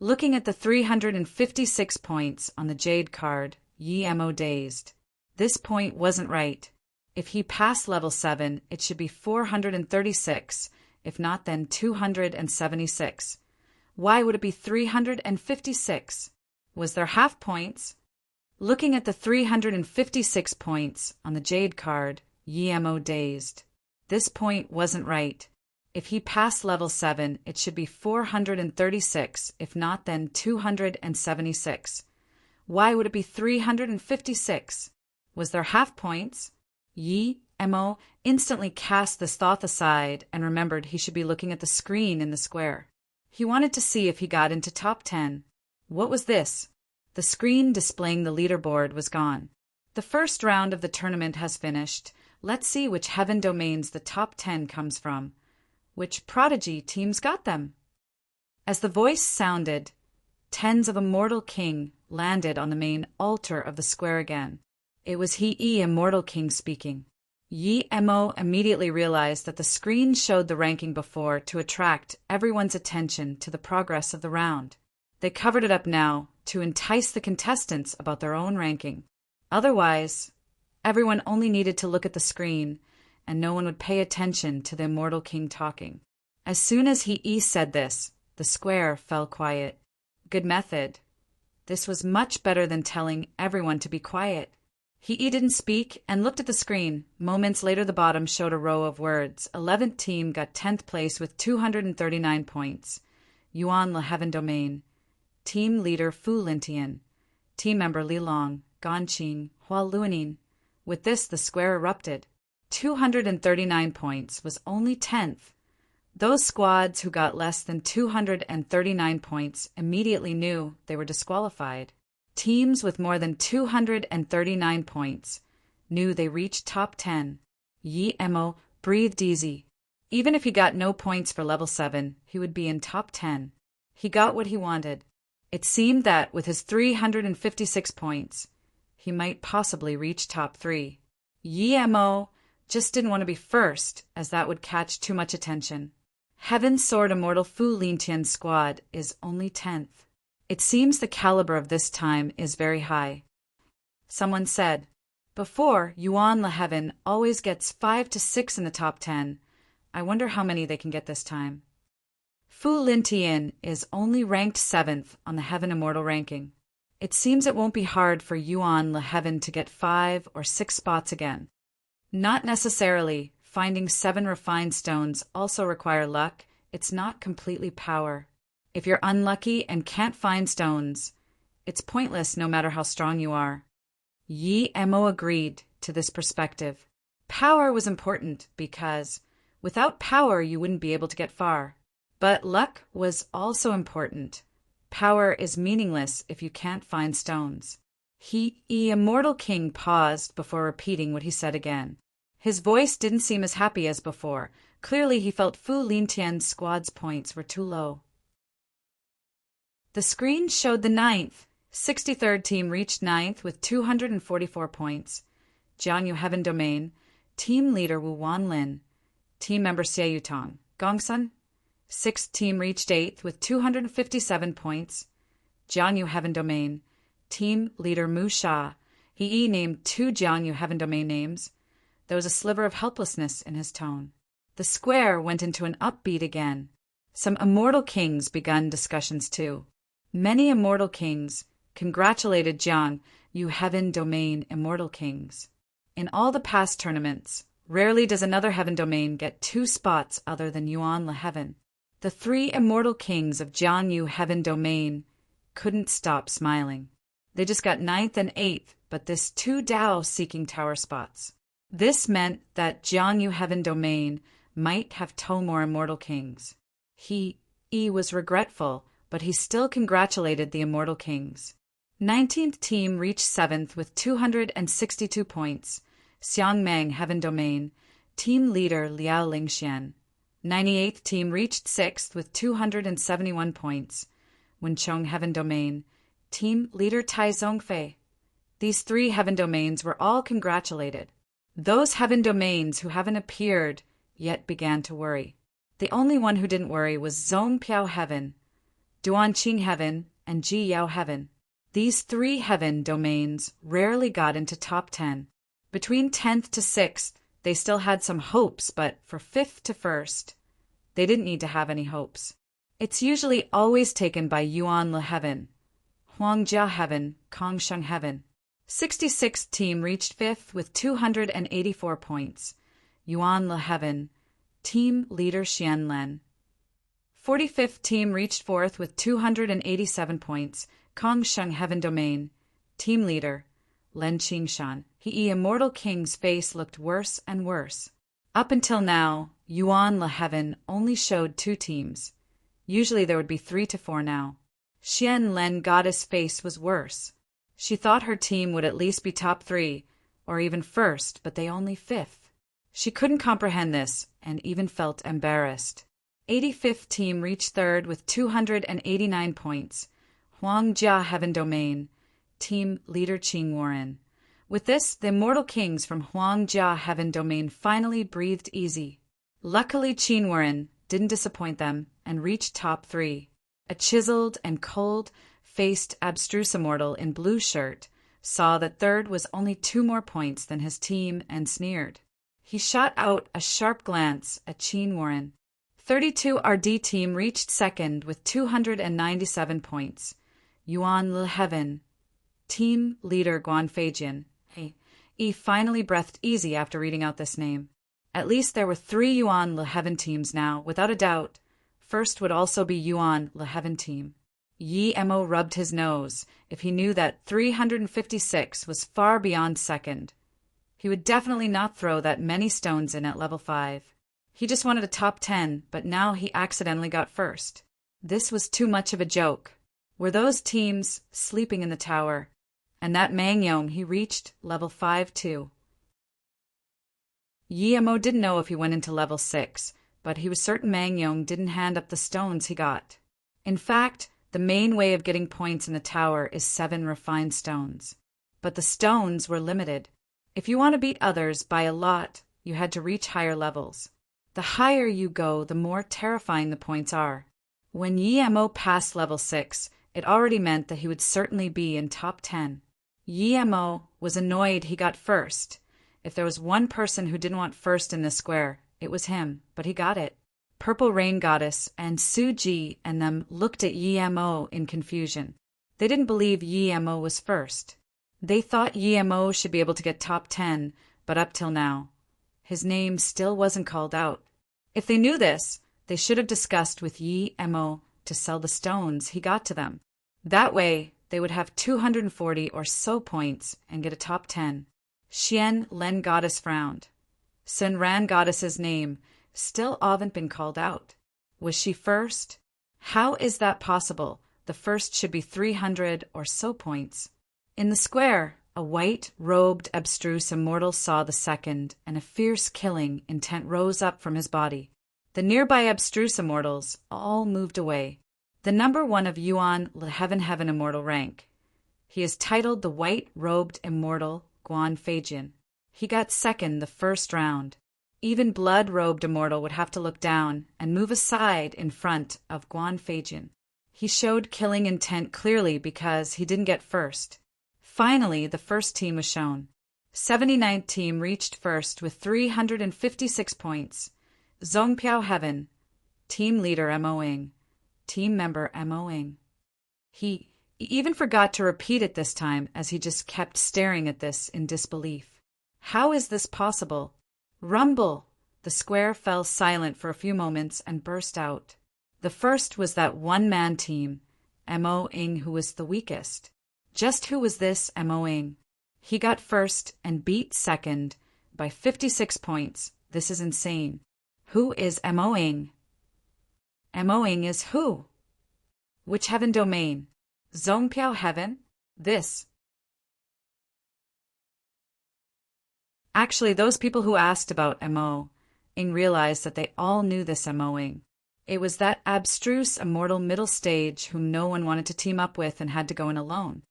Looking at the 356 points on the jade card, Yi Mo dazed. This point wasn't right. If he passed level 7, it should be 436, if not then 276. Why would it be 356? Was there half points? Looking at the 356 points on the jade card, Yi Mo dazed. This point wasn't right. If he passed level 7, it should be 436, if not then 276. Why would it be 356? Was there half points? Yi Mo instantly cast this thought aside and remembered he should be looking at the screen in the square. He wanted to see if he got into top 10. What was this? The screen displaying the leaderboard was gone. The first round of the tournament has finished. Let's see which heaven domains the top 10 comes from. Which prodigy teams got them? As the voice sounded, tens of Immortal King landed on the main altar of the square again. It was he, Immortal King, speaking. Yi Mo immediately realized that the screen showed the ranking before to attract everyone's attention to the progress of the round. They covered it up now to entice the contestants about their own ranking. Otherwise, everyone only needed to look at the screen, and no one would pay attention to the Immortal King talking. As soon as he said this, the square fell quiet. Good method. This was much better than telling everyone to be quiet. He didn't speak and looked at the screen. Moments later, the bottom showed a row of words. 11th team got 10th place with 239 points. Yuan Le Heaven Domain. Team leader Fu Lintian. Team member Li Long, Ganqing, Hua Luanin. With this, the square erupted. 239 points was only 10th. Those squads who got less than 239 points immediately knew they were disqualified. Teams with more than 239 points knew they reached top 10. Yi Mo breathed easy. Even if he got no points for level 7, he would be in top 10. He got what he wanted. It seemed that with his 356 points, he might possibly reach top 3. Yi Mo just didn't want to be first, as that would catch too much attention. Heaven's Sword Immortal Fu Lintian's squad is only 10th. It seems the caliber of this time is very high. Someone said, before, Yuan Le Heaven always gets 5 to 6 in the top 10. I wonder how many they can get this time. Fu Lintian is only ranked 7th on the Heaven Immortal ranking. It seems it won't be hard for Yuan Le Heaven to get 5 or 6 spots again. Not necessarily. Finding 7 refined stones also require luck. It's not completely power. If you're unlucky and can't find stones, it's pointless no matter how strong you are. Yi Mo agreed to this perspective. Power was important because without power you wouldn't be able to get far. But luck was also important. Power is meaningless if you can't find stones. Immortal King paused before repeating what he said again. His voice didn't seem as happy as before. Clearly he felt Fu Lintian's squad's points were too low. The screen showed the 9th. 63rd team reached 9th with 244 points. Jiangyu Heaven Domain. Team leader Wu Wanlin. Team member Xie Yutong. Gongsun. 6th team reached 8th with 257 points. Jiangyu Heaven Domain. Team leader Mu Sha. He named 2 Jiangyu Heaven Domain names. There was a sliver of helplessness in his tone. The square went into an upbeat again. Some Immortal Kings begun discussions too. Many Immortal Kings congratulated Jiang Yu Heaven Domain Immortal Kings. In all the past tournaments, rarely does another Heaven Domain get 2 spots other than Yuan Le Heaven. The 3 Immortal Kings of Jiang Yu Heaven Domain couldn't stop smiling. They just got 9th and 8th, but this 2 Dao seeking tower spots. This meant that Jiang Yu Heaven Domain might have 2 more Immortal Kings. He was regretful, but he still congratulated the Immortal Kings. 19th team reached 7th with 262 points. Xiangmeng Heaven Domain, team leader Liao Lingxian. 98th team reached 6th with 271 points. Wenchong Heaven Domain, team leader Tai Zongfei. These 3 Heaven Domains were all congratulated. Those Heaven Domains who haven't appeared yet began to worry. The only one who didn't worry was Zongpiao Heaven. Duanqing Heaven, and Jiyao Heaven. These 3 heaven domains rarely got into top 10. Between 10th to 6th, they still had some hopes, but for 5th to 1st, they didn't need to have any hopes. It's usually always taken by Yuan Le Heaven, Huangjia Heaven, Kongsheng Heaven. 66th team reached 5th with 284 points. Yuan Le Heaven, team leader Xian Len. 45th team reached 4th with 287 points. Kongsheng Heaven Domain, team leader Len Qingshan. He immortal king's face looked worse and worse. Up until now, Yuan Le Heaven only showed 2 teams. Usually there would be 3 to 4 now. Xian Len Goddess' face was worse. She thought her team would at least be top 3, or even 1st, but they only 5th. She couldn't comprehend this, and even felt embarrassed. 85th team reached 3rd with 289 points. Huangjia Heaven Domain, team leader Qing Warren. With this, the immortal kings from Huangjia Heaven Domain finally breathed easy. Luckily, Qin Warren didn't disappoint them and reached top 3. A chiseled and cold-faced abstruse immortal in blue shirt saw that 3rd was only 2 more points than his team and sneered. He shot out a sharp glance at Qin Warren. 32 RD team reached 2nd with 297 points. Yuan Le Heaven, team leader Guan Feijian. He finally breathed easy after reading out this name. At least there were 3 Yuan Le Heaven teams now, without a doubt. 1st would also be Yuan Le Heaven team. Yi Mo rubbed his nose if he knew that 356 was far beyond 2nd. He would definitely not throw that many stones in at level 5. He just wanted a top 10, but now he accidentally got 1st. This was too much of a joke. Were those teams sleeping in the tower? And that Mangyong, he reached level 5 too. Yi Mo didn't know if he went into level 6, but he was certain Mangyong didn't hand up the stones he got. In fact, the main way of getting points in the tower is 7 refined stones. But the stones were limited. If you want to beat others by a lot, you had to reach higher levels. The higher you go, the more terrifying the points are. When Yi Mo passed level 6, it already meant that he would certainly be in top 10. Yi Mo was annoyed he got 1st. If there was one person who didn't want 1st in this square, it was him, but he got it. Purple Rain Goddess and Su Ji and them looked at Yi Mo in confusion. They didn't believe Yi Mo was 1st. They thought Yi Mo should be able to get top 10, but up till now, his name still wasn't called out. If they knew this, they should have discussed with Yi Mo to sell the stones he got to them. That way, they would have 240 or so points and get a top 10. Xian Len Goddess frowned. Sun Ran Goddess's name still haven't been called out. Was she 1st? How is that possible? The 1st should be 300 or so points. In the square, a white-robed abstruse immortal saw the 2nd, and a fierce killing intent rose up from his body. The nearby abstruse immortals all moved away. The number 1 of Yuan Le Heaven immortal rank. He is titled the White-Robed Immortal Guan Feijian. He got 2nd the 1st round. Even blood-robed immortal would have to look down and move aside in front of Guan Feijian. He showed killing intent clearly because he didn't get 1st. Finally, the 1st team was shown. 79th team reached 1st with 356 points. Zongpiao Heaven, team leader Mo Ing, team member Mo Ing. He even forgot to repeat it this time as he just kept staring at this in disbelief. How is this possible? Rumble! The square fell silent for a few moments and burst out. The 1st was that one-man team, Mo Ing, who was the weakest. Just who was this Mo Ing? He got 1st and beat 2nd by 56 points. This is insane. Who is Mo Ing? Mo Ing is who? Which heaven domain? Zongpiao Heaven? This. Actually, those people who asked about Mo Ing realized that they all knew this Mo Ing. It was that abstruse immortal middle stage whom no one wanted to team up with and had to go in alone.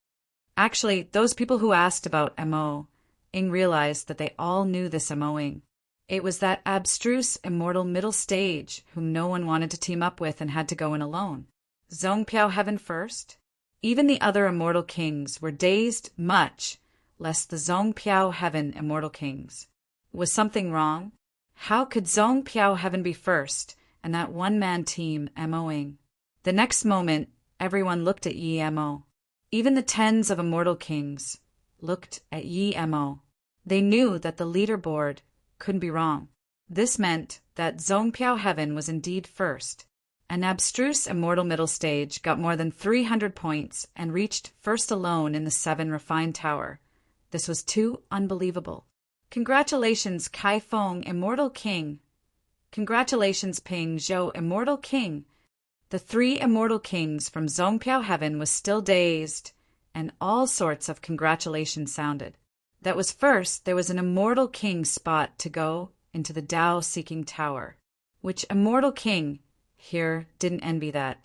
Actually, those people who asked about Mo Ing realized that they all knew this Mo Ing. It was that abstruse immortal middle stage whom no one wanted to team up with and had to go in alone. Zongpiao Heaven first? Even the other immortal kings were dazed much less the Zongpiao Heaven immortal kings. Was something wrong? How could Zongpiao Heaven be first and that one-man team MOing? The next moment, everyone looked at Yi Mo. Even the tens of immortal kings looked at Yi Mo. They knew that the leaderboard couldn't be wrong. This meant that Zongpiao Heaven was indeed first. An abstruse immortal middle stage got more than 300 points and reached first alone in the 7 refined tower. This was too unbelievable. Congratulations, Kai Feng, Immortal King. Congratulations, Ping Zhou, Immortal King. The 3 immortal kings from Zongpiao Heaven was still dazed, and all sorts of congratulations sounded. That was first, there was an immortal king spot to go into the Tao-seeking tower. Which immortal king here didn't envy that.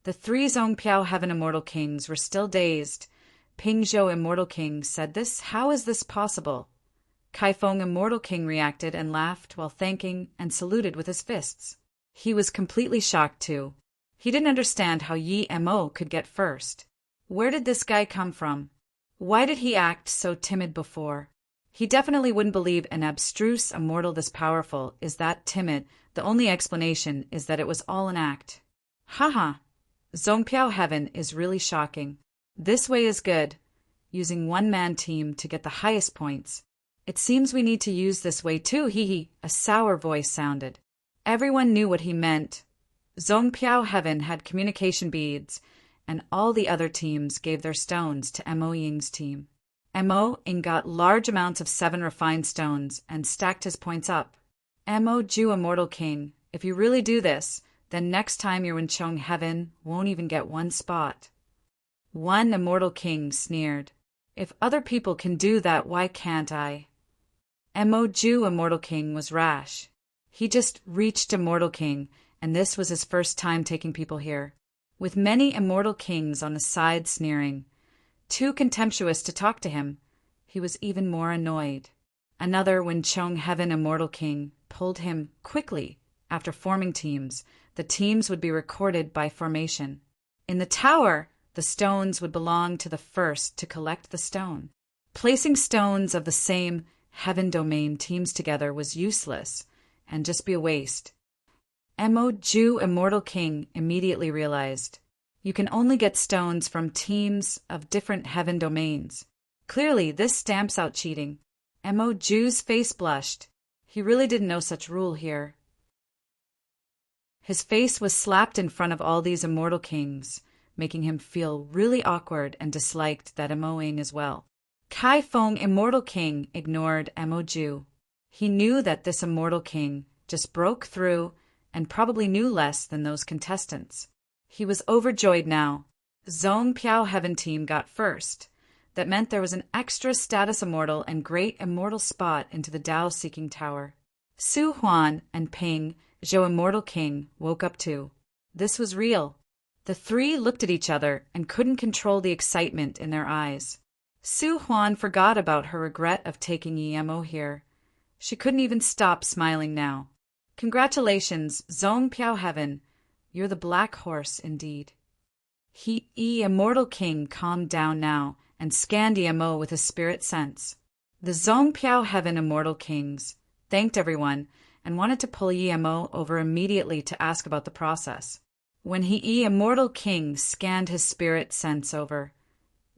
The 3 Zongpiao Heaven immortal kings were still dazed. Ping Zhou, Immortal King, said this, how is this possible? Kai Feng, Immortal King, reacted and laughed while thanking and saluted with his fists. He was completely shocked too. He didn't understand how Yi Mo could get first. Where did this guy come from? Why did he act so timid before? He definitely wouldn't believe an abstruse immortal this powerful is that timid. The only explanation is that it was all an act. Haha. Zongpiao Heaven is really shocking. This way is good. Using one-man team to get the highest points. It seems we need to use this way too, hee. A sour voice sounded. Everyone knew what he meant. Zongpiao Heaven had communication beads, and all the other teams gave their stones to Mo Ying's team. Mo Ying got large amounts of 7 refined stones and stacked his points up. Mo Ju, Immortal King, if you really do this, then next time you're in Chong Heaven won't even get 1 spot. One immortal king sneered. If other people can do that, why can't I? Mo Ju, Immortal King, was rash. He just reached Immortal King, and this was his first time taking people here. With many immortal kings on the side sneering, too contemptuous to talk to him, he was even more annoyed. Another when Chong Heaven Immortal King pulled him quickly after forming teams. The teams would be recorded by formation. In the tower, the stones would belong to the first to collect the stone. Placing stones of the same heaven domain teams together was useless and just be a waste. Mo Ju, Immortal King, immediately realized you can only get stones from teams of different heaven domains. Clearly, this stamps out cheating. Mo Ju's face blushed. He really didn't know such rule here. His face was slapped in front of all these immortal kings, making him feel really awkward and disliked that Mo Ying as well. Kai Feng, Immortal King, ignored Mo Ju. He knew that this immortal king just broke through and probably knew less than those contestants. He was overjoyed now. Zongpiao Heaven team got first. That meant there was an extra status immortal and great immortal spot into the Tao-seeking tower. Su Huan and Ping Zhou, Immortal King, woke up too. This was real. The 3 looked at each other and couldn't control the excitement in their eyes. Su Huan forgot about her regret of taking Mo here. She couldn't even stop smiling now. Congratulations, Zongpiao Heaven. You're the black horse indeed. Immortal King calmed down now and scanned Mo with a spirit sense. The Zongpiao Heaven Immortal Kings thanked everyone and wanted to pull Mo over immediately to ask about the process. When Immortal King scanned his spirit sense over,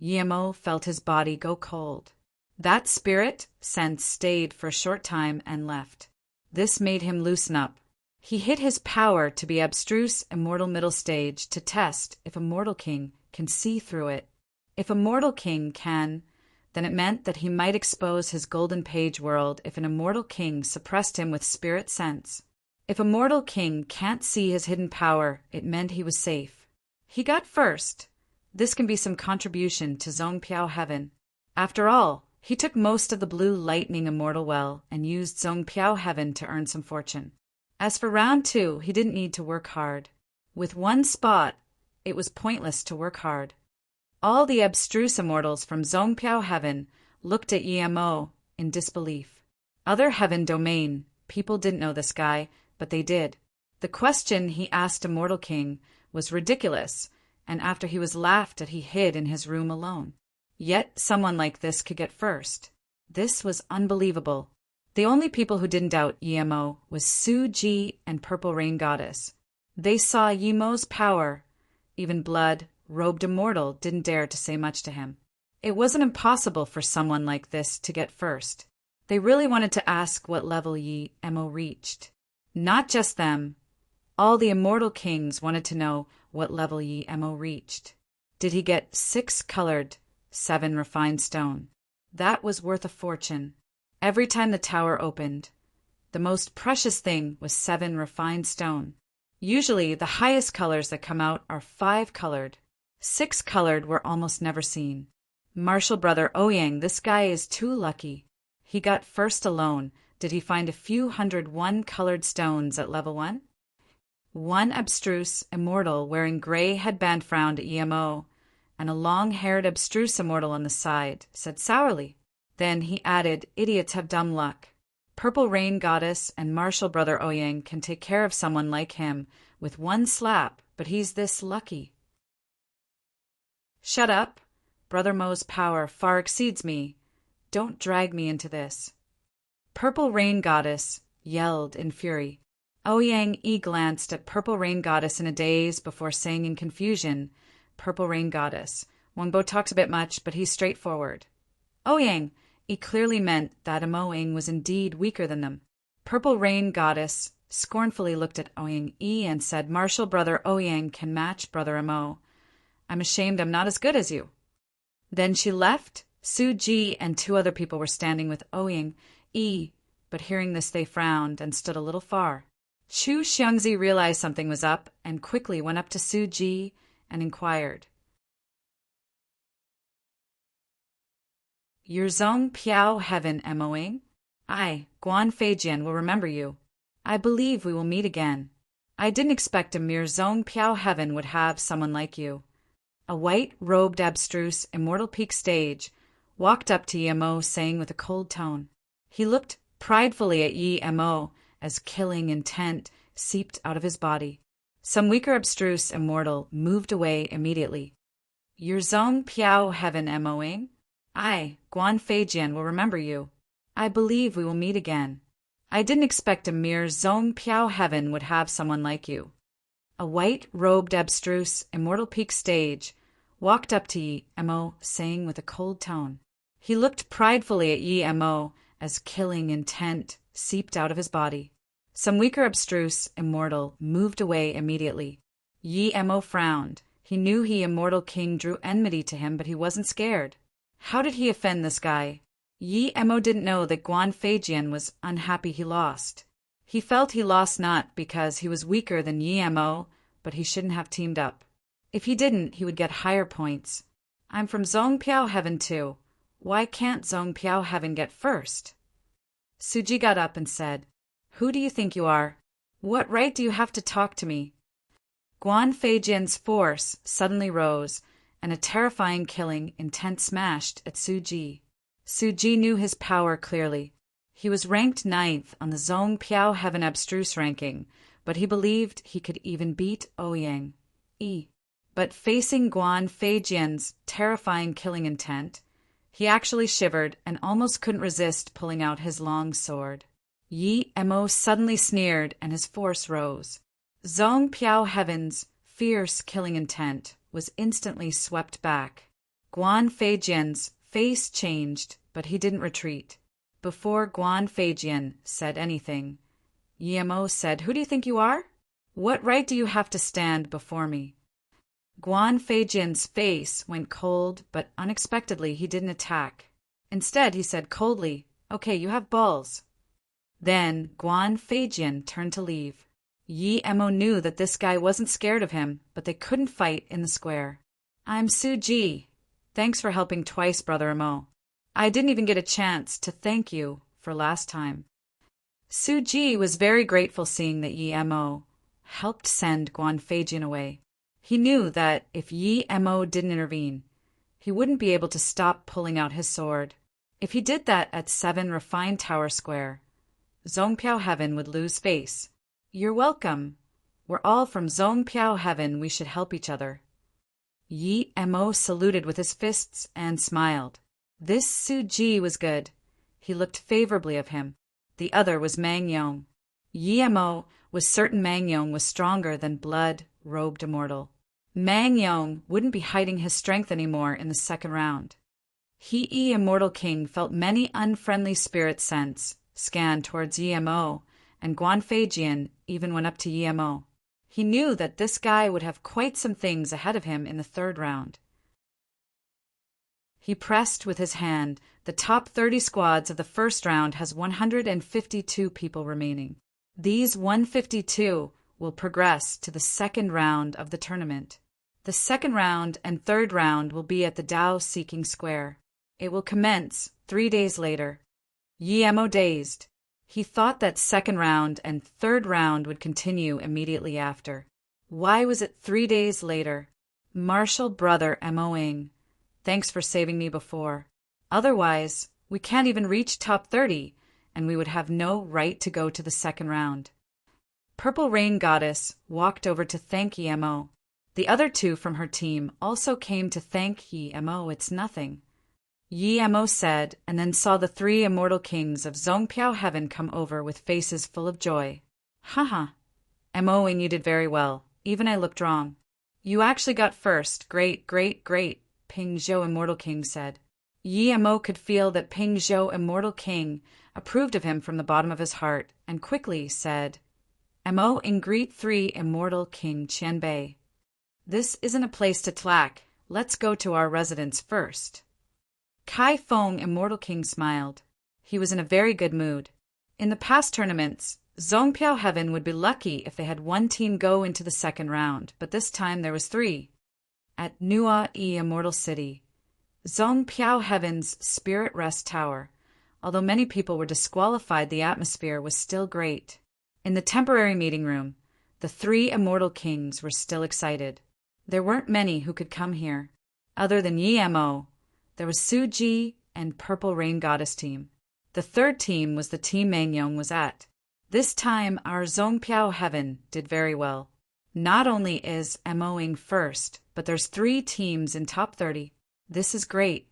Mo felt his body go cold. That spirit sense stayed for a short time and left. This made him loosen up. He hid his power to be abstruse immortal middle stage to test if Immortal King can see through it. If Immortal King can, then it meant that he might expose his golden page world if an Immortal King suppressed him with spirit sense. If Immortal King can't see his hidden power, it meant he was safe. He got first. This can be some contribution to Zongpiao Heaven. After all, he took most of the blue lightning immortal well and used Zongpiao Heaven to earn some fortune. As for round 2, he didn't need to work hard. With 1 spot, it was pointless to work hard. All the abstruse immortals from Zongpiao Heaven looked at Mo in disbelief. Other heaven domain, people didn't know this guy, but they did. The question he asked Immortal King was ridiculous, and after he was laughed at, he hid in his room alone. Yet someone like this could get first. This was unbelievable. The only people who didn't doubt Yi-Mo was Su-Ji and Purple Rain Goddess. They saw Yi-Mo's power. Even Blood, robed immortal, didn't dare to say much to him. It wasn't impossible for someone like this to get first. They really wanted to ask what level Yi-Mo reached. Not just them. All the immortal kings wanted to know what level Yi-Mo reached. Did he get 6 colored, 7 refined stone? That was worth a fortune. Every time the tower opened, the most precious thing was 7 refined stone. Usually, the highest colors that come out are 5 colored. 6 colored were almost never seen. Martial brother Ouyang, this guy is too lucky. He got first alone. Did he find a few hundred 1-colored stones at level 1? One abstruse immortal wearing gray headband frowned at Yi-Mo, and a long-haired abstruse immortal on the side said sourly. Then he added, idiots have dumb luck. Purple Rain Goddess and Martial brother Ouyang can take care of someone like him with 1 slap, but he's this lucky. Shut up. Brother Mo's power far exceeds me. Don't drag me into this. Purple Rain Goddess yelled in fury. Ouyang glanced at Purple Rain Goddess in a daze before saying in confusion, Purple Rain Goddess. Wangbo talks a bit much, but he's straightforward. Ouyang, he clearly meant that Ouyang was indeed weaker than them. Purple Rain Goddess scornfully looked at Ouyang and said, Martial brother Ouyang can match brother Mo. I'm ashamed I'm not as good as you. Then she left. Su-Ji and 2 other people were standing with Ouyang, but hearing this they frowned and stood a little far. Chu Xiangzi realized something was up and quickly went up to Su-Ji and inquired. Your Zong Piao Heaven, Ouyang? I, Guan Feijian, will remember you. I believe we will meet again. I didn't expect a mere Zong Piao Heaven would have someone like you. A white-robed abstruse immortal peak stage walked up to Yi-Mo, saying with a cold tone. He looked pridefully at Yi-Mo as killing intent seeped out of his body. Some weaker abstruse immortal moved away immediately. Your Zong Piao Heaven, Ouyang? I, Guan Feijian, will remember you. I believe we will meet again. I didn't expect a mere Zong Piao Heaven would have someone like you. A white-robed abstruse immortal peak stage walked up to Yi-Mo, saying with a cold tone. He looked pridefully at Yi-Mo as killing intent seeped out of his body. Some weaker abstruse immortal moved away immediately. Yi-Mo frowned. He knew he immortal king drew enmity to him, but he wasn't scared. How did he offend this guy? Yi-Mo didn't know that Guan Feijian was unhappy he lost. He felt he lost not because he was weaker than Yi-Mo, but he shouldn't have teamed up. If he didn't, he would get higher points. I'm from Zong Piao Heaven too. Why can't Zong Piao Heaven get first? Su-Ji got up and said, Who do you think you are? What right do you have to talk to me? Guan Feijian's force suddenly rose, and a terrifying killing intent smashed at Su-Ji. Su-Ji knew his power clearly. He was ranked 9th on the Zong Piao Heaven abstruse ranking, but he believed he could even beat Ouyang. But facing Guan Feijian's terrifying killing intent, he actually shivered and almost couldn't resist pulling out his long sword. Yi-Mo suddenly sneered and his force rose. Zong Piao Heaven's fierce killing intent was instantly swept back. Guan Feijian's face changed, but he didn't retreat. Before Guan Feijian said anything, Yi-Mo said, Who do you think you are? What right do you have to stand before me? Guan Feijian's face went cold, but unexpectedly he didn't attack. Instead, he said coldly, Okay, you have balls. Then Guan Feijian turned to leave. Yi-Mo knew that this guy wasn't scared of him, but they couldn't fight in the square. I'm Su-Ji. Thanks for helping twice, Brother Mo. I didn't even get a chance to thank you for last time. Su-Ji was very grateful seeing that Yi-Mo helped send Guan Feijian away. He knew that if Yi-Mo didn't intervene, he wouldn't be able to stop pulling out his sword. If he did that at 7 Refined Tower Square, Zong Piao Heaven would lose face. You're welcome. We're all from Zong Piao Heaven. We should help each other. Yi Mo saluted with his fists and smiled. This Suji was good. He looked favorably of him. The other was Mang Yong. Yi Mo was certain Mang Yong was stronger than blood-robed immortal. Mang Yong wouldn't be hiding his strength anymore in the second round. He Immortal King felt many unfriendly spirits scan towards Yi Mo, and Guan Feijian even went up to Yi Mo. He knew that this guy would have quite some things ahead of him in the third round. He pressed with his hand. The top 30 squads of the first round has 152 people remaining. These 152 will progress to the second round of the tournament. The second round and third round will be at the Dao Seeking Square. It will commence 3 days later. Yi Mo dazed. He thought that second round and third round would continue immediately after. Why was it 3 days later? Martial brother Moing, thanks for saving me before. Otherwise, we can't even reach top 30, and we would have no right to go to the second round. Purple Rain Goddess walked over to thank Yi Mo. The other two from her team also came to thank Yi Mo. It's nothing, Yi Mo said, and then saw the 3 immortal kings of Zongpiao Heaven come over with faces full of joy. Haha. Moing, you did very well. Even I looked wrong. You actually got first. Great, great, great, Ping Zhou Immortal King said. Yi Mo could feel that Ping Zhou Immortal King approved of him from the bottom of his heart, and quickly said, Moing, greet 3 Immortal King Qianbei. This isn't a place to tlack. Let's go to our residence first. Kai Feng Immortal King smiled. He was in a very good mood. In the past tournaments, Zongpiao Heaven would be lucky if they had 1 team go into the second round, but this time there was 3. At Nua Immortal City, Zongpiao Heaven's Spirit Rest Tower, although many people were disqualified, the atmosphere was still great. In the temporary meeting room, the 3 Immortal Kings were still excited. There weren't many who could come here. Other than Yi Mo, there was Suji and Purple Rain Goddess team. The third team was the team Mang Yong was at. This time, our Zongpiao Heaven did very well. Not only is Moing first, but there's 3 teams in top 30. This is great.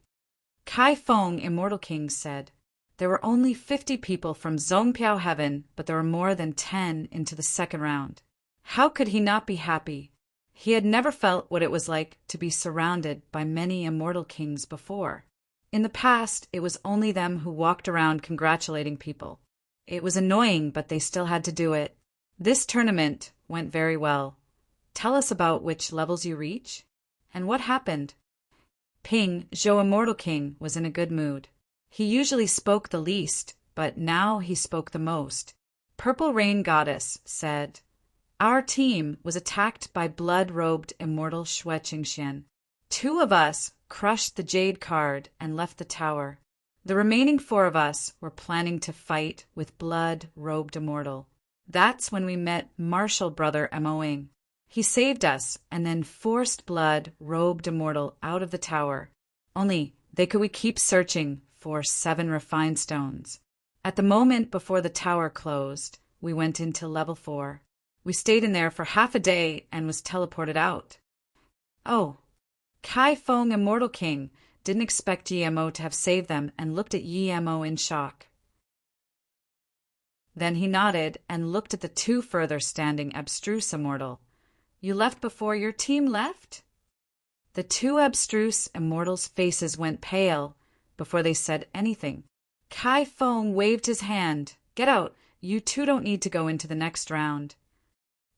Kai Feng Immortal King said. There were only 50 people from Zongpiao Heaven, but there were more than 10 into the second round. How could he not be happy? He had never felt what it was like to be surrounded by many immortal kings before. In the past, it was only them who walked around congratulating people. It was annoying, but they still had to do it. This tournament went very well. Tell us about which levels you reach, and what happened. Ping Zhou Immortal King was in a good mood. He usually spoke the least, but now he spoke the most. Purple Rain Goddess said, Our team was attacked by blood-robed immortal Xue Qingxian. 2 of us crushed the jade card and left the tower. The remaining 4 of us were planning to fight with blood-robed immortal. That's when we met Martial Brother Moing. He saved us and then forced blood-robed immortal out of the tower. Only they could we keep searching for 7 refined stones. At the moment before the tower closed, we went into level 4. We stayed in there for half a day and was teleported out. Oh, Kai Feng Immortal King didn't expect Yi Mo to have saved them and looked at Yi Mo in shock. Then he nodded and looked at the 2 further standing abstruse immortal. You left before your team left? The 2 abstruse immortals' faces went pale before they said anything. Kai Feng waved his hand. Get out. You 2 don't need to go into the next round.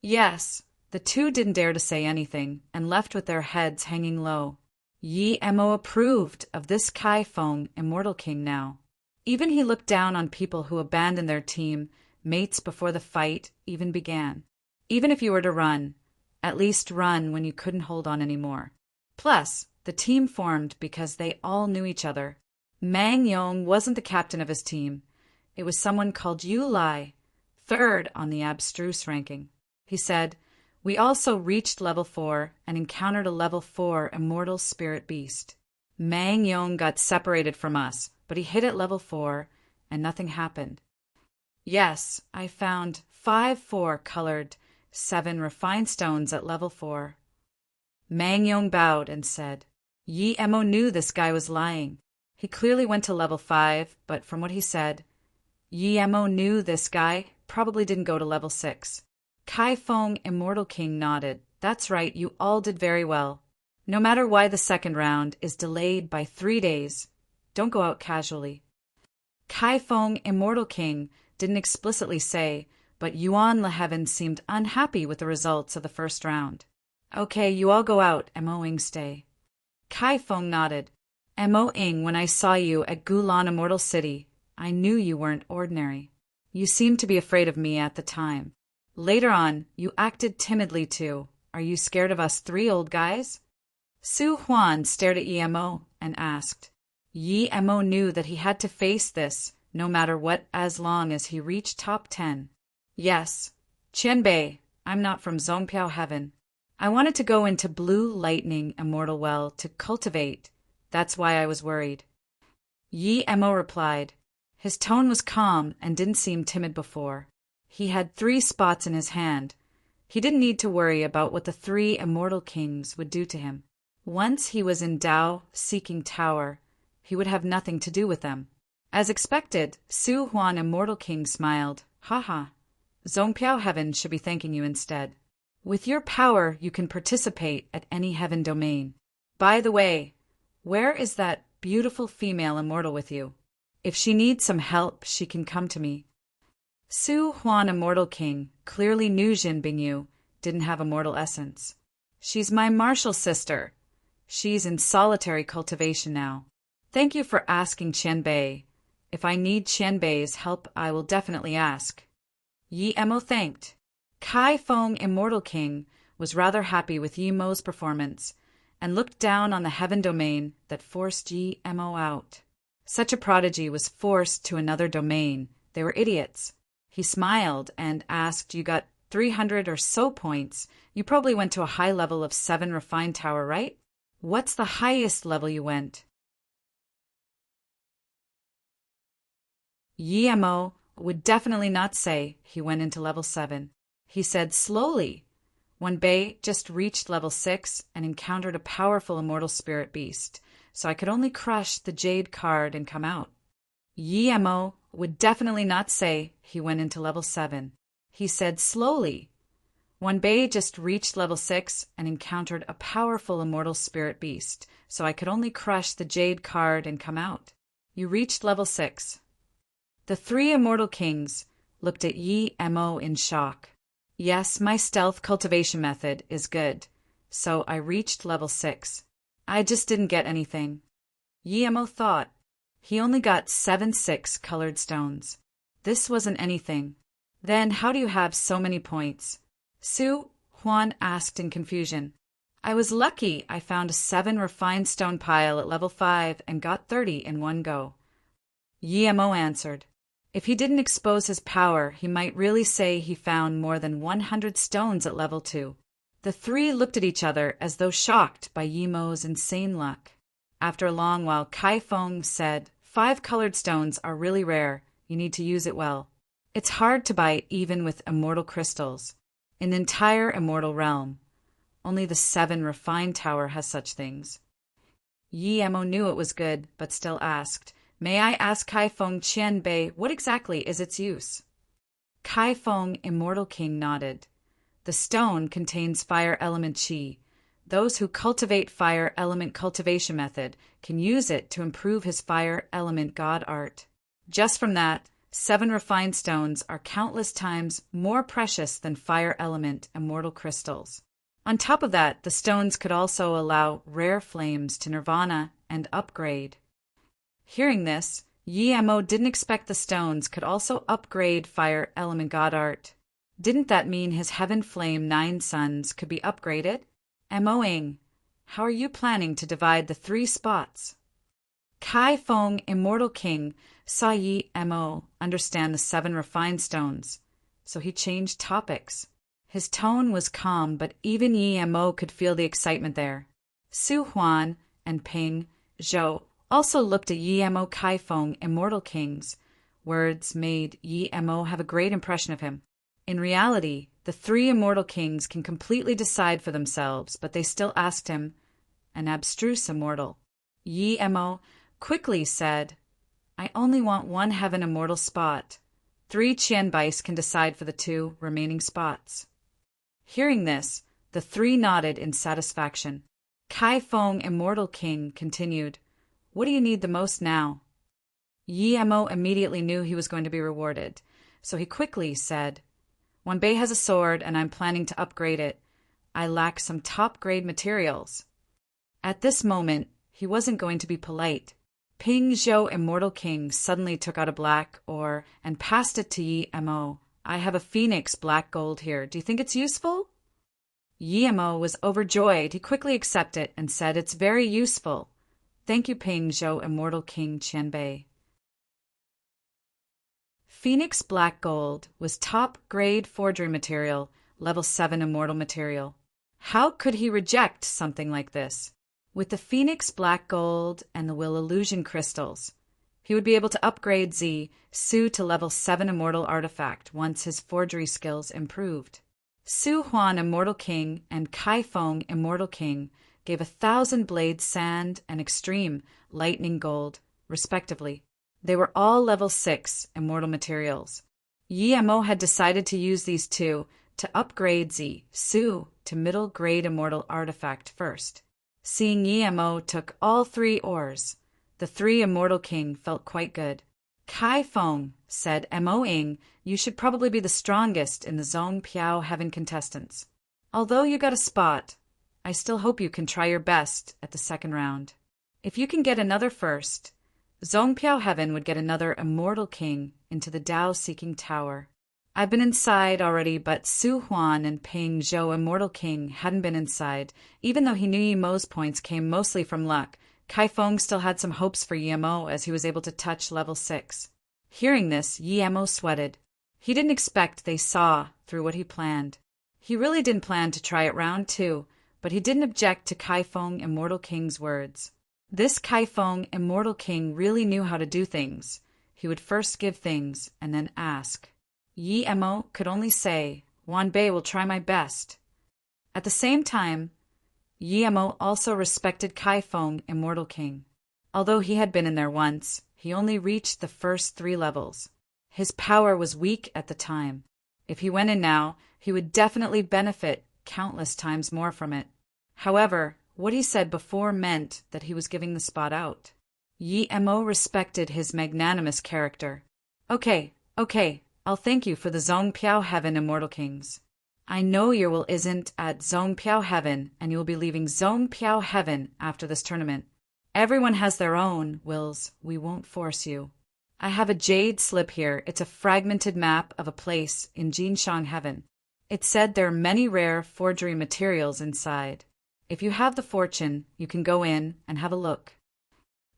Yes, the 2 didn't dare to say anything and left with their heads hanging low. Yi Mo approved of this Kai Feng Immortal King now. Even he looked down on people who abandoned their team mates before the fight even began. Even if you were to run, at least run when you couldn't hold on anymore. Plus, the team formed because they all knew each other. Mang Yong wasn't the captain of his team. It was someone called Yu Lai, 3rd on the abstruse ranking. He said, We also reached level 4 and encountered a level 4 immortal spirit beast. Mang Yong got separated from us, but he hit at level 4 and nothing happened. Yes, I found 5 4-colored 7 refined stones at level 4. Mang Yong bowed and said, Yi Mo knew this guy was lying. He clearly went to level 5, but from what he said, Yi Mo knew this guy probably didn't go to level 6. Kai Feng, Immortal King, nodded. That's right, you all did very well. No matter why the second round is delayed by 3 days, don't go out casually. Kai Feng, Immortal King, didn't explicitly say, but Yuan Leheaven seemed unhappy with the results of the first round. Okay, you all go out, Mo Ing stay. Kai Feng nodded. Mo Ing, when I saw you at Gulan Immortal City, I knew you weren't ordinary. You seemed to be afraid of me at the time. Later on, you acted timidly too. Are you scared of us 3 old guys? Su Huan stared at Yi Mo and asked. Yi Mo knew that he had to face this, no matter what, as long as he reached top 10. Yes, Qianbei, I'm not from Zongpiao Heaven. I wanted to go into Blue Lightning Immortal Well to cultivate. That's why I was worried. Yi Mo replied. His tone was calm and didn't seem timid before. He had 3 spots in his hand. He didn't need to worry about what the 3 Immortal Kings would do to him. Once he was in Dao Seeking Tower, he would have nothing to do with them. As expected, Su Huan Immortal King smiled. Haha. Zongpiao Heaven should be thanking you instead. With your power, you can participate at any heaven domain. By the way, where is that beautiful female immortal with you? If she needs some help, she can come to me. Su Huan Immortal King clearly knew Jin Bingyu didn't have immortal essence. She's my martial sister. She's in solitary cultivation now. Thank you for asking Qianbei. If I need Qianbei's help, I will definitely ask. Yi Mo thanked. Kai Feng Immortal King was rather happy with Yi Mo's performance and looked down on the heaven domain that forced Yi Mo out. Such a prodigy was forced to another domain. They were idiots. He smiled and asked, You got 300 or so points. You probably went to a high level of 7 refined tower, right? What's the highest level you went? Yi Mo would definitely not say he went into level 7. He said slowly, When Bei just reached level 6 and encountered a powerful immortal spirit beast, so I could only crush the jade card and come out. Yi Mo would definitely not say he went into level 7. He said slowly, When Bei just reached level 6 and encountered a powerful immortal spirit beast, so I could only crush the jade card and come out. You reached level 6. The 3 immortal kings looked at Yi Mo in shock. Yes, my stealth cultivation method is good, so I reached level 6. I just didn't get anything. Yi Mo thought. He only got 7 6-colored stones. This wasn't anything. Then how do you have so many points? Su Huan asked in confusion. I was lucky I found a 7 refined stone pile at level 5 and got 30 in one go. Yi Mo answered. If he didn't expose his power, he might really say he found more than 100 stones at level 2. The 3 looked at each other as though shocked by Yi Mo's insane luck. After a long while, Kai Feng said, 5 colored stones are really rare. You need to use it well. It's hard to buy even with immortal crystals. In the entire immortal realm, only the 7 refined tower has such things. Yi Mo knew it was good, but still asked, May I ask Kai Feng Qianbei what exactly is its use? Kai Feng Immortal King nodded. The stone contains fire element qi. Those who cultivate fire element cultivation method can use it to improve his fire element god art. Just from that, 7 refined stones are countless times more precious than fire element immortal crystals. On top of that, the stones could also allow rare flames to nirvana and upgrade. Hearing this, Yi Mo didn't expect the stones could also upgrade fire element god art. Didn't that mean his heaven flame 9 suns could be upgraded? Mo Ing, how are you planning to divide the 3 spots? Kai Feng Immortal King saw Yi Mo understand the 7 refined stones, so he changed topics. His tone was calm, but even Yi Mo could feel the excitement there. Su Huan and Ping Zhou also looked at Yi Mo. Kai Feng Immortal King's words made Yi Mo have a great impression of him. In reality, the three immortal kings can completely decide for themselves, but they still asked him, an abstruse immortal. Yi Mo quickly said, I only want one heaven immortal spot. 3 Qianbais can decide for the 2 remaining spots. Hearing this, the 3 nodded in satisfaction. Kai Feng, immortal king, continued, What do you need the most now? Yi Mo immediately knew he was going to be rewarded, so he quickly said, Wanbei has a sword and I'm planning to upgrade it. I lack some top-grade materials. At this moment, he wasn't going to be polite. Ping Zhou, immortal king, suddenly took out a black ore and passed it to Yi Mo. I have a phoenix black gold here. Do you think it's useful? Yi Mo was overjoyed. He quickly accepted it and said, It's very useful. Thank you, Ping Zhou, immortal king Qianbei. Phoenix black gold was top-grade forgery material, level 7 immortal material. How could he reject something like this? With the Phoenix black gold and the Will illusion crystals, he would be able to upgrade Su to level 7 immortal artifact once his forgery skills improved. Su Huan, immortal king, and Kai Feng, immortal king, gave 1,000 blades sand and extreme lightning gold, respectively. They were all level 6 immortal materials. Yi Mo had decided to use these 2 to upgrade Su to middle grade immortal artifact first. Seeing Yi Mo took all 3 ores, the 3 immortal king felt quite good. Kai Feng said, Mo-ing, you should probably be the strongest in the Zhong Piao Heaven contestants. Although you got a spot, I still hope you can try your best at the second round. If you can get another first, Zhong Piao Heaven would get another immortal king into the Dao-seeking tower. I've been inside already, but Su Huan and Ping Zhou, immortal king, hadn't been inside. Even though he knew Yi Mo's points came mostly from luck, Kai Feng still had some hopes for Yi Mo as he was able to touch level 6. Hearing this, Yi Mo sweated. He didn't expect they saw through what he planned. He really didn't plan to try it round 2, but he didn't object to Kai Feng, immortal king's words. This Kai Feng, immortal king, really knew how to do things. He would first give things and then ask. Yi Mo could only say, Wanbei will try my best. At the same time, Yi Mo also respected Kai Feng, immortal king. Although he had been in there once, he only reached the first 3 levels. His power was weak at the time. If he went in now, he would definitely benefit countless times more from it. However, what he said before meant that he was giving the spot out. Yi Mo respected his magnanimous character. Okay, I'll thank you for the Zhong Piao Heaven, immortal kings. I know your will isn't at Zhong Piao Heaven, and you will be leaving Zhong Piao Heaven after this tournament. Everyone has their own wills. We won't force you. I have a jade slip here. It's a fragmented map of a place in Jinshang Heaven. It said there are many rare forgery materials inside. If you have the fortune, you can go in and have a look.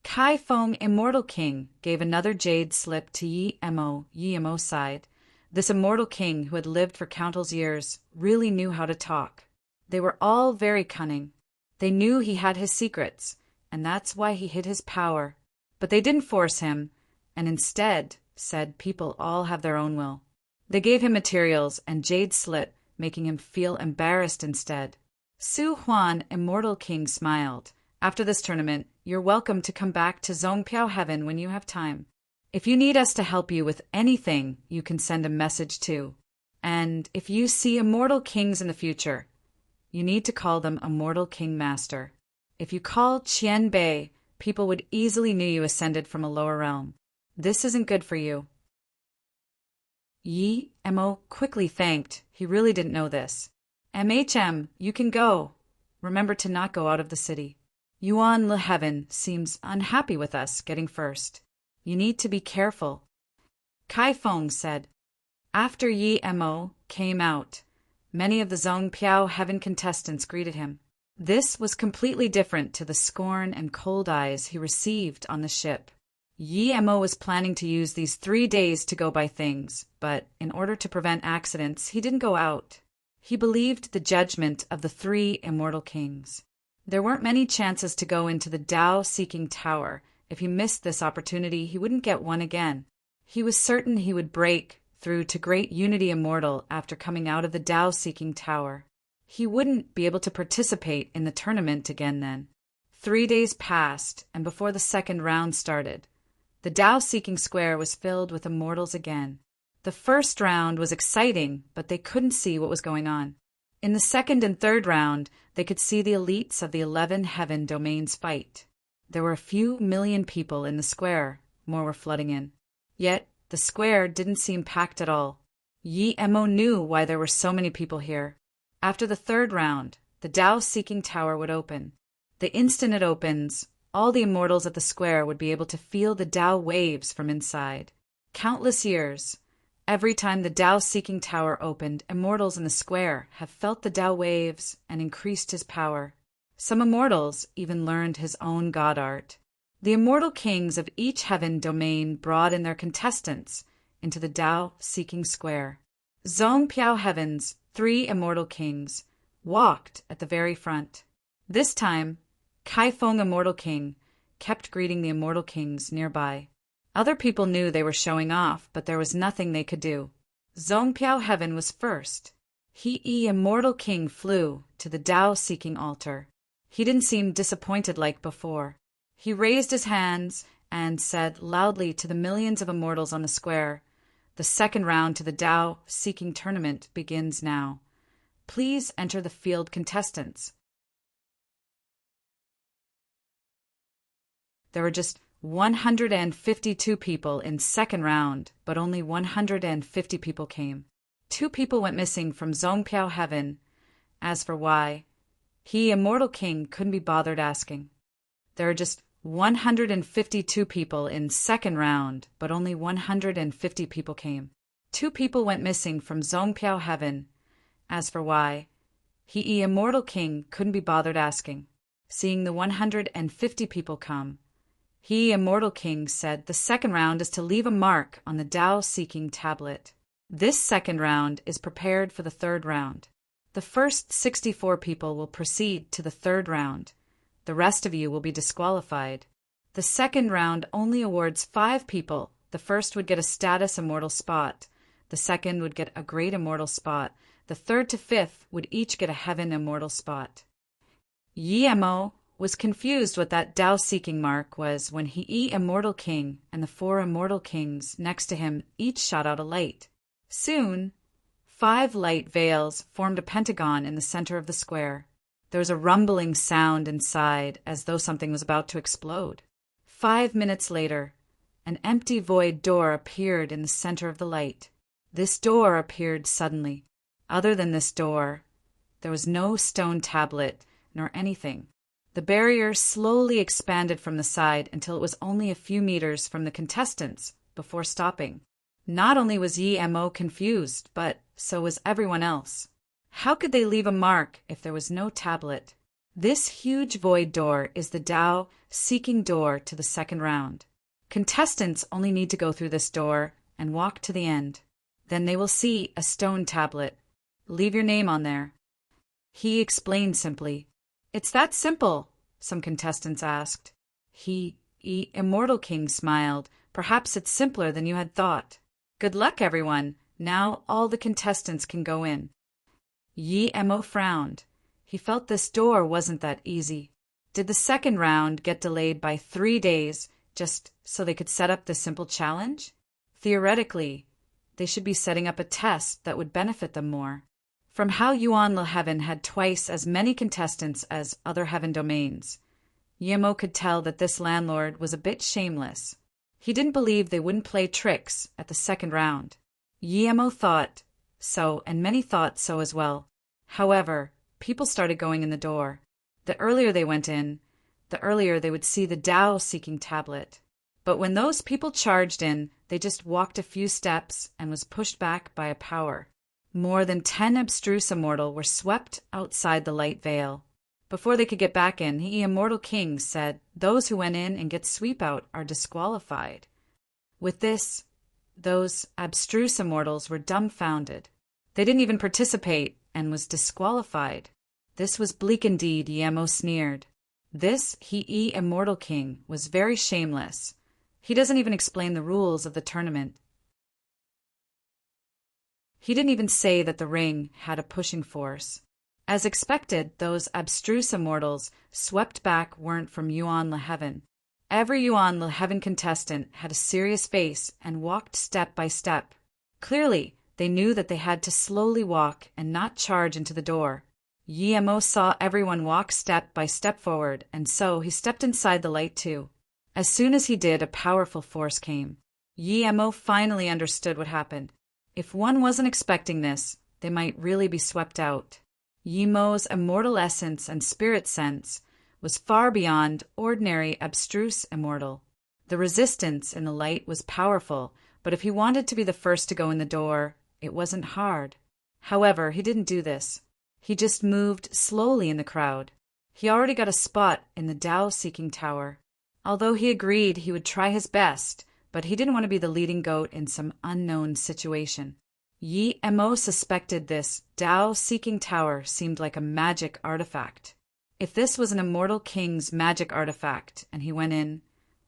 Kai Feng, immortal king, gave another jade slip to Yi Mo sighed. This immortal king, who had lived for countless years, really knew how to talk. They were all very cunning. They knew he had his secrets, and that's why he hid his power. But they didn't force him, and instead said people all have their own will. They gave him materials and jade slip, making him feel embarrassed instead. Su Huan, immortal king, smiled. After this tournament, you're welcome to come back to Zhong Piao Heaven when you have time. If you need us to help you with anything, you can send a message too. And if you see immortal kings in the future, you need to call them Immortal King Master. If you call Qianbei, people would easily know you ascended from a lower realm. This isn't good for you. Yi Mo quickly thanked. He really didn't know this. You can go. Remember to not go out of the city. Yuan Le Heaven seems unhappy with us getting first. You need to be careful. Kai Feng said. After Yi Mo came out, many of the Zhong Piao Heaven contestants greeted him. This was completely different to the scorn and cold eyes he received on the ship. Yi Mo was planning to use these 3 days to go buy things, but in order to prevent accidents, he didn't go out. He believed the judgment of the 3 immortal kings. There weren't many chances to go into the Dao-seeking tower. If he missed this opportunity, he wouldn't get one again. He was certain he would break through to Great Unity Immortal after coming out of the Tao-seeking tower. He wouldn't be able to participate in the tournament again then. 3 days passed, and before the second round started, the Tao-seeking square was filled with immortals again. The first round was exciting, but they couldn't see what was going on. In the second and third round, they could see the elites of the 11 heaven domains fight. There were a few million people in the square, more were flooding in. Yet, the square didn't seem packed at all. Yi Mo knew why there were so many people here. After the third round, the Tao-seeking tower would open. The instant it opens, all the immortals at the square would be able to feel the Tao waves from inside. Countless years, every time the Tao-seeking tower opened, immortals in the square have felt the Tao waves and increased his power. Some immortals even learned his own god art. The immortal kings of each heaven domain brought in their contestants into the Tao-seeking square. Zhongpiao Heaven's 3 immortal kings walked at the very front. This time, Kaifeng Immortal King kept greeting the immortal kings nearby. Other people knew they were showing off, but there was nothing they could do. Zhongpiao Heaven was first. He Immortal King flew to the Tao-seeking altar. He didn't seem disappointed like before. He raised his hands and said loudly to the millions of immortals on the square, "The second round to the Tao-seeking tournament begins now. Please enter the field contestants." There were just 152 people in second round, but only 150 people came. 2 people went missing from Zhongpiao Heaven. As for why, he, Immortal King, couldn't be bothered asking. There were just 152 people in second round, but only 150 people came. 2 people went missing from Zhongpiao Heaven. As for why, he, Immortal King, couldn't be bothered asking. Seeing the 150 people come, he, Immortal King, said the second round is to leave a mark on the Tao-seeking tablet. This second round is prepared for the third round. The first 64 people will proceed to the third round. The rest of you will be disqualified. The second round only awards 5 people. The first would get a status immortal spot. The second would get a great immortal spot. The third to 5th would each get a heaven immortal spot. Yi Mo was confused what that Tao-seeking mark was when he, Immortal King, and the 4 immortal kings next to him each shot out a light. Soon, 5 light veils formed a pentagon in the center of the square. There was a rumbling sound inside, as though something was about to explode. 5 minutes later, an empty void door appeared in the center of the light. This door appeared suddenly. Other than this door, there was no stone tablet nor anything. The barrier slowly expanded from the side until it was only a few meters from the contestants before stopping. Not only was Yi Mo confused, but so was everyone else. How could they leave a mark if there was no tablet? This huge void door is the Tao-seeking door to the second round. Contestants only need to go through this door and walk to the end. Then they will see a stone tablet. Leave your name on there. He explained simply. "It's that simple," some contestants asked. He, Immortal King, smiled. "Perhaps it's simpler than you had thought. Good luck, everyone. Now all the contestants can go in." Yi Mo frowned. He felt this door wasn't that easy. Did the second round get delayed by 3 days just so they could set up this simple challenge? Theoretically, they should be setting up a test that would benefit them more. From how Yuanli Heaven had twice as many contestants as other heaven domains, Yi Mo could tell that this landlord was a bit shameless. He didn't believe they wouldn't play tricks at the second round. Yi Mo thought so, and many thought so as well. However, people started going in the door. The earlier they went in, the earlier they would see the Tao-seeking tablet. But when those people charged in, they just walked a few steps and was pushed back by a power. More than 10 abstruse immortal were swept outside the light veil. Before they could get back in, he, Immortal King, said those who went in and get sweep out are disqualified. With this, those abstruse immortals were dumbfounded. They didn't even participate and was disqualified. This was bleak indeed, Yi Mo sneered. This, he, Immortal King, was very shameless. He doesn't even explain the rules of the tournament. He didn't even say that the ring had a pushing force. As expected, those abstruse immortals swept back weren't from Yuan Le Heaven. Every Yuan Le Heaven contestant had a serious face and walked step by step. Clearly, they knew that they had to slowly walk and not charge into the door. Yi Mo saw everyone walk step by step forward, and so he stepped inside the light too. As soon as he did, a powerful force came. Yi Mo finally understood what happened. If one wasn't expecting this, they might really be swept out. Yi Mo's immortal essence and spirit sense was far beyond ordinary abstruse immortal. The resistance in the light was powerful, but if he wanted to be the first to go in the door, it wasn't hard. However, he didn't do this. He just moved slowly in the crowd. He already got a spot in the Tao-seeking tower. Although he agreed he would try his best, but he didn't want to be the leading goat in some unknown situation. Yi Mo suspected this Tao-seeking tower seemed like a magic artifact. If this was an immortal king's magic artifact and he went in,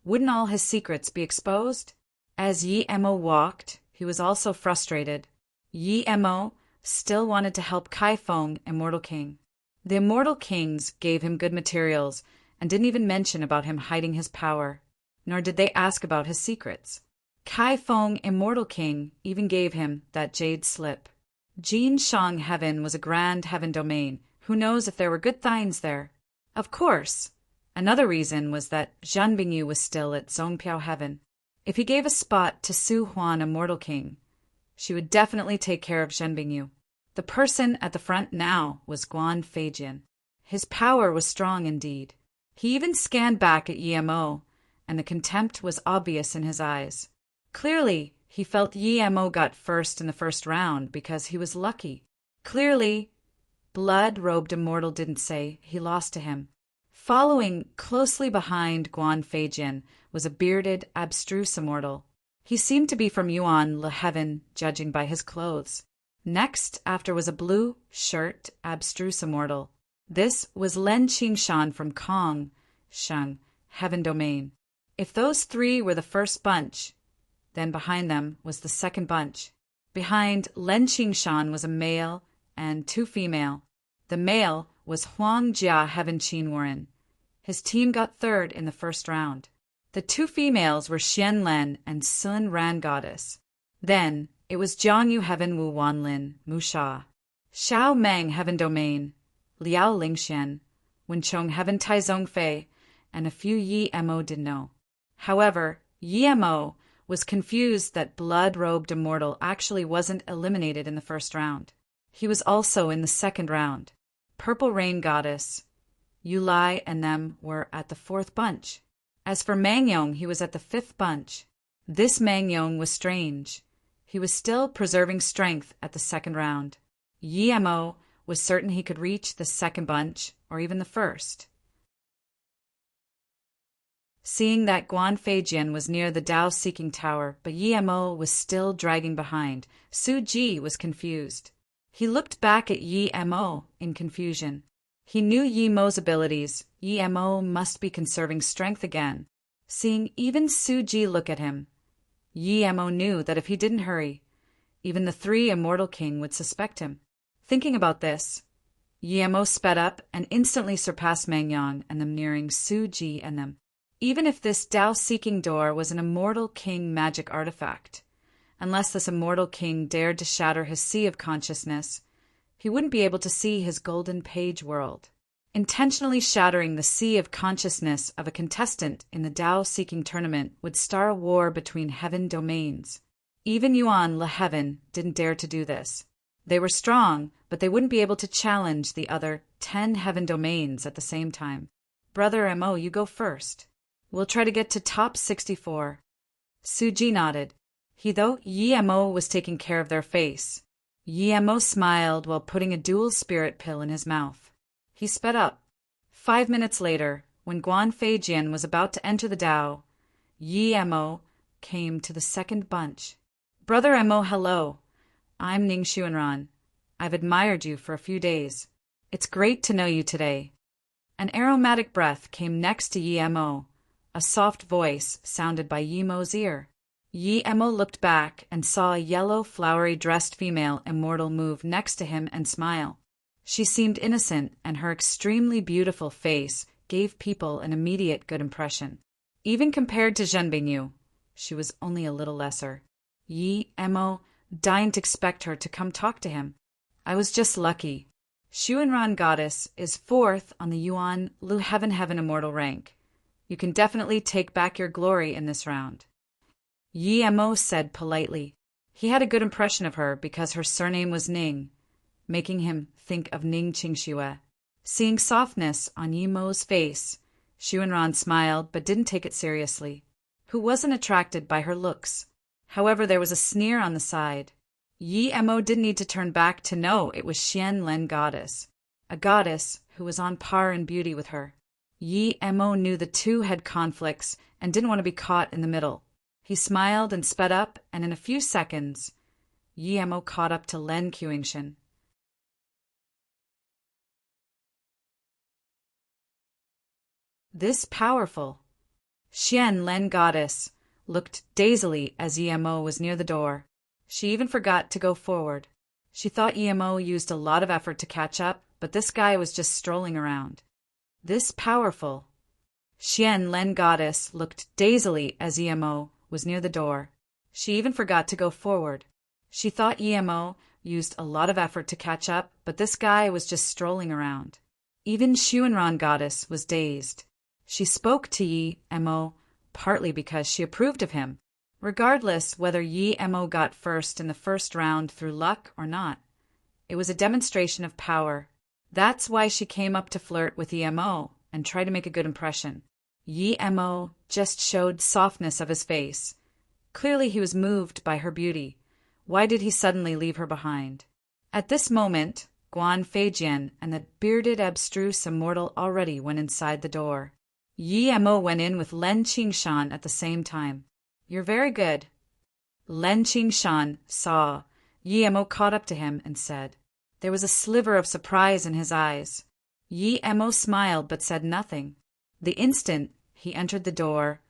wouldn't all his secrets be exposed? As Yi Mo walked, he was also frustrated. Yi Mo still wanted to help Kai Feng, Immortal King. The Immortal Kings gave him good materials and didn't even mention about him hiding his power, nor did they ask about his secrets. Kai Feng, Immortal King, even gave him that jade slip. Jin Shang Heaven was a grand heaven domain. Who knows if there were good things there? Of course. Another reason was that Zhan Bingyu was still at Zongpiao Heaven. If he gave a spot to Su Huan, Immortal King, she would definitely take care of Zhan Bingyu. The person at the front now was Guan Feijian. His power was strong indeed. He even scanned back at Yi Mo, and the contempt was obvious in his eyes. Clearly, he felt Yi Mo got first in the first round because he was lucky. Clearly, blood-robed immortal didn't say he lost to him. Following closely behind Guan Feijian was a bearded, abstruse immortal. He seemed to be from Yuan Le Heaven, judging by his clothes. Next after was a blue shirt, abstruse immortal. This was Len Qingshan from Kong Sheng, Heaven Domain. If those three were the first bunch, then behind them was the second bunch. Behind Len Qingshan was a male and two female. The male was Huang Jia, Heaven Qin Warren. His team got third in the first round. The two females were Xian Len and Sun Ran Goddess. Then it was Jiangyu Heaven Wu Wanlin, Mu Sha, Xiao Meng Heaven Domain, Liao Lingxian, Wenchong Heaven Taizong Fei, and a few Yi Mo didn't know. However, Yi Mo was confused that blood-robed immortal actually wasn't eliminated in the first round. He was also in the second round. Purple Rain Goddess, Yu Lai and them were at the fourth bunch. As for Mangyong, he was at the fifth bunch. This Mangyong was strange. He was still preserving strength at the second round. Yi Mo was certain he could reach the second bunch, or even the first. Seeing that Guan Feijian was near the Tao-seeking tower, but Yi Mo was still dragging behind, Su Ji was confused. He looked back at Yi Mo in confusion. He knew Yi Mo's abilities. Yi Mo must be conserving strength again. Seeing even Su Ji look at him, Yi Mo knew that if he didn't hurry, even the three Immortal King would suspect him. Thinking about this, Yi Mo sped up and instantly surpassed Mangyong and them, nearing Su Ji and them. Even if this Tao-seeking door was an Immortal King magic artifact, unless this Immortal King dared to shatter his sea of consciousness, he wouldn't be able to see his golden page world. Intentionally shattering the sea of consciousness of a contestant in the Tao-seeking tournament would start a war between heaven domains. Even Yuan Le Heaven didn't dare to do this. They were strong, but they wouldn't be able to challenge the other 10 heaven domains at the same time. Brother Mo, you go first. We'll try to get to top 64. Su Ji nodded. He thought Yi Mo was taking care of their face. Yi Mo smiled while putting a dual spirit pill in his mouth. He sped up. 5 minutes later, when Guan Feijian was about to enter the Tao, Yi Mo came to the second bunch. Brother Mo, hello. I'm Ning Xuanran. I've admired you for a few days. It's great to know you today. An aromatic breath came next to Yi Mo. A soft voice sounded by Yi Mo's ear. Yi Emo looked back and saw a yellow, flowery-dressed female immortal move next to him and smile. She seemed innocent, and her extremely beautiful face gave people an immediate good impression. Even compared to Zhenbingyu, she was only a little lesser. Yi Emo didn't expect her to come talk to him. I was just lucky. Xuanran Goddess is 4th on the Yuan Lu Heaven Immortal rank. You can definitely take back your glory in this round. Yi Emo said politely. He had a good impression of her because her surname was Ning, making him think of Ning Qingxue. Seeing softness on Yi Mo's face, Xuanran smiled but didn't take it seriously. Who wasn't attracted by her looks? However, there was a sneer on the side. Yi Emo didn't need to turn back to know it was Xian Len Goddess, a goddess who was on par in beauty with her. Yi Emo knew the two had conflicts and didn't want to be caught in the middle. He smiled and sped up, and in a few seconds, Yi Emo caught up to Len Qingshan. This powerful Xian Len Goddess looked dazedly as Yi Emo was near the door. She even forgot to go forward. She thought Yi Emo used a lot of effort to catch up, but this guy was just strolling around. This powerful Xian Len Goddess looked dazedly as Yi Emo was near the door. She even forgot to go forward. She thought Yi Emo used a lot of effort to catch up, but this guy was just strolling around. Even Xuanran Goddess was dazed. She spoke to Yi Emo partly because she approved of him, regardless whether Yi Emo got first in the first round through luck or not. It was a demonstration of power. That's why she came up to flirt with Yi Emo and try to make a good impression. Yi Emo just showed softness of his face. Clearly he was moved by her beauty. Why did he suddenly leave her behind? At this moment, Guan Feijian and the bearded abstruse immortal already went inside the door. Yi Emo went in with Len Qingshan at the same time. You're very good. Len Qingshan saw. Yi Emo caught up to him and said. There was a sliver of surprise in his eyes. Yi Emo smiled but said nothing. The instant he entered the door,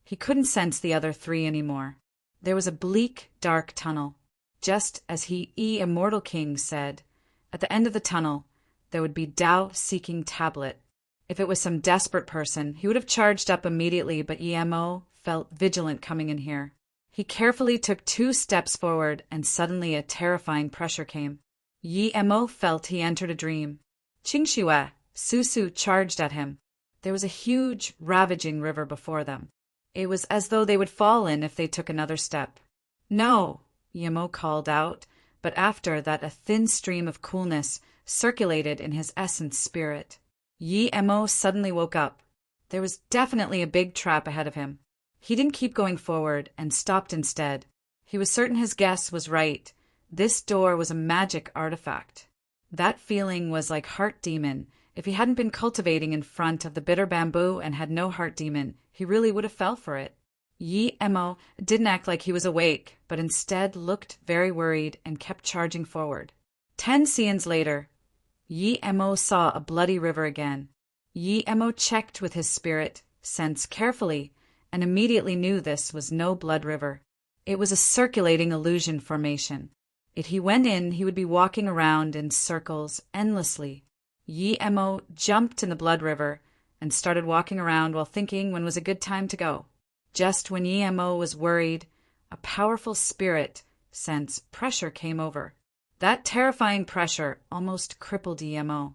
he couldn't sense the other three anymore. There was a bleak, dark tunnel. Just as Immortal King said, at the end of the tunnel, there would be Tao-seeking tablet. If it was some desperate person, he would have charged up immediately, but Yi Emo felt vigilant coming in here. He carefully took 2 steps forward, and suddenly a terrifying pressure came. Yi Emo felt he entered a dream. Qingxue, Susu charged at him. There was a huge, ravaging river before them. It was as though they would fall in if they took another step. No, Yi Emo called out, but after that a thin stream of coolness circulated in his essence spirit. Yi Emo suddenly woke up. There was definitely a big trap ahead of him. He didn't keep going forward and stopped instead. He was certain his guess was right. This door was a magic artifact. That feeling was like heart demon. If he hadn't been cultivating in front of the bitter bamboo and had no heart demon, he really would have fell for it. Yi Emo didn't act like he was awake, but instead looked very worried and kept charging forward. 10 seons later, Yi Emo saw a bloody river again. Yi Emo checked with his spirit sense carefully and immediately knew this was no blood river. It was a circulating illusion formation. If he went in, he would be walking around in circles endlessly. Yi Emo jumped in the blood river and started walking around while thinking when was a good time to go. Just when Yi Emo was worried, a powerful spirit sense pressure came over. That terrifying pressure almost crippled Yi Emo.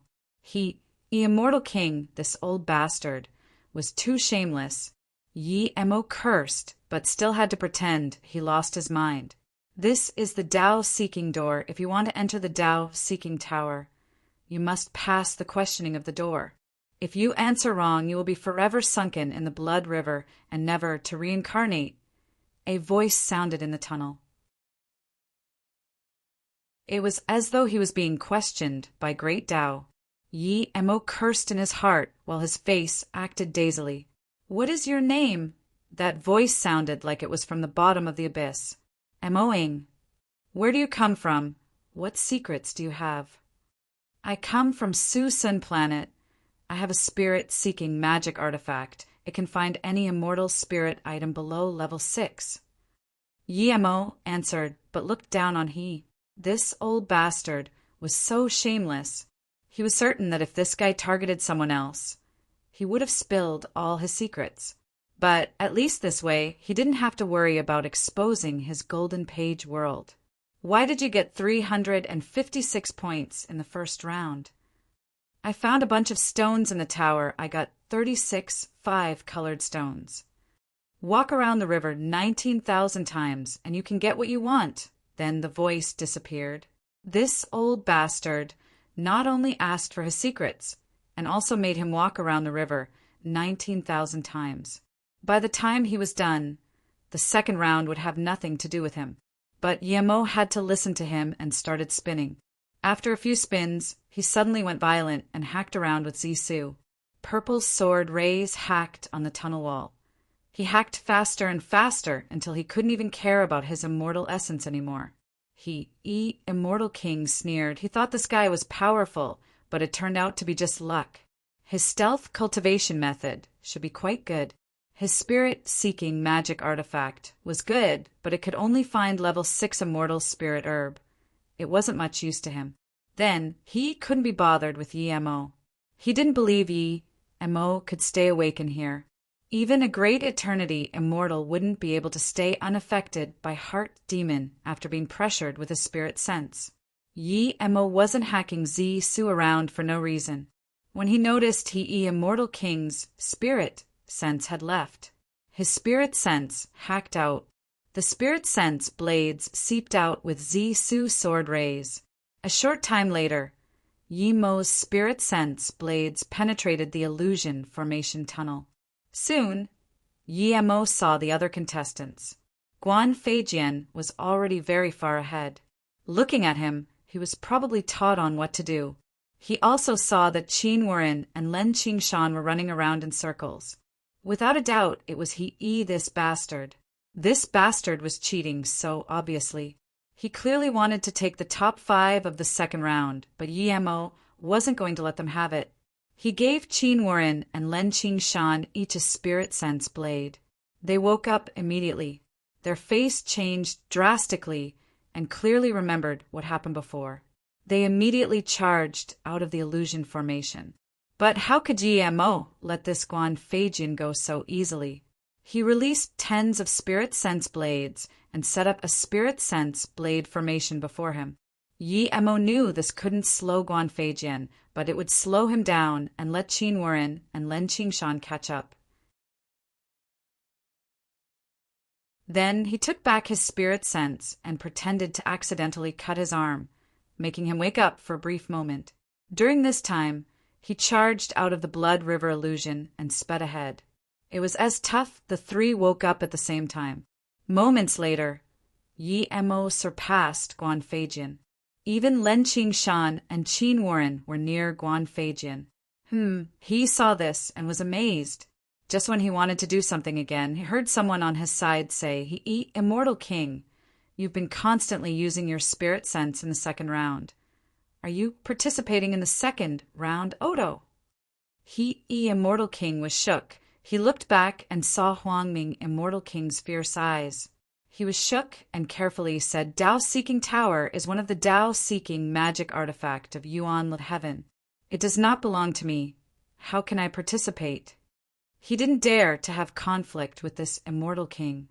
Immortal King, this old bastard, was too shameless. Yi Emo cursed, but still had to pretend he lost his mind. This is the Tao-seeking door. If you want to enter the Tao-seeking tower, you must pass the questioning of the door. If you answer wrong, you will be forever sunken in the blood river and never to reincarnate. A voice sounded in the tunnel. It was as though he was being questioned by great Tao. Yi Emo cursed in his heart while his face acted dazedly. What is your name? That voice sounded like it was from the bottom of the abyss. Emoing. Where do you come from? What secrets do you have? I come from Susun planet. I have a spirit-seeking magic artifact. It can find any immortal spirit item below level 6. Yemo answered, but looked down on he. This old bastard was so shameless. He was certain that if this guy targeted someone else, he would have spilled all his secrets. But at least this way, he didn't have to worry about exposing his golden page world. Why did you get 356 points in the first round? I found a bunch of stones in the tower. I got 36 5-colored stones. Walk around the river 19,000 times and you can get what you want. Then the voice disappeared. This old bastard not only asked for his secrets, and also made him walk around the river 19,000 times. By the time he was done, the second round would have nothing to do with him. But Yemo had to listen to him and started spinning. After a few spins, he suddenly went violent and hacked around with Zisu. Purple's sword rays hacked on the tunnel wall. He hacked faster and faster until he couldn't even care about his immortal essence anymore. Immortal King sneered. He thought this guy was powerful, but it turned out to be just luck. His stealth cultivation method should be quite good. His spirit-seeking magic artifact was good, but it could only find level 6 immortal spirit herb. It wasn't much use to him. Then, he couldn't be bothered with Yemo. He didn't believe Yemo could stay awake in here. Even a great eternity immortal wouldn't be able to stay unaffected by Heart Demon after being pressured with a spirit sense. Yemo wasn't hacking Zisu around for no reason. When he noticed Immortal King's spirit sense had left, his spirit sense hacked out. The spirit sense blades seeped out with Zisu sword rays. A short time later, Yemo's spirit sense blades penetrated the illusion formation tunnel. Soon, Yemo saw the other contestants. Guan Feijian was already very far ahead. Looking at him, he was probably taught on what to do. He also saw that Qin Wuren and Len Qingshan were running around in circles. Without a doubt, it was this bastard. This bastard was cheating so obviously. He clearly wanted to take the top 5 of the second round, but Yemo wasn't going to let them have it. He gave Qin Wuren and Len Qingshan each a spirit sense blade. They woke up immediately. Their face changed drastically and clearly remembered what happened before. They immediately charged out of the illusion formation. But how could Yemo let this Guan Feijian go so easily? He released tens of spirit sense blades and set up a spirit sense blade formation before him. Yemo knew this couldn't slow Guan Feijian, but it would slow him down and let Qin Wuren and Len Qingshan catch up. Then he took back his spirit sense and pretended to accidentally cut his arm, making him wake up for a brief moment. During this time, he charged out of the Blood River illusion and sped ahead. It was as tough the three woke up at the same time. Moments later, Yemo surpassed Guan Feijian. Even Len Qingshan and Qin Wuren were near Guan Feijian. He saw this and was amazed. Just when he wanted to do something again, he heard someone on his side say, Immortal King, you've been constantly using your spirit sense in the second round. Are you participating in the second round, Odo? Immortal King was shook. He looked back and saw Huangming, Immortal King's fierce eyes. He was shook and carefully said, Tao-Seeking Tower is one of the Tao-Seeking magic artifact of Yuan Heaven. It does not belong to me. How can I participate? He didn't dare to have conflict with this Immortal King.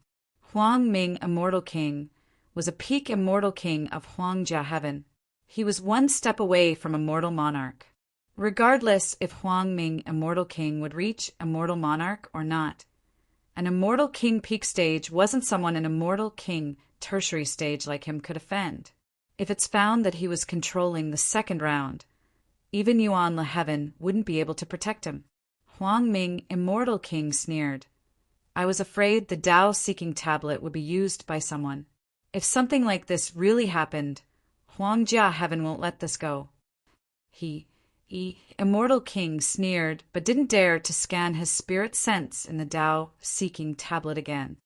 Huangming, Immortal King, was a peak Immortal King of Huangjia Heaven. He was one step away from Immortal Monarch. Regardless if Huangming, Immortal King, would reach Immortal Monarch or not, an Immortal King peak stage wasn't someone an Immortal King tertiary stage like him could offend. If it's found that he was controlling the second round, even Yuan Heaven wouldn't be able to protect him. Huangming, Immortal King, sneered. I was afraid the Tao-Seeking tablet would be used by someone. If something like this really happened, Huangjia Heaven won't let this go. Immortal King sneered, but didn't dare to scan his spirit sense in the Tao-Seeking tablet again.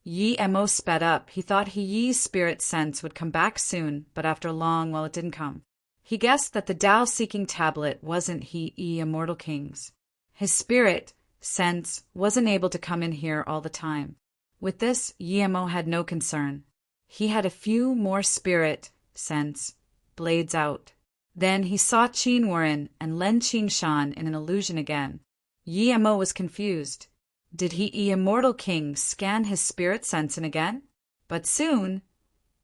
Yemo sped up. He thought Yi's spirit sense would come back soon, but after long, it didn't come. He guessed that the Tao-Seeking tablet wasn't Immortal King's. His spirit sense wasn't able to come in here all the time. With this, Yemo had no concern. He had a few more spirit sense blades out. Then he saw Qin Wuren and Len Qingshan in an illusion again. Yemo was confused. Did he Immortal King scan his spirit sense in again? But soon,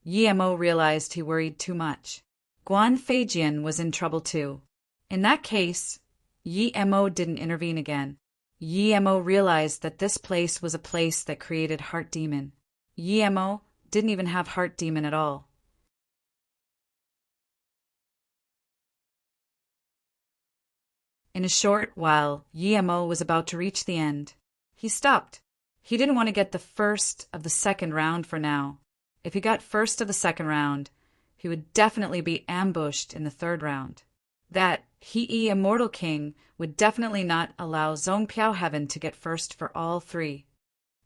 Yemo realized he worried too much. Guan Feijian was in trouble too. In that case, Yemo didn't intervene again. Yemo realized that this place was a place that created Heart Demon. Yemo didn't even have Heart Demon at all. In a short while, Yemo was about to reach the end. He stopped. He didn't want to get the first of the second round for now. If he got first of the second round, he would definitely be ambushed in the third round. That he Immortal King would definitely not allow Zhongpiao Heaven to get first for all three.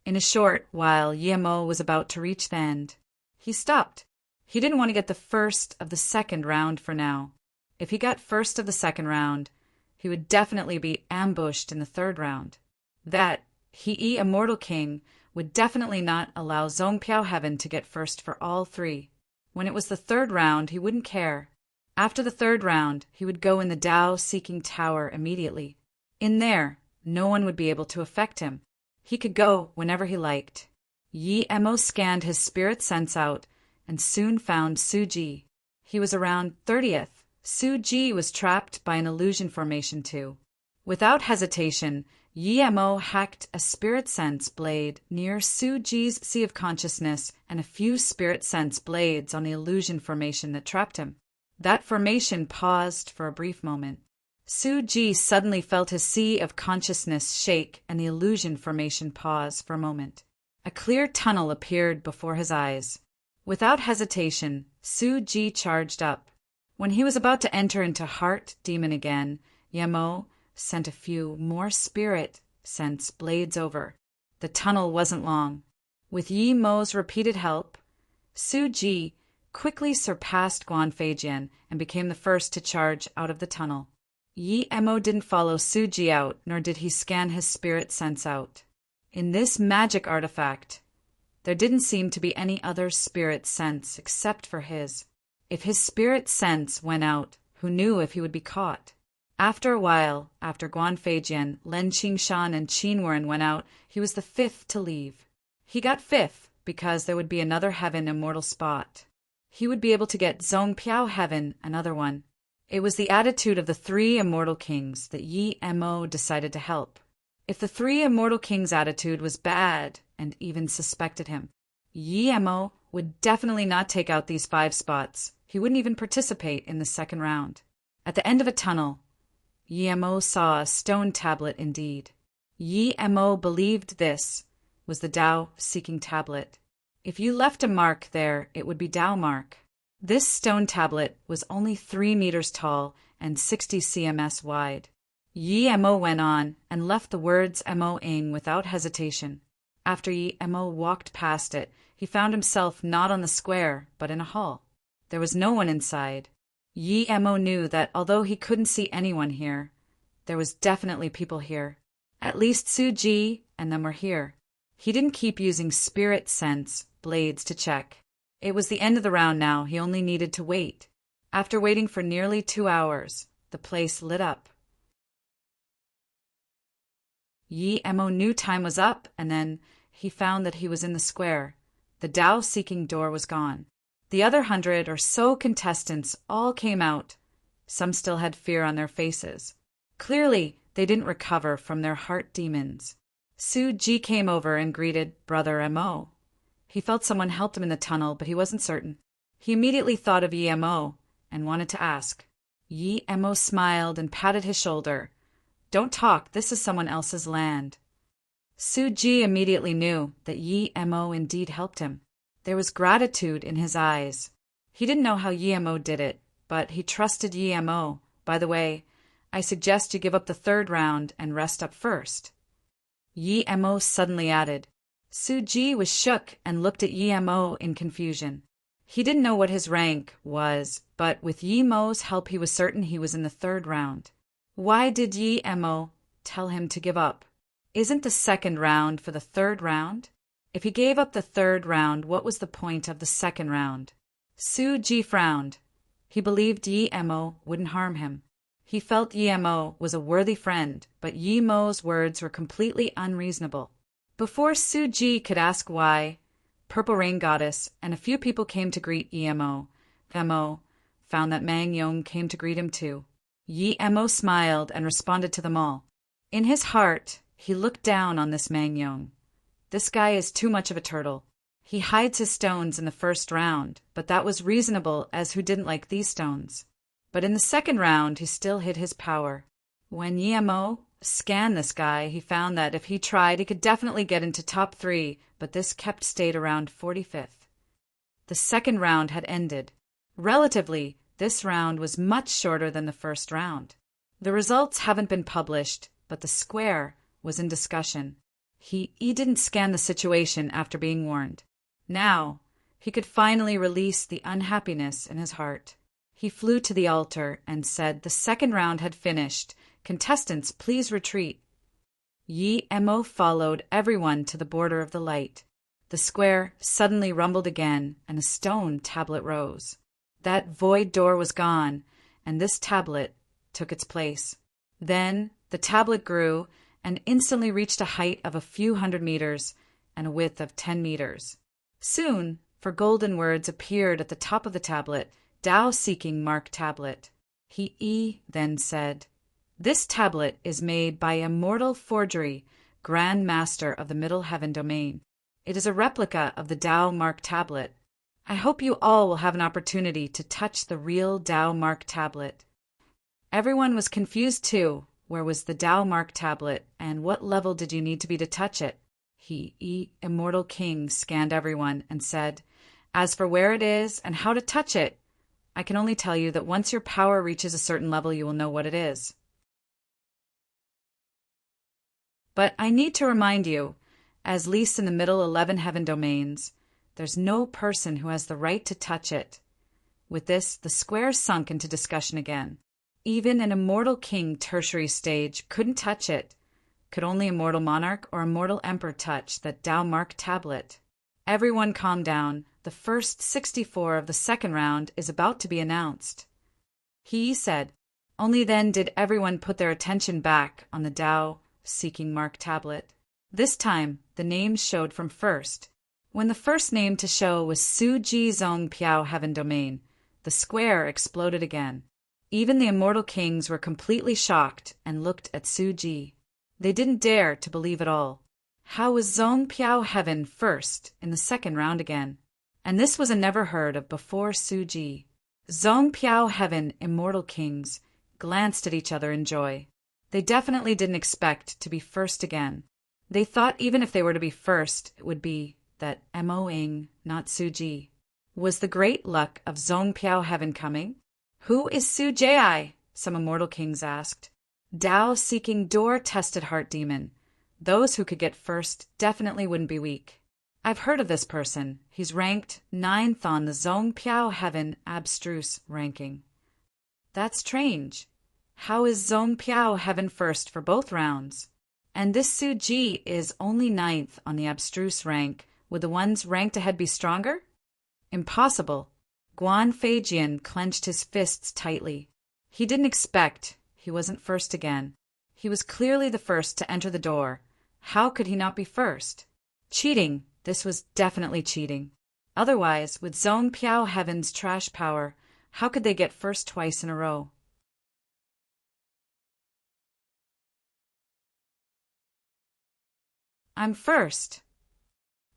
In a short while, Yemo was about to reach the end. He stopped. He didn't want to get the first of the second round for now. If he got first of the second round, he would definitely be ambushed in the third round. That he Immortal King would definitely not allow Zhongpiao Heaven to get first for all three. When it was the third round, he wouldn't care. After the third round, he would go in the Tao-seeking tower immediately. In there, no one would be able to affect him. He could go whenever he liked. Yemo scanned his spirit sense out and soon found Suji. He was around 30th. Suji was trapped by an illusion formation too. Without hesitation, Yemo hacked a spirit sense blade near Suji's Sea of Consciousness and a few spirit sense blades on the illusion formation that trapped him. That formation paused for a brief moment. Suji suddenly felt his Sea of Consciousness shake and the illusion formation pause for a moment. A clear tunnel appeared before his eyes. Without hesitation, Suji charged up. When he was about to enter into Heart Demon again, Yemo sent a few more spirit sense blades over. The tunnel wasn't long. With Yemo's repeated help, Suji quickly surpassed Guan Feijian and became the first to charge out of the tunnel. Yemo didn't follow Suji out, nor did he scan his spirit sense out. In this magic artifact, there didn't seem to be any other spirit sense except for his. If his spirit sense went out, who knew if he would be caught? After a while, after Guan Feijian, Len Qingshan, and Qin Wuren went out, he was the fifth to leave. He got fifth because there would be another heaven immortal spot. He would be able to get Zhongpiao Heaven, another one. It was the attitude of the three immortal kings that Yemo decided to help. If the three immortal kings' attitude was bad and even suspected him, Yemo would definitely not take out these 5 spots. He wouldn't even participate in the second round. At the end of a tunnel, Yemo saw a stone tablet indeed. Yemo believed this was the Tao-seeking tablet. If you left a mark there, it would be Tao mark. This stone tablet was only 3 meters tall and 60 cms wide. Yemo went on and left the words Mo-ing without hesitation. After Yemo walked past it, he found himself not on the square, but in a hall. There was no one inside. Yemo knew that although he couldn't see anyone here, there was definitely people here. At least Suji and them were here. He didn't keep using spirit sense blades to check. It was the end of the round now. He only needed to wait. After waiting for nearly 2 hours, the place lit up. Yemo knew time was up, and then he found that he was in the square. The Tao-seeking door was gone. The other 100 or so contestants all came out. Some still had fear on their faces. Clearly, they didn't recover from their heart demons. Suji came over and greeted Brother Mo. He felt someone helped him in the tunnel, but he wasn't certain. He immediately thought of Yemo and wanted to ask. Yemo smiled and patted his shoulder. "Don't talk, this is someone else's land." Suji immediately knew that Yemo indeed helped him. There was gratitude in his eyes. He didn't know how Yemo did it, but he trusted Yemo. "By the way, I suggest you give up the third round and rest up first." Yemo suddenly added. Suji was shook and looked at Yemo in confusion. He didn't know what his rank was, but with Yemo's help he was certain he was in the third round. Why did Yemo tell him to give up? Isn't the second round for the third round? If he gave up the third round, what was the point of the second round? Su Ji frowned. He believed Yi Mo wouldn't harm him. He felt Yi Mo was a worthy friend, but Yi Mo's words were completely unreasonable. Before Su Ji could ask why, Purple Rain Goddess and a few people came to greet Yi Mo. Mo found that Mang Yong came to greet him too. Yi Mo smiled and responded to them all. In his heart, he looked down on this Mang Yong. This guy is too much of a turtle. He hides his stones in the first round, but that was reasonable as who didn't like these stones. But in the second round, he still hid his power. When Yi Mo scanned this guy, he found that if he tried, he could definitely get into top 3, but this kept state around 45th. The second round had ended. Relatively, this round was much shorter than the first round. The results haven't been published, but the square was in discussion. He didn't scan the situation after being warned. Now, he could finally release the unhappiness in his heart. He flew to the altar and said the second round had finished. Contestants, please retreat. Yi Mo followed everyone to the border of the light. The square suddenly rumbled again, and a stone tablet rose. That void door was gone, and this tablet took its place. Then the tablet grew and instantly reached a height of a few hundred meters and a width of 10 meters. Soon, for golden words appeared at the top of the tablet, Tao-seeking mark tablet. He then said, "This tablet is made by Immortal Forgery, Grand Master of the Middle Heaven Domain. It is a replica of the Tao mark tablet. I hope you all will have an opportunity to touch the real Tao mark tablet." Everyone was confused too. Where was the Tao mark tablet, and what level did you need to be to touch it? Immortal King scanned everyone and said, "As for where it is and how to touch it, I can only tell you that once your power reaches a certain level, you will know what it is. But I need to remind you, as least in the middle 11 heaven domains, there's no person who has the right to touch it." With this, the square sunk into discussion again. Even an immortal king tertiary stage couldn't touch it. Could only immortal monarch or immortal emperor touch that Tao mark tablet? Everyone calm down. The first 64 of the second round is about to be announced. He said. Only then did everyone put their attention back on the Tao-seeking mark tablet. This time, the names showed from first. When the first name to show was Su Ji Zong Piao Heaven Domain, the square exploded again. Even the immortal kings were completely shocked and looked at Su Ji. They didn't dare to believe it all. How was Zong Piao Heaven first in the second round again? And this was a never heard of before Su Ji. Zong Piao Heaven immortal kings glanced at each other in joy. They definitely didn't expect to be first again. They thought even if they were to be first, it would be that Mo Ing, not Su Ji. Was the great luck of Zong Piao Heaven coming? Who is Su Ji? Some immortal kings asked. Tao-seeking door-tested heart demon. Those who could get first definitely wouldn't be weak. I've heard of this person. He's ranked 9th on the Zong Piao Heaven abstruse ranking. That's strange. How is Zong Piao Heaven first for both rounds? And this Su Ji is only 9th on the abstruse rank. Would the ones ranked ahead be stronger? Impossible. Guan Feijian clenched his fists tightly. He didn't expect. He wasn't first again. He was clearly the first to enter the door. How could he not be first? Cheating. This was definitely cheating. Otherwise, with Zong Piao Heaven's trash power, how could they get first twice in a row? I'm first.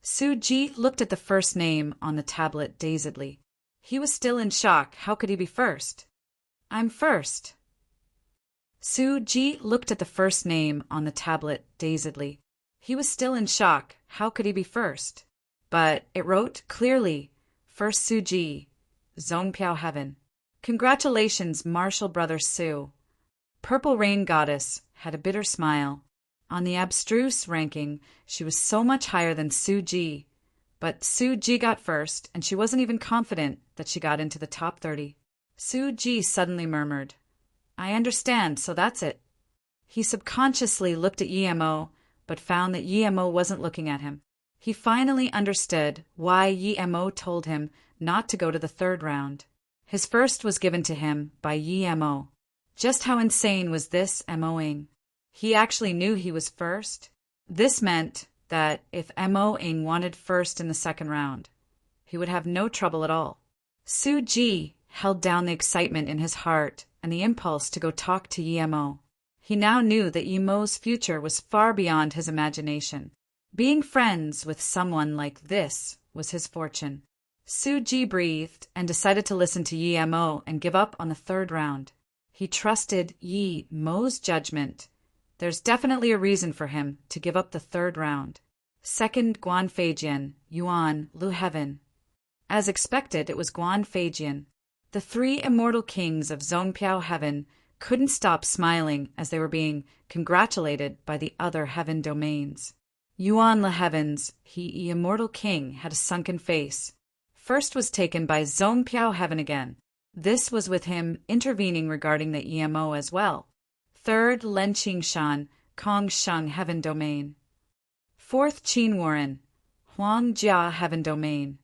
Su Ji looked at the first name on the tablet dazedly. He was still in shock. How could he be first? I'm first. Su Ji looked at the first name on the tablet dazedly. He was still in shock. How could he be first? But it wrote clearly, First Su Ji, Zong Piao Heaven. Congratulations, Martial Brother Su. Purple Rain Goddess had a bitter smile. On the abstruse ranking, she was so much higher than Su Ji. But Su Ji got first, and she wasn't even confident that she got into the top 30. Su Ji suddenly murmured, I understand, so that's it. He subconsciously looked at Yi Mo, but found that Yi Mo wasn't looking at him. He finally understood why Yi Mo told him not to go to the third round. His first was given to him by Yi Mo. Just how insane was this Moing? He actually knew he was first. This meant that if Moing wanted first in the second round, he would have no trouble at all. Su Ji held down the excitement in his heart and the impulse to go talk to Yi Mo. He now knew that Yi Mo's future was far beyond his imagination. Being friends with someone like this was his fortune. Su Ji breathed and decided to listen to Yi Mo and give up on the third round. He trusted Yi Mo's judgment. There's definitely a reason for him to give up the third round. Second Guan Feijian, Yuan Lu Heaven. As expected, it was Guan Feijian. The three immortal kings of Zhongpiao Heaven couldn't stop smiling as they were being congratulated by the other heaven domains. Yuan Le Heavens, he immortal king, had a sunken face. First was taken by Zhongpiao Heaven again. This was with him intervening regarding the EMO as well. Third, Len Qingshan, Kong Sheng Heaven Domain. Fourth, Qin Warren, Huang Jia Heaven Domain.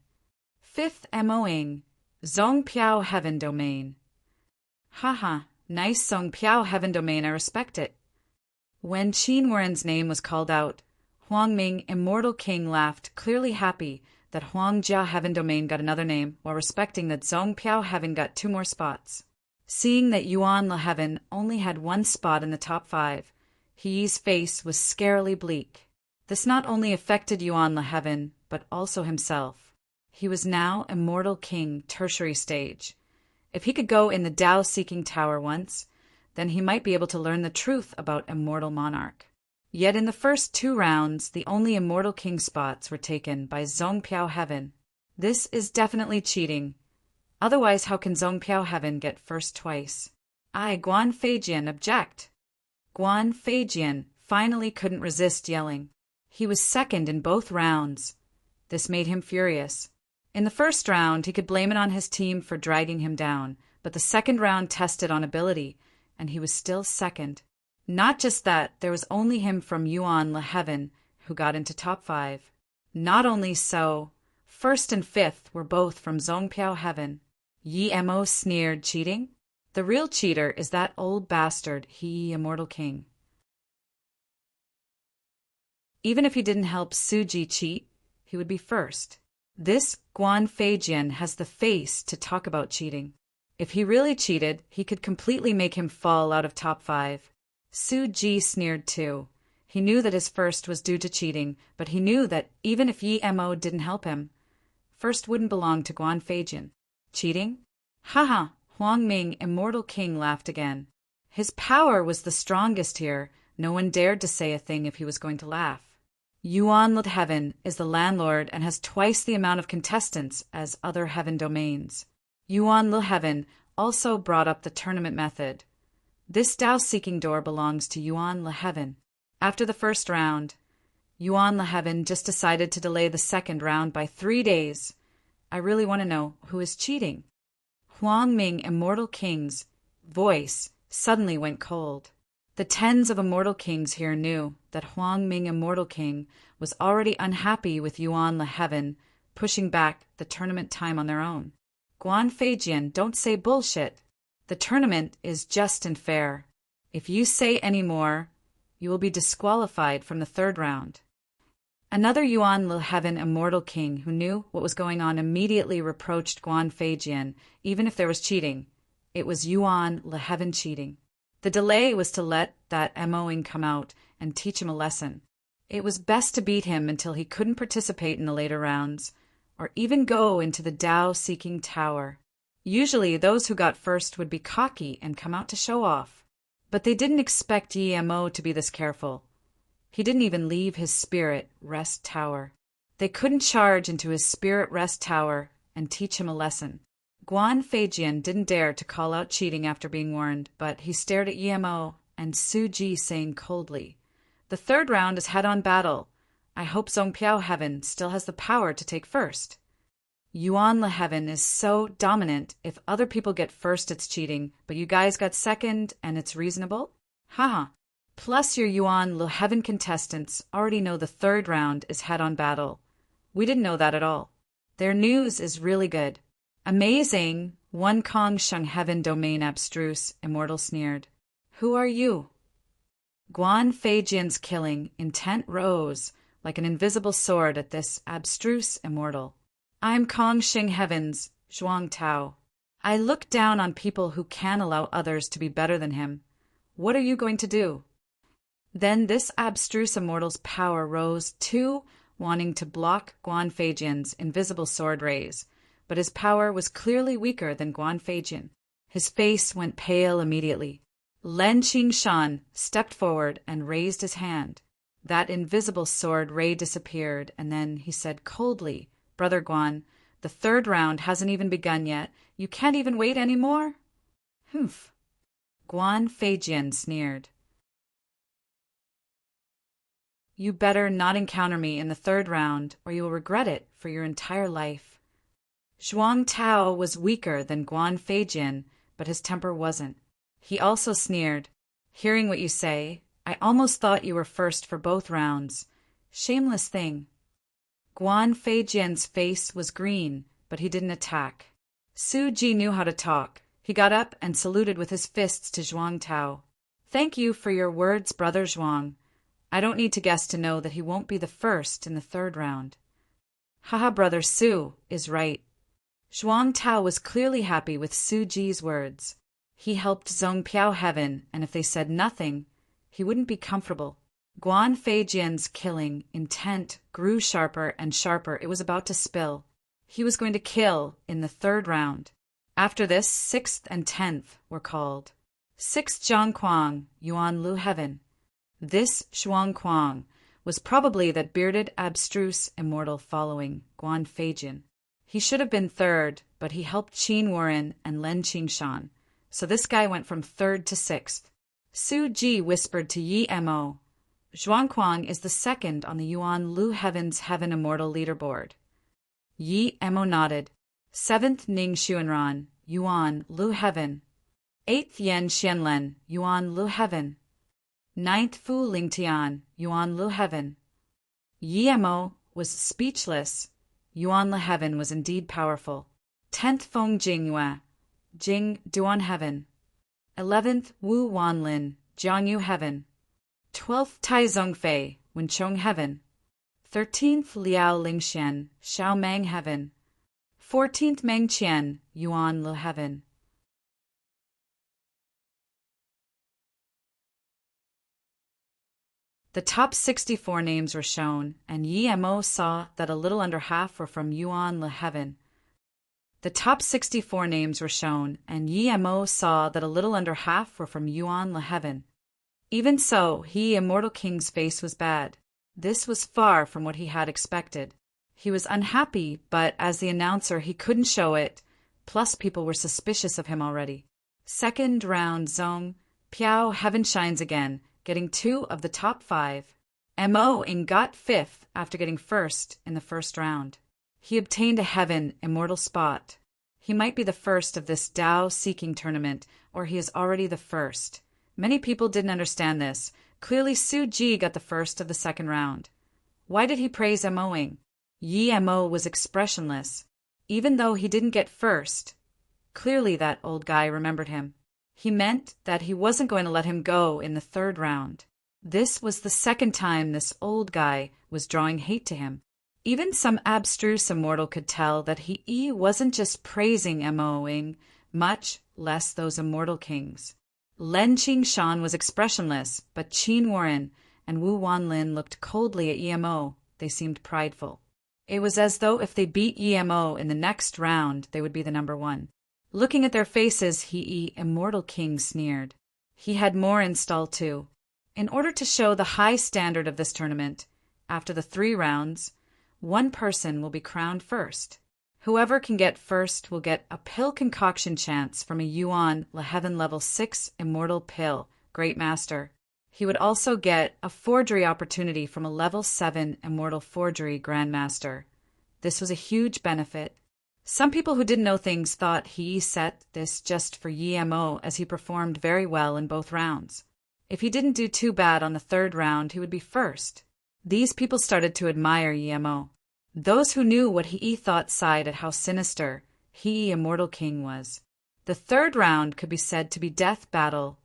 Fifth, Moing, Zhongpiao Heaven Domain. Haha, nice Zhongpiao Heaven Domain, I respect it. When Qin Warren's name was called out, Huang Ming, Immortal King, laughed, clearly happy that Huang Jia Heaven Domain got another name, while respecting that Zhongpiao Heaven got 2 more spots. Seeing that Yuan Le Heaven only had 1 spot in the top 5, He's face was scarily bleak. This not only affected Yuan Le Heaven, but also himself. He was now Immortal King Tertiary Stage. If he could go in the Tao-seeking tower once, then he might be able to learn the truth about Immortal Monarch. Yet in the first 2 rounds, the only Immortal King spots were taken by Zhongpiao Heaven. This is definitely cheating. Otherwise, how can Zhongpiao Heaven get first twice? Guan Feijian, object. Guan Feijian finally couldn't resist yelling. He was second in both rounds. This made him furious. In the first round, he could blame it on his team for dragging him down, but the second round tested on ability, and he was still second. Not just that, there was only him from Yuan Le Heaven who got into top 5. Not only so, first and fifth were both from Zhongpiao Heaven. Yi Mo sneered, cheating? The real cheater is that old bastard, he Immortal King. Even if he didn't help Su Ji cheat, he would be first. This Guan Feijian has the face to talk about cheating. If he really cheated, he could completely make him fall out of top 5. Su Ji sneered too. He knew that his first was due to cheating, but he knew that even if Yi Mo didn't help him, first wouldn't belong to Guan Feijian. Cheating? Haha, Huang Ming, Immortal King, laughed again. His power was the strongest here. No one dared to say a thing if he was going to laugh. Yuan Le Heaven is the landlord and has twice the amount of contestants as other heaven domains. Yuan Le Heaven also brought up the tournament method. This Tao-seeking door belongs to Yuan Le Heaven. After the first round, Yuan Le Heaven just decided to delay the second round by 3 days. I really want to know who is cheating. Huang Ming, Immortal King's voice suddenly went cold. The tens of Immortal Kings here knew that Huang Ming, Immortal King, was already unhappy with Yuan Le Heaven pushing back the tournament time on their own. Guan Feijian, don't say bullshit. The tournament is just and fair. If you say any more, you will be disqualified from the third round. Another Yuan Le Heaven Immortal King who knew what was going on immediately reproached Guan Feijian, even if there was cheating. It was Yuan Le Heaven cheating. The delay was to let that MOing come out and teach him a lesson. It was best to beat him until he couldn't participate in the later rounds, or even go into the Tao-seeking tower. Usually, those who got first would be cocky and come out to show off. But they didn't expect Yi Mo to be this careful. He didn't even leave his spirit rest tower. They couldn't charge into his spirit rest tower and teach him a lesson. Guan Feijian didn't dare to call out cheating after being warned, but he stared at Yi Mo and Su Ji, saying coldly, "The third round is head-on battle. I hope Zhongpiao Heaven still has the power to take first." Yuan Le Heaven is so dominant, if other people get first it's cheating, but you guys got second and it's reasonable? Haha. Plus your Yuan Le Heaven contestants already know the third round is head-on battle. We didn't know that at all. Their news is really good. Amazing, one Kong Sheng Heaven Domain Abstruse, Immortal sneered. Who are you? Guan Feijian's killing intent rose like an invisible sword at this abstruse immortal. I'm Kong Sheng Heaven's Zhuang Tao. I look down on people who can allow others to be better than him. What are you going to do? Then this abstruse immortal's power rose too, wanting to block Guan Feijian's invisible sword rays, but his power was clearly weaker than Guan Feijian. His face went pale immediately. Len Qingshan stepped forward and raised his hand. That invisible sword ray disappeared, and then he said coldly, Brother Guan, the third round hasn't even begun yet. You can't even wait any more? Humph. Guan Feijian sneered. You better not encounter me in the third round, or you will regret it for your entire life. Zhuang Tao was weaker than Guan Feijian, but his temper wasn't. He also sneered. Hearing what you say, I almost thought you were first for both rounds. Shameless thing. Guan Feijian's face was green, but he didn't attack. Su Ji knew how to talk. He got up and saluted with his fists to Zhuang Tao. Thank you for your words, Brother Zhuang. I don't need to guess to know that he won't be the first in the third round. Haha, Brother Su is right. Zhuang Tao was clearly happy with Su Ji's words. He helped Zhong Piao Heaven, and if they said nothing, he wouldn't be comfortable. Guan Feijian's killing intent grew sharper and sharper. It was about to spill. He was going to kill in the third round. After this, 6th and 10th were called. 6th Zhang Kuang, Yuan Lu Heaven. This Zhuang Kuang was probably that bearded, abstruse immortal following Guan Feijian. He should have been third, but he helped Qin Warren and Len Qingshan, so this guy went from third to 6th. Su Ji whispered to Yi Mo, Zhuang Kuang is the second on the Yuan Lu Heaven's Heaven Immortal leaderboard. Yi Mo nodded. 7th Ning Xuanran, Yuan Lu Heaven. 8th Yan Xianlen, Yuan Lu Heaven. 9th Fu Lingtian, Yuan Lu Heaven. Yi Mo was speechless. Yuan Lu Heaven was indeed powerful. 10th Feng Jingyue, Jing Duan Heaven. 11th Wu Wanlin, Jiangyu Heaven. 12th Tai Zongfei, Wenchong Heaven. 13th Liao Lingxian, Xiaomang Heaven. 14th Meng Qian, Yuan Lu Heaven. The top 64 names were shown, and Yi Mo saw that a little under half were from Yuan Lu Heaven. The top 64 names were shown, and Yi Mo saw that a little under half were from Yuan Lu Heaven. Even so, Immortal King's face was bad. This was far from what he had expected. He was unhappy, but as the announcer he couldn't show it, plus people were suspicious of him already. Second round Zhong Piao Heaven shines again, getting 2 of the top 5. Mo Ing got 5th after getting first in the first round. He obtained a Heaven Immortal spot. He might be the first of this Dao-seeking tournament, or he is already the first. Many people didn't understand this. Clearly Su Ji got the first of the second round. Why did he praise Mo Ing? Yi Mo was expressionless. Even though he didn't get first, clearly that old guy remembered him. He meant that he wasn't going to let him go in the third round. This was the second time this old guy was drawing hate to him. Even some abstruse immortal could tell that he wasn't just praising Mo Ing, much less those immortal kings. Len Qingshan was expressionless, but Qin Warren and Wu Wanlin looked coldly at Yi Mo. They seemed prideful. It was as though if they beat Yi Mo in the next round, they would be the number 1. Looking at their faces, Immortal King sneered. He had more in stall too. In order to show the high standard of this tournament, after the 3 rounds, 1 person will be crowned first. Whoever can get first will get a pill concoction chance from a Yuan Le Heaven level 6 immortal pill, Great Master. He would also get a forgery opportunity from a level 7 immortal forgery Grandmaster. This was a huge benefit. Some people who didn't know things thought he set this just for Yi Mo, as he performed very well in both rounds. If he didn't do too bad on the third round, he would be first. These people started to admire Yi Mo. Those who knew what He thought sighed at how sinister He, Immortal King, was. The third round could be said to be death battle.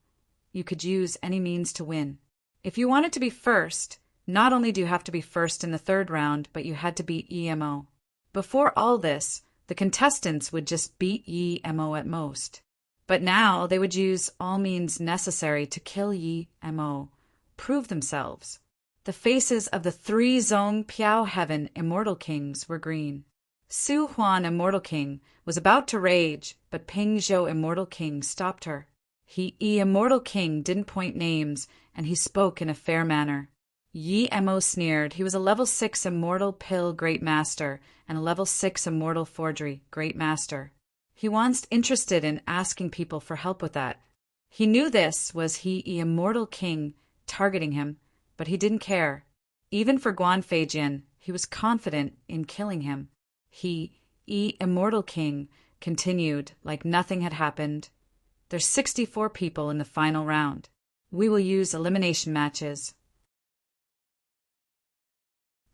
You could use any means to win. If you wanted to be first, not only do you have to be first in the third round, but you had to beat EMO. Before all this, the contestants would just beat EMO at most. But now they would use all means necessary to kill EMO, prove themselves. The faces of the three Zhong Piao Heaven Immortal Kings were green. Su Huan Immortal King was about to rage, but Ping Zhou Immortal King stopped her. He Immortal King didn't point names, and he spoke in a fair manner. Yi Mo sneered. He was a level 6 Immortal Pill Great Master and a level 6 Immortal Forgery Great Master. He was interested in asking people for help with that. He knew this was He Immortal King targeting him, but he didn't care. Even for Guan Feijian, he was confident in killing him. He Immortal King continued like nothing had happened. There's 64 people in the final round. We will use elimination matches.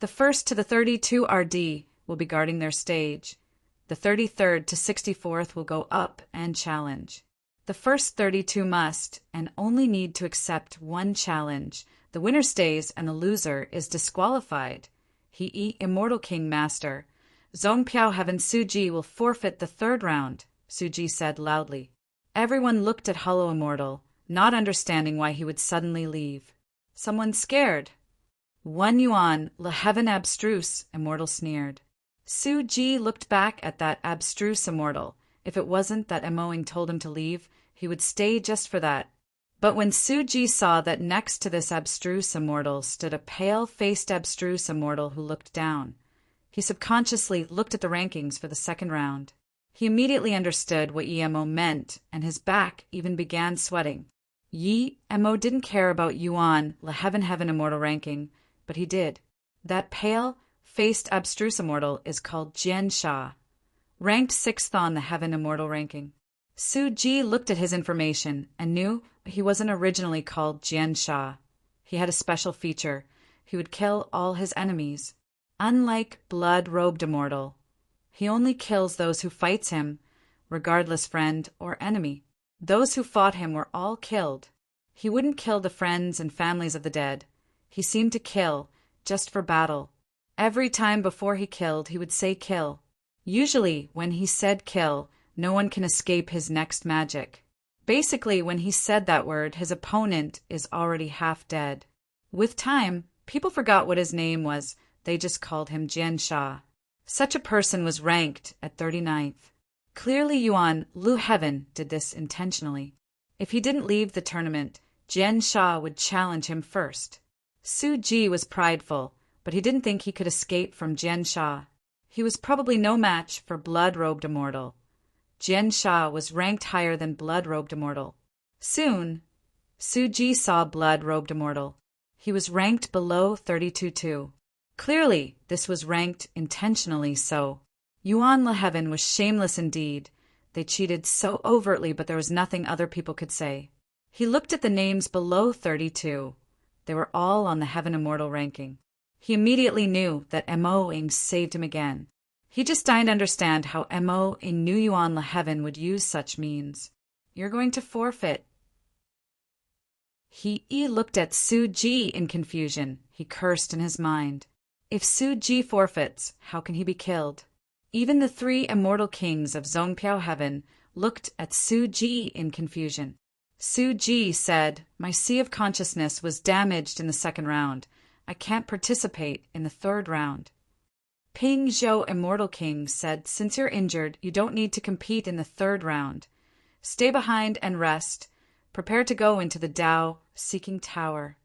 The 1st to the 32 RD will be guarding their stage. The 33rd to 64th will go up and challenge. The first 32 must and only need to accept one challenge. The winner stays and the loser is disqualified. He Immortal King Master. Zhong Piao Heaven Suji will forfeit the third round, Suji said loudly. Everyone looked at Hollow Immortal, not understanding why he would suddenly leave. Someone scared. 1 yuan, Le Heaven Abstruse, Immortal sneered. Su Ji looked back at that abstruse immortal. If it wasn't that Emoing told him to leave, he would stay just for that. But when Su Ji saw that next to this abstruse immortal stood a pale-faced abstruse immortal who looked down, he subconsciously looked at the rankings for the second round. He immediately understood what Emo meant, and his back even began sweating. Emo didn't care about Yuan, Le Heaven Immortal ranking, but he did. That pale-faced abstruse immortal is called Jian Sha, ranked 6th on the Heaven Immortal ranking. Su Ji looked at his information and knew he wasn't originally called Jian Sha. He had a special feature. He would kill all his enemies. Unlike Blood-Robed Immortal, he only kills those who fights him, regardless friend or enemy. Those who fought him were all killed. He wouldn't kill the friends and families of the dead. He seemed to kill, just for battle. Every time before he killed, he would say kill. Usually, when he said kill, no one can escape his next magic. Basically, when he said that word, his opponent is already half dead. With time, people forgot what his name was. They just called him Jian Sha. Such a person was ranked at 39th. Clearly Yuan Lu Heaven did this intentionally. If he didn't leave the tournament, Jian Sha would challenge him first. Su Ji was prideful, but he didn't think he could escape from Jian Sha. He was probably no match for Blood-Robed Immortal. Jian Sha was ranked higher than Blood-Robed Immortal. Soon, Su Ji saw Blood-Robed Immortal. He was ranked below 32 too. Clearly, this was ranked intentionally so. Yuan Le Heaven was shameless indeed. They cheated so overtly, but there was nothing other people could say. He looked at the names below 32. They were all on the Heaven Immortal ranking. He immediately knew that Mo-ing saved him again. He just didn't understand how Mo-ing knew Yuan Le Heaven would use such means. You're going to forfeit. He looked at Su Ji in confusion. He cursed in his mind. If Su Ji forfeits, how can he be killed? Even the 3 immortal kings of Zhongpiao Heaven looked at Su Ji in confusion. Su Ji said, "My sea of consciousness was damaged in the second round. I can't participate in the third round." Ping Zhou Immortal King said, "Since you're injured, you don't need to compete in the third round. Stay behind and rest. Prepare to go into the Dao Seeking Tower."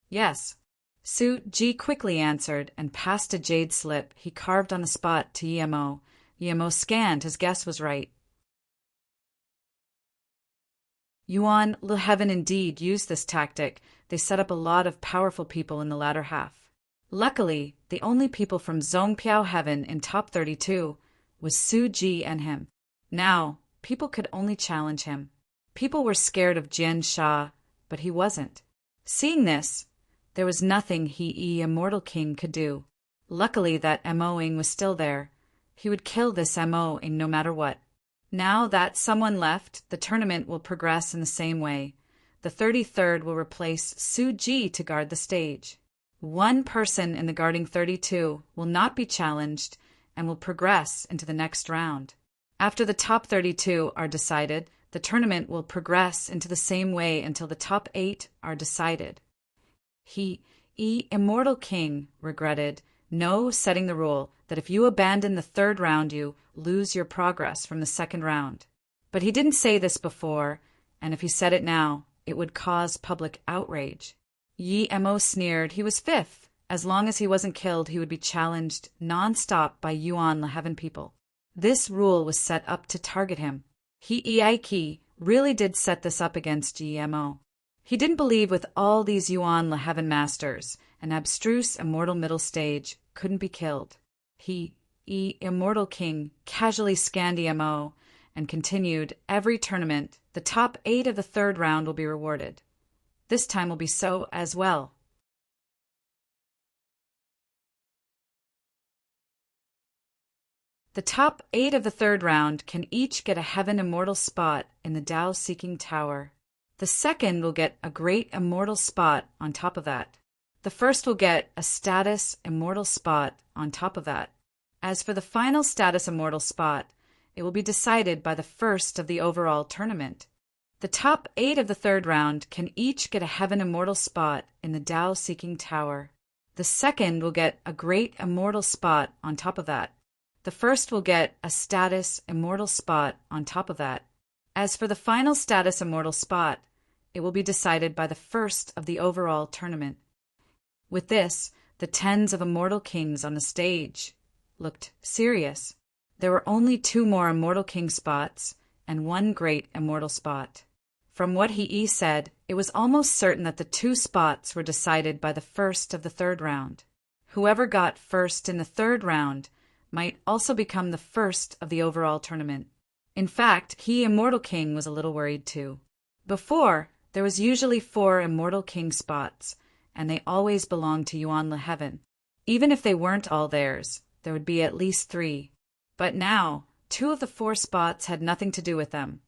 "Yes." Su Ji quickly answered and passed a jade slip he carved on the spot to Yemo. Yemo scanned. His guess was right. Yuan Le Heaven indeed used this tactic. They set up a lot of powerful people in the latter half. Luckily, the only people from Zhongpiao Heaven in top 32 was Su Ji and him. Now, people could only challenge him. People were scared of Jian Sha, but he wasn't. Seeing this, there was nothing he Immortal King could do. Luckily that Mo-ing was still there. He would kill this Mo-ing no matter what. Now that someone left, the tournament will progress in the same way. The 33rd will replace Su Ji to guard the stage. One person in the guarding 32 will not be challenged and will progress into the next round. After the top 32 are decided, the tournament will progress into the same way until the top 8 are decided. Immortal King regretted setting the rule that if you abandon the third round you lose your progress from the second round. But he didn't say this before, and if he said it now, it would cause public outrage. Mo sneered he was fifth. As long as he wasn't killed, he would be challenged non-stop by Yuan Leheaven people. This rule was set up to target him. He really did set this up against Mo. He didn't believe with all these Yuan Leheaven masters, an abstruse immortal middle stage couldn't be killed. Immortal King casually scanned Mo and continued, every tournament, the top 8 of the third round will be rewarded. This time will be so as well. The top 8 of the third round can each get a heaven immortal spot in the Tao Seeking Tower. The second will get a great immortal spot on top of that. The first will get a status immortal spot on top of that. As for the final status immortal spot, it will be decided by the first of the overall tournament. The top 8 of the third round can each get a heaven immortal spot in the Tao Seeking Tower. The second will get a great immortal spot on top of that. The first will get a status immortal spot on top of that. As for the final status immortal spot, it will be decided by the first of the overall tournament. With this, the tens of immortal kings on the stage looked serious. There were only 2 more immortal king spots and 1 great immortal spot. From what he said, it was almost certain that the 2 spots were decided by the first of the third round. Whoever got first in the third round might also become the first of the overall tournament. In fact, Immortal King was a little worried too. Before, there was usually 4 immortal king spots, and they always belonged to Yuan Leheaven. Even if they weren't all theirs, there would be at least 3. But now, 2 of the 4 spots had nothing to do with them.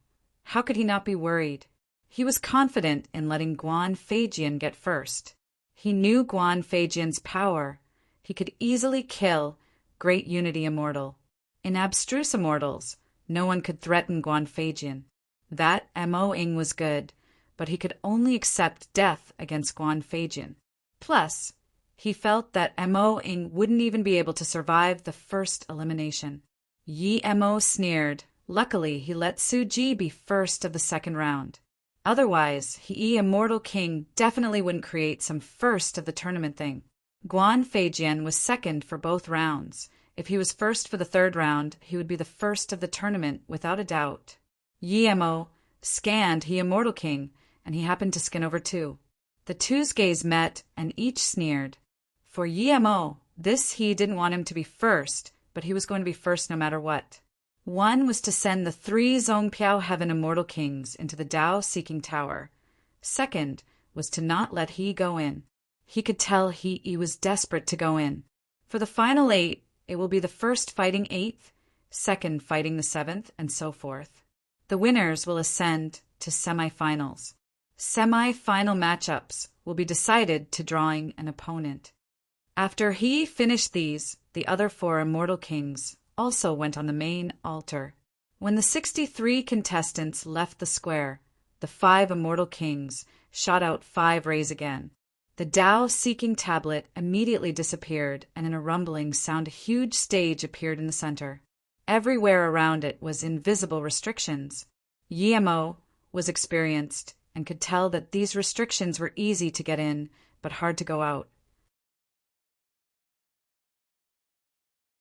How could he not be worried? He was confident in letting Guan Feijian get first. He knew Guan Feijian's power. He could easily kill Great Unity Immortal. In Abstruse Immortals, no one could threaten Guan Feijian. That Mo-ing was good, but he could only accept death against Guan Feijian. Plus, he felt that Mo-ing wouldn't even be able to survive the first elimination. Mo sneered. Luckily, he let Su Ji be first of the second round. Otherwise, Immortal King definitely wouldn't create some first of the tournament thing. Guan Feijian was second for both rounds. If he was first for the third round, he would be the first of the tournament without a doubt. Mo scanned Immortal King, and he happened to skin over too. The two's gaze met, and each sneered. For Mo, he didn't want him to be first, but he was going to be first no matter what. One was to send the 3 Zongpiao Heaven Immortal Kings into the Tao Seeking Tower. Second was to not let he go in. He could tell he was desperate to go in. For the final 8, it will be the first fighting 8th, second fighting the 7th, and so forth. The winners will ascend to semifinals. Semi-final matchups will be decided to drawing an opponent. After he finished these, the other 4 Immortal Kings also went on the main altar. When the 63 contestants left the square, the 5 Immortal Kings shot out 5 rays again. The Tao Seeking tablet immediately disappeared, and in a rumbling sound a huge stage appeared in the center. Everywhere around it was invisible restrictions. Mo was experienced and could tell that these restrictions were easy to get in, but hard to go out.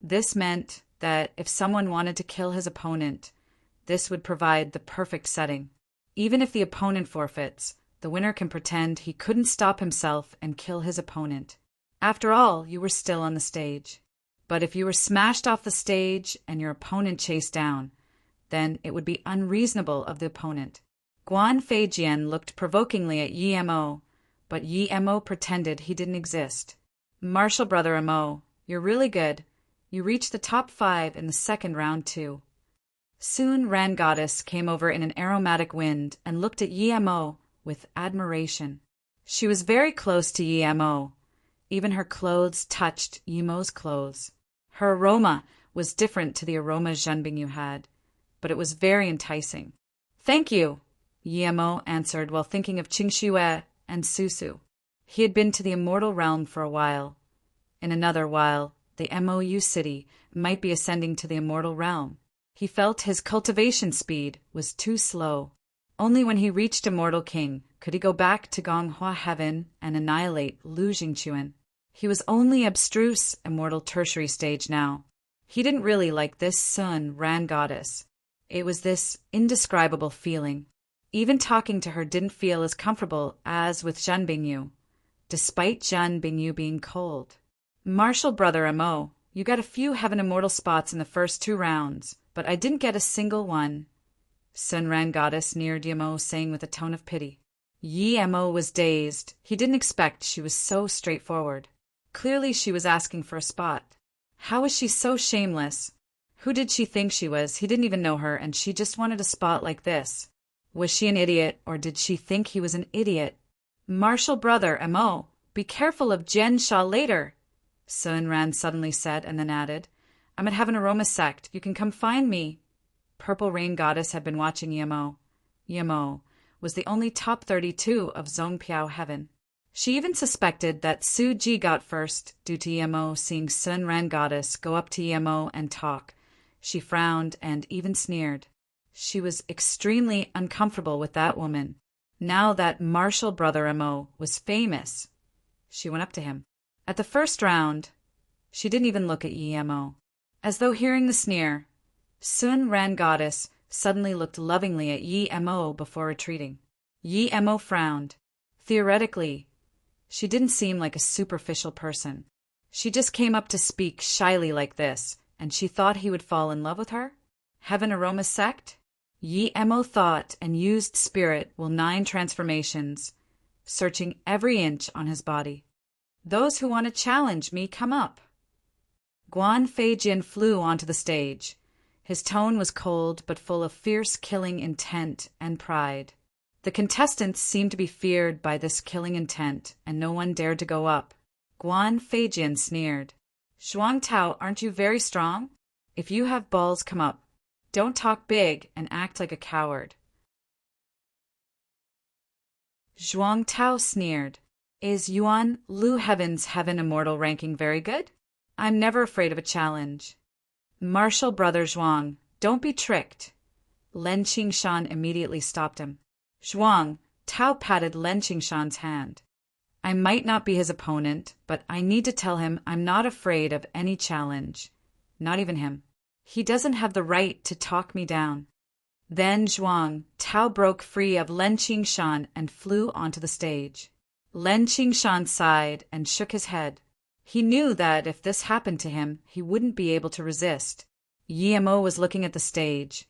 This meant that if someone wanted to kill his opponent, this would provide the perfect setting. Even if the opponent forfeits, the winner can pretend he couldn't stop himself and kill his opponent. After all, you were still on the stage. But if you were smashed off the stage and your opponent chased down, then it would be unreasonable of the opponent. Guan Feijian looked provokingly at Mo, but Mo pretended he didn't exist. Martial brother Mo You're really good. You reached the top 5 in the second round, too. Soon Ran Goddess came over in an aromatic wind and looked at Yemo with admiration. She was very close to Yemo. Even her clothes touched Yemo's clothes. Her aroma was different to the aroma Zhenbingyu had, but it was very enticing. Thank you, Yemo answered while thinking of Qingxue and Susu. He had been to the immortal realm for a while. In another while, the MOU city might be ascending to the immortal realm. He felt his cultivation speed was too slow. Only when he reached Immortal King could he go back to Gonghua Heaven and annihilate Lu Jingquan. He was only abstruse Immortal Tertiary stage now. He didn't really like this Sun Ran Goddess. It was this indescribable feeling. Even talking to her didn't feel as comfortable as with Zhan Bingyu, despite Zhan Bingyu being cold. Martial brother Mo, you got a few Heaven Immortal spots in the first 2 rounds, but I didn't get a single one, Sun Ran Goddess sneered Yemo, saying with a tone of pity. Yemo was dazed. He didn't expect she was so straightforward. Clearly she was asking for a spot. How was she so shameless? Who did she think she was? He didn't even know her, and she just wanted a spot like this. Was she an idiot, or did she think he was an idiot? Martial brother Mo, be careful of Jian Sha later, Sun Ran suddenly said, and then added, I'm at Heaven Aroma Sect. You can come find me. Purple Rain Goddess had been watching Yemo. Yemo was the only top 32 of Zongpiao Heaven. She even suspected that Su Ji got first due to Yemo seeing Sun Ran Goddess go up to Yemo and talk. She frowned and even sneered. She was extremely uncomfortable with that woman. Now that martial brother Mo was famous, she went up to him. At the first round, she didn't even look at Yemo. As though hearing the sneer, Sun Ran Goddess suddenly looked lovingly at Yemo before retreating. Yemo frowned. Theoretically, she didn't seem like a superficial person. She just came up to speak shyly like this, and she thought he would fall in love with her? Heaven Aroma Sect? Yemo thought and used spirit will 9 transformations, searching every inch on his body. Those who want to challenge me, come up. Guan Feijin flew onto the stage. His tone was cold but full of fierce killing intent and pride. The contestants seemed to be feared by this killing intent, and no one dared to go up. Guan Feijin sneered. Zhuang Tao, aren't you very strong? If you have balls, come up. Don't talk big and act like a coward. Zhuang Tao sneered. Is Yuan Lu Heaven's Heaven Immortal ranking very good? I'm never afraid of a challenge. Martial brother Zhuang, don't be tricked. Len Qingshan immediately stopped him. Zhuang, Tao patted Len Qingshan's hand. I might not be his opponent, but I need to tell him I'm not afraid of any challenge. Not even him. He doesn't have the right to talk me down. Then Zhuang Tao broke free of Len Qingshan and flew onto the stage. Len Qingshan sighed and shook his head. He knew that if this happened to him, he wouldn't be able to resist. Yemo was looking at the stage,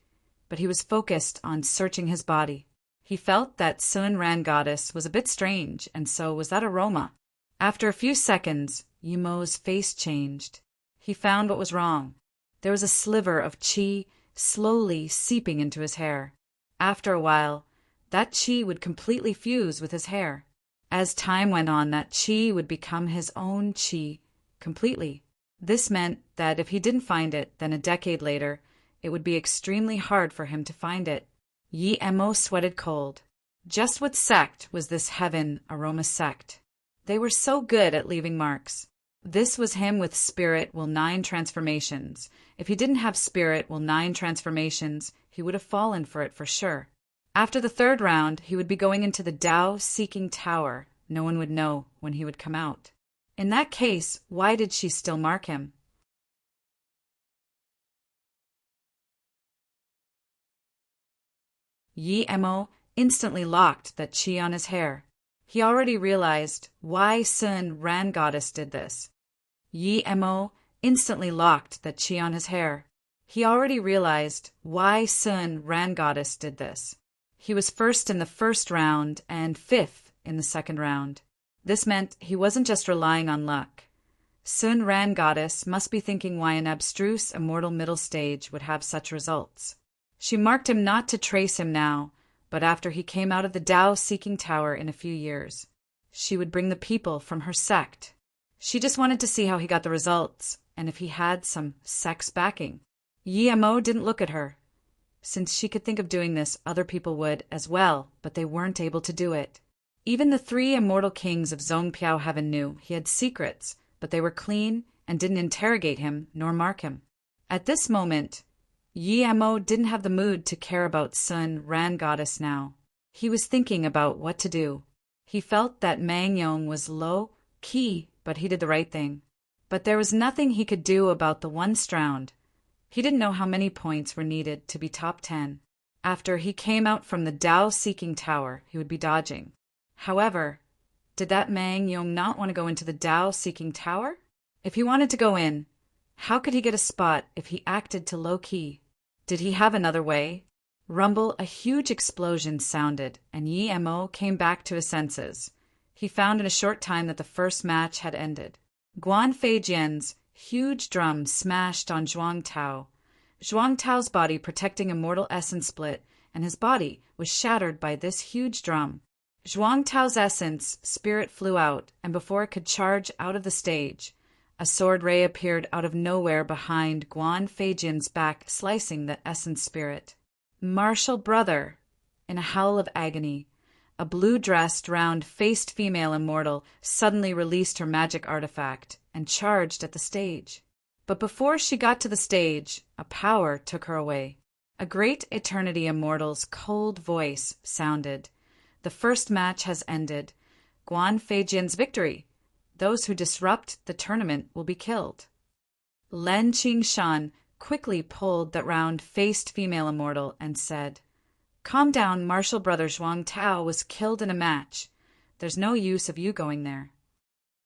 but he was focused on searching his body. He felt that Sun Ran Goddess was a bit strange, and so was that aroma. After a few seconds, Yemo's face changed. He found what was wrong. There was a sliver of qi slowly seeping into his hair. After a while, that qi would completely fuse with his hair. As time went on, that qi would become his own qi completely. This meant that if he didn't find it, then a decade later, it would be extremely hard for him to find it. Yemo sweated cold. Just what sect was this Heaven Aroma Sect? They were so good at leaving marks. This was him with Spirit Will 9 transformations. If he didn't have Spirit Will 9 transformations, he would have fallen for it for sure. After the 3rd round, he would be going into the Tao-seeking tower. No one would know when he would come out. In that case, why did she still mark him? Yemo instantly locked that qi on his hair. He already realized why Sun Ran Goddess did this. Yemo instantly locked that qi on his hair. He already realized why Sun Ran Goddess did this. He was first in the 1st round and 5th in the 2nd round. This meant he wasn't just relying on luck. Sun Ran Goddess must be thinking why an abstruse immortal middle stage would have such results. She marked him not to trace him now, but after he came out of the Tao-seeking tower in a few years. She would bring the people from her sect. She just wanted to see how he got the results, and if he had some sex backing. Yemo didn't look at her. Since she could think of doing this, other people would as well, but they weren't able to do it. Even the 3 immortal kings of Zongpiao Heaven knew he had secrets, but they were clean and didn't interrogate him nor mark him. At this moment, Yemo didn't have the mood to care about Sun Ran Goddess now. He was thinking about what to do. He felt that Mang Yong was low-key, but he did the right thing. But there was nothing he could do about the one Stround. He didn't know how many points were needed to be top 10. After he came out from the Tao-seeking tower, he would be dodging. However, did that Mang Yong not want to go into the Tao-seeking tower? If he wanted to go in, how could he get a spot if he acted to low-key? Did he have another way? Rumble, a huge explosion sounded, and Yemo came back to his senses. He found in a short time that the first match had ended. Guan Feijian's huge drum smashed on Zhuang Tao. Zhuang Tao's body protecting immortal essence split, and his body was shattered by this huge drum. Zhuang Tao's essence spirit flew out, and before it could charge out of the stage, a sword ray appeared out of nowhere behind Guan Feijian's back, slicing the essence spirit. Martial brother! In a howl of agony, a blue-dressed, round-faced female immortal suddenly released her magic artifact and charged at the stage. But before she got to the stage, a power took her away. A great eternity immortal's cold voice sounded. The first match has ended. Guan Feijian's victory. Those who disrupt the tournament will be killed. Len Qingshan quickly pulled that round-faced female immortal and said, "Calm down, martial brother Zhuang Tao was killed in a match. There's no use of you going there."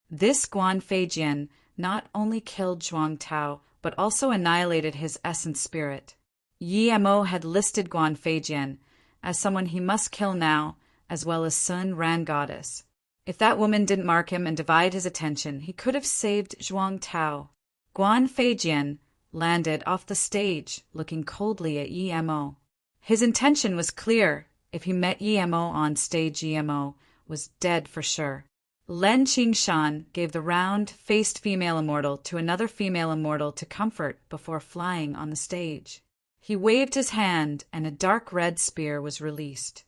This Guan Feijian not only killed Zhuang Tao, but also annihilated his essence spirit. Yemo had listed Guan Feijian as someone he must kill now, as well as Sun Ran Goddess. If that woman didn't mark him and divide his attention, he could have saved Zhuang Tao. Guan Feijian landed off the stage, looking coldly at Yemo. His intention was clear. If he met Yemo on stage, Yemo was dead for sure. Len Qingshan gave the round-faced female immortal to another female immortal to comfort before flying on the stage. He waved his hand, and a dark red spear was released.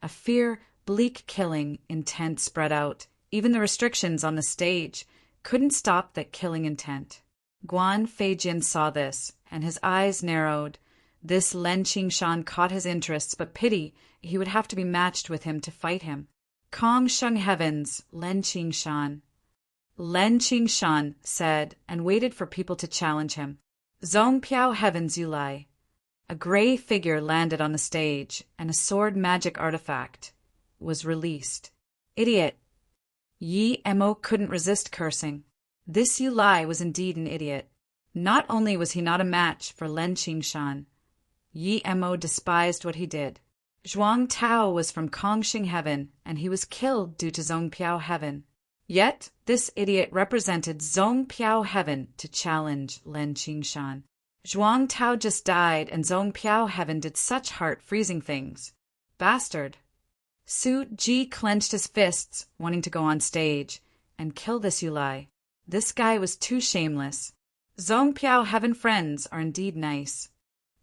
A bleak killing intent spread out. Even the restrictions on the stage couldn't stop that killing intent. Guan Feijian saw this, and his eyes narrowed. This Len Qingshan caught his interests, but pity he would have to be matched with him to fight him. Kong Sheng Heavens, Len Qingshan. Len Qingshan said, and waited for people to challenge him. Zongpiao Heavens, you lie. A gray figure landed on the stage, and a sword magic artifact was released. Idiot! Yemo couldn't resist cursing. This Yulai was indeed an idiot. Not only was he not a match for Len Qingshan, Yemo despised what he did. Zhuang Tao was from Kongxing Heaven, and he was killed due to Zongpiao Heaven. Yet this idiot represented Zongpiao Heaven to challenge Len Qingshan. Zhuang Tao just died, and Zongpiao Heaven did such heart-freezing things. Bastard! Su Ji clenched his fists, wanting to go on stage and kill this Yulai. This guy was too shameless. Zongpiao Heaven friends are indeed nice.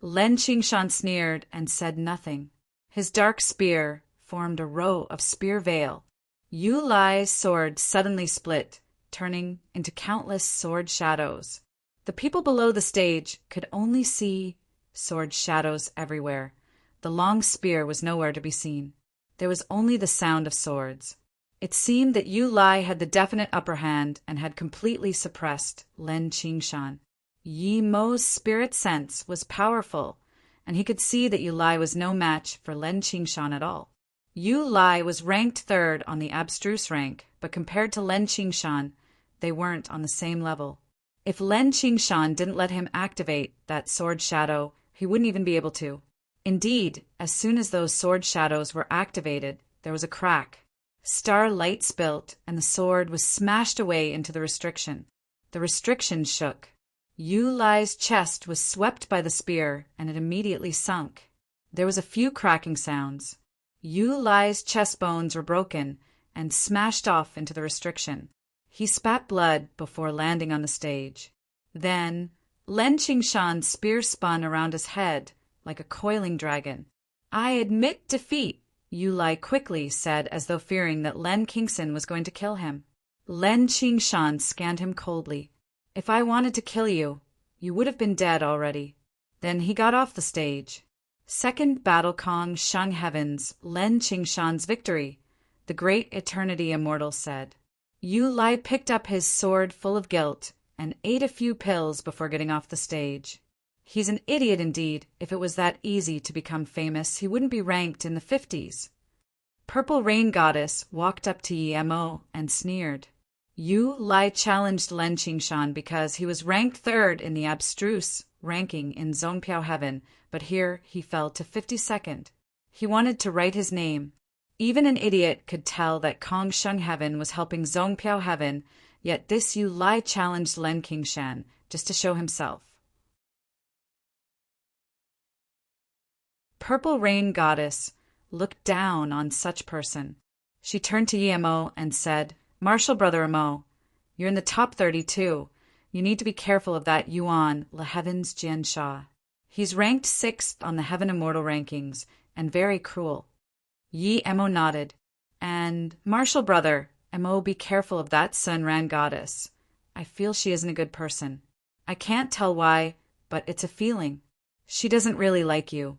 Len Qingshan sneered and said nothing. His dark spear formed a row of spear veil. Yulai's sword suddenly split, turning into countless sword shadows. The people below the stage could only see sword shadows everywhere. The long spear was nowhere to be seen. There was only the sound of swords. It seemed that Yulai had the definite upper hand and had completely suppressed Len Qingshan. Yemo's spirit sense was powerful, and he could see that Yulai was no match for Len Qingshan at all. Yulai was ranked third on the abstruse rank, but compared to Len Qingshan, they weren't on the same level. If Len Qingshan didn't let him activate that sword shadow, he wouldn't even be able to. Indeed, as soon as those sword shadows were activated, there was a crack. Star light spilt, and the sword was smashed away into the restriction. The restriction shook. Yu Lai's chest was swept by the spear, and it immediately sunk. There was a few cracking sounds. Yu Lai's chest bones were broken and smashed off into the restriction. He spat blood before landing on the stage. Then, Len Qingshan's spear spun around his head like a coiling dragon. "I admit defeat," Yu Lai quickly said, as though fearing that Len Qingshan was going to kill him. Len Qingshan scanned him coldly. "If I wanted to kill you, you would have been dead already." Then he got off the stage. Second Battle Kong Shung Heavens, Len Qingshan's victory, the great Eternity Immortal said. Yu Lai picked up his sword full of guilt and ate a few pills before getting off the stage. He's an idiot indeed. If it was that easy to become famous, he wouldn't be ranked in the 50s. Purple Rain Goddess walked up to Yemo and sneered. Yu Lai challenged Len Qingshan because he was ranked third in the abstruse ranking in Zongpiao Heaven, but here he fell to 52nd. He wanted to write his name. Even an idiot could tell that Kong Shung Heaven was helping Zongpiao Heaven, yet this Yu Lai challenged Len Qingshan just to show himself. Purple Rain Goddess looked down on such person. She turned to Yemo and said, "Martial Brother Emo, you're in the top 32. You need to be careful of that Yuan Le Heaven's Jian Sha. He's ranked 6th on the Heaven Immortal rankings, and very cruel." Yi Emo nodded. "And, Martial Brother, Emo, be careful of that Sun Ran Goddess. I feel she isn't a good person. I can't tell why, but it's a feeling. She doesn't really like you."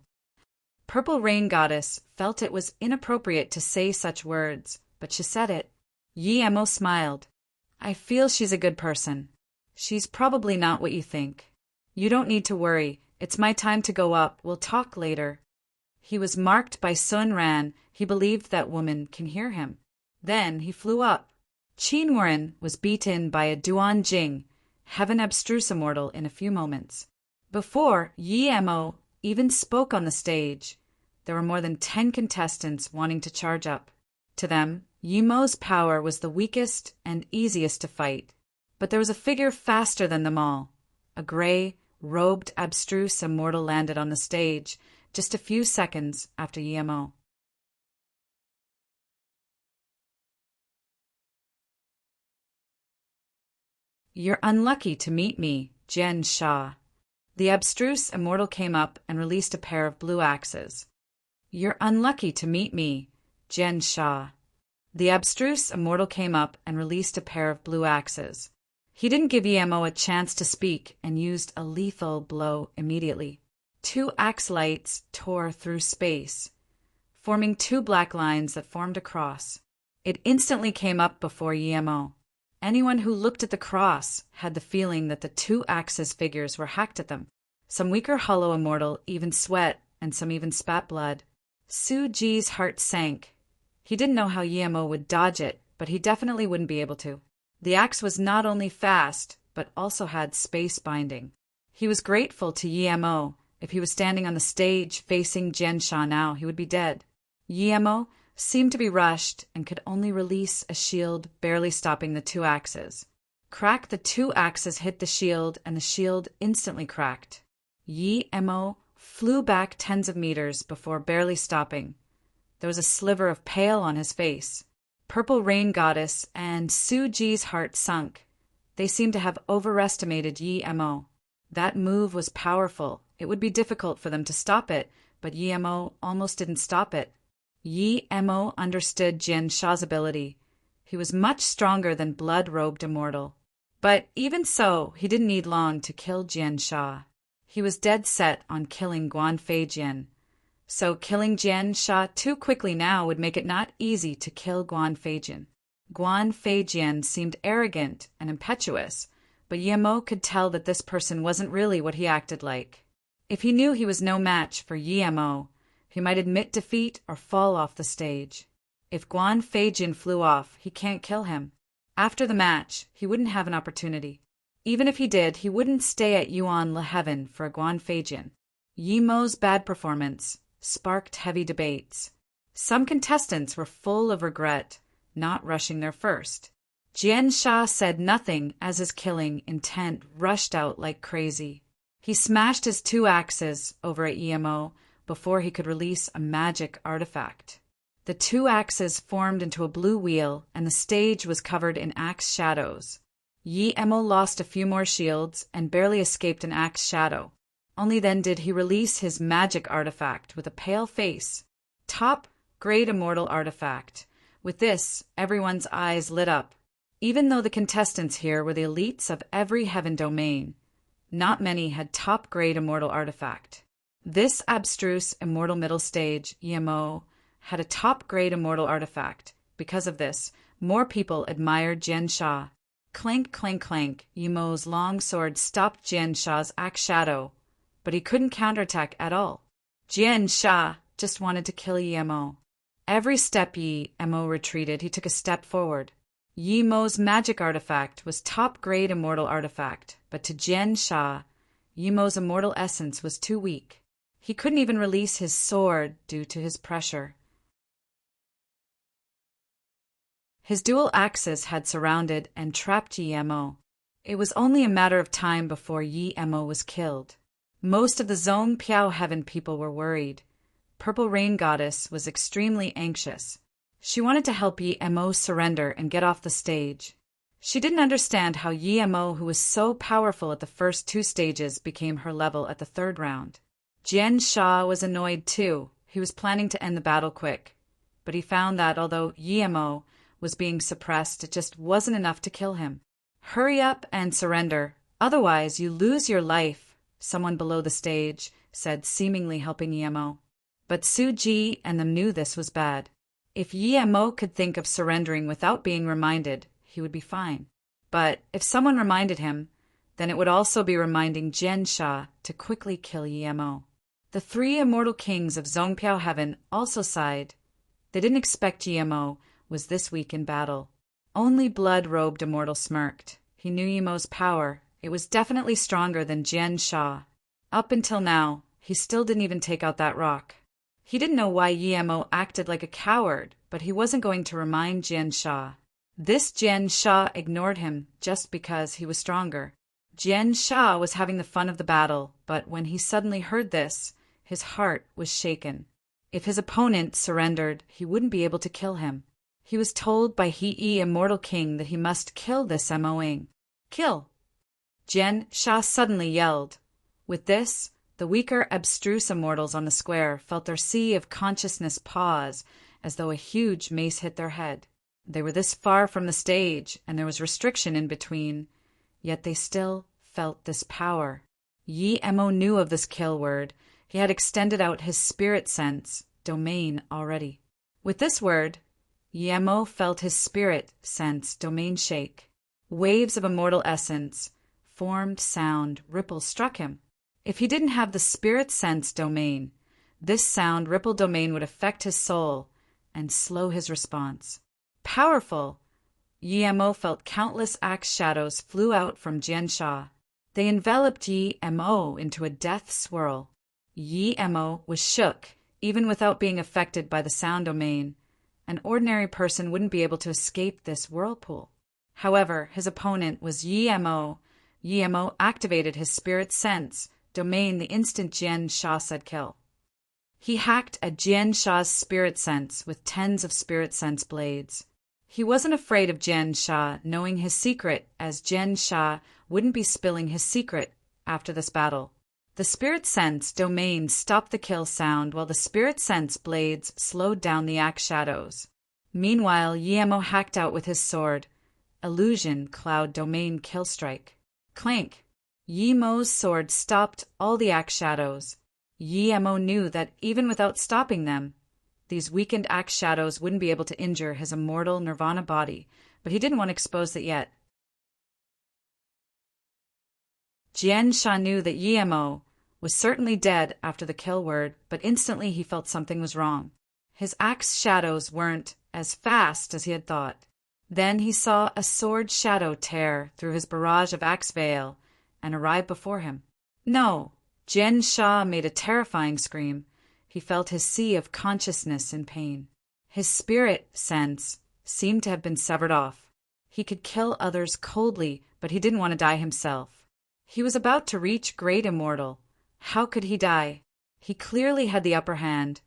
Purple Rain Goddess felt it was inappropriate to say such words, but she said it. Yi Emo smiled. "I feel she's a good person. She's probably not what you think. You don't need to worry. It's my time to go up. We'll talk later." He was marked by Sun Ran. He believed that woman can hear him. Then he flew up. Qin Wen was beaten by a Duan Jing, Heaven Abstruse Immortal, in a few moments. Before Yi Emo even spoke on the stage, there were more than 10 contestants wanting to charge up. To them, Yemo's power was the weakest and easiest to fight. But there was a figure faster than them all. A gray, robed abstruse immortal landed on the stage just a few seconds after Yemo. "You're unlucky to meet me, Jian Sha." The abstruse immortal came up and released a pair of blue axes. "You're unlucky to meet me, Jian Sha." The abstruse immortal came up and released a pair of blue axes. He didn't give Yemo a chance to speak and used a lethal blow immediately. 2 axe lights tore through space, forming 2 black lines that formed a cross. It instantly came up before Yemo. Anyone who looked at the cross had the feeling that the 2 axes figures were hacked at them. Some weaker hollow immortal even sweat, and some even spat blood. Su Ji's heart sank. He didn't know how Yemo would dodge it, but he definitely wouldn't be able to. The axe was not only fast, but also had space binding. He was grateful to Yemo. If he was standing on the stage facing Jian Sha now, he would be dead. Yemo seemed to be rushed and could only release a shield, barely stopping the 2 axes. Crack, the 2 axes hit the shield, and the shield instantly cracked. Yemo flew back tens of meters before barely stopping. There was a sliver of pale on his face. Purple Rain Goddess and Su Ji's heart sunk. They seemed to have overestimated Yemo. That move was powerful. It would be difficult for them to stop it, but Yemo almost didn't stop it. Yemo understood Jian Sha's ability. He was much stronger than blood-robed immortal. But even so, he didn't need long to kill Jian Sha. He was dead set on killing Guan Feijian. So killing Jian Sha too quickly now would make it not easy to kill Guan Feijian. Guan Feijian seemed arrogant and impetuous, but Yemo could tell that this person wasn't really what he acted like. If he knew he was no match for Yemo, he might admit defeat or fall off the stage. If Guan Feijian flew off, he can't kill him. After the match, he wouldn't have an opportunity. Even if he did, he wouldn't stay at Yuan Le Heaven for Guan Feijian. Yemo's bad performance sparked heavy debates. Some contestants were full of regret. not rushing there first. Jian Sha said nothing as his killing intent rushed out like crazy. He smashed his 2 axes over at Emo before he could release a magic artifact. The 2 axes formed into a blue wheel, and the stage was covered in axe shadows. Emo lost a few more shields and barely escaped an axe shadow. Only then did he release his magic artifact with a pale face. Top grade immortal artifact. With this, everyone's eyes lit up. Even though the contestants here were the elites of every heaven domain, not many had top grade immortal artifact. This abstruse immortal middle stage, Emo, had a top grade immortal artifact. Because of this, more people admired Jian Sha. Clank, clank, clank, Emo's long sword stopped Jian Sha's axe shadow, but he couldn't counterattack at all. Jian Sha just wanted to kill Emo. Every step Emo retreated, he took a step forward. Emo's magic artifact was top-grade immortal artifact, but to Jian Sha, Emo's immortal essence was too weak. He couldn't even release his sword due to his pressure. His dual axes had surrounded and trapped Emo. It was only a matter of time before Emo was killed. Most of the Zhong Piao Heaven people were worried. Purple Rain Goddess was extremely anxious. She wanted to help Emo surrender and get off the stage. She didn't understand how Emo, who was so powerful at the first 2 stages, became her level at the 3rd round. Jian Sha was annoyed too. He was planning to end the battle quick. But he found that although Emo was being suppressed, it just wasn't enough to kill him. Hurry up and surrender, otherwise you lose your life, someone below the stage said, seemingly helping Emo. But Su Ji and them knew this was bad. If Emo could think of surrendering without being reminded, he would be fine. But if someone reminded him, then it would also be reminding Jian Sha to quickly kill Emo. The 3 immortal kings of Zhongpiao Heaven also sighed. They didn't expect Emo was this weak in battle. Only blood-robed immortal smirked. He knew Emo's power. It was definitely stronger than Jian Sha. Up until now, he still didn't even take out that rock. He didn't know why Emo acted like a coward, but he wasn't going to remind Jian Sha. This Jian Sha ignored him just because he was stronger. Jian Sha was having the fun of the battle, but when he suddenly heard this, his heart was shaken. If his opponent surrendered, he wouldn't be able to kill him. He was told by He Immortal King that he must kill this Moing. Kill! Jian Sha suddenly yelled. With this, the weaker, abstruse immortals on the square felt their sea of consciousness pause as though a huge mace hit their head. They were this far from the stage, and there was restriction in between, yet they still felt this power. Emo knew of this kill word. He had extended out his spirit sense, domain, already. With this word, Emo felt his spirit sense, domain, shake. Waves of immortal essence, formed sound, ripples struck him. If he didn't have the spirit sense domain, this sound ripple domain would affect his soul and slow his response. Powerful! Emo felt countless axe shadows flew out from Jian Sha. They enveloped Emo into a death swirl. Emo was shook, even without being affected by the sound domain. An ordinary person wouldn't be able to escape this whirlpool. However, his opponent was Emo. Emo activated his spirit sense domain the instant Jian Sha said kill. He hacked at Jian Sha's spirit sense with tens of spirit sense blades. He wasn't afraid of Jian Sha knowing his secret, as Jian Sha wouldn't be spilling his secret after this battle. The spirit sense domain stopped the kill sound while the spirit sense blades slowed down the axe shadows. Meanwhile, Emo hacked out with his sword. Illusion cloud domain kill strike. Clank! Emo's sword stopped all the axe shadows. Emo knew that even without stopping them, these weakened axe shadows wouldn't be able to injure his immortal nirvana body, but he didn't want to expose it yet. Jian Sha knew that Emo was certainly dead after the kill word, but instantly he felt something was wrong. His axe shadows weren't as fast as he had thought. Then he saw a sword shadow tear through his barrage of axe veil and arrive before him. No! Jian Sha made a terrifying scream. He felt his sea of consciousness in pain. His spirit sense seemed to have been severed off. He could kill others coldly, but he didn't want to die himself. He was about to reach great immortal. How could he die? He clearly had the upper hand.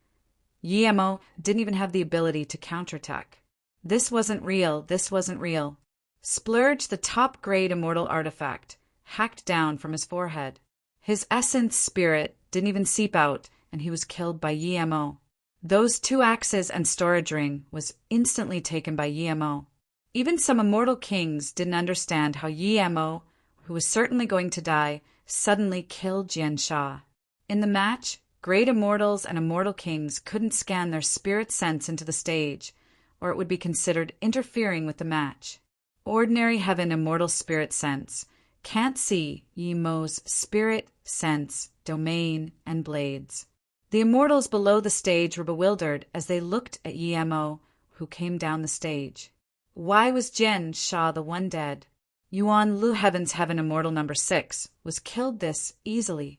Yemo didn't even have the ability to counterattack. This wasn't real, this wasn't real. Splurge, the top-grade immortal artifact, hacked down from his forehead. His essence spirit didn't even seep out, and he was killed by Yemo. Those 2 axes and storage ring was instantly taken by Yemo. Even some immortal kings didn't understand how Yemo, who was certainly going to die, suddenly killed Jian Sha. In the match, great immortals and immortal kings couldn't scan their spirit sense into the stage, or it would be considered interfering with the match. Ordinary heaven immortal spirit sense can't see Yemo's spirit, sense, domain, and blades. The immortals below the stage were bewildered as they looked at Yemo, who came down the stage. Why was Jian Sha the one dead? Yuan Lu Heaven's Heaven Immortal number 6 was killed this easily.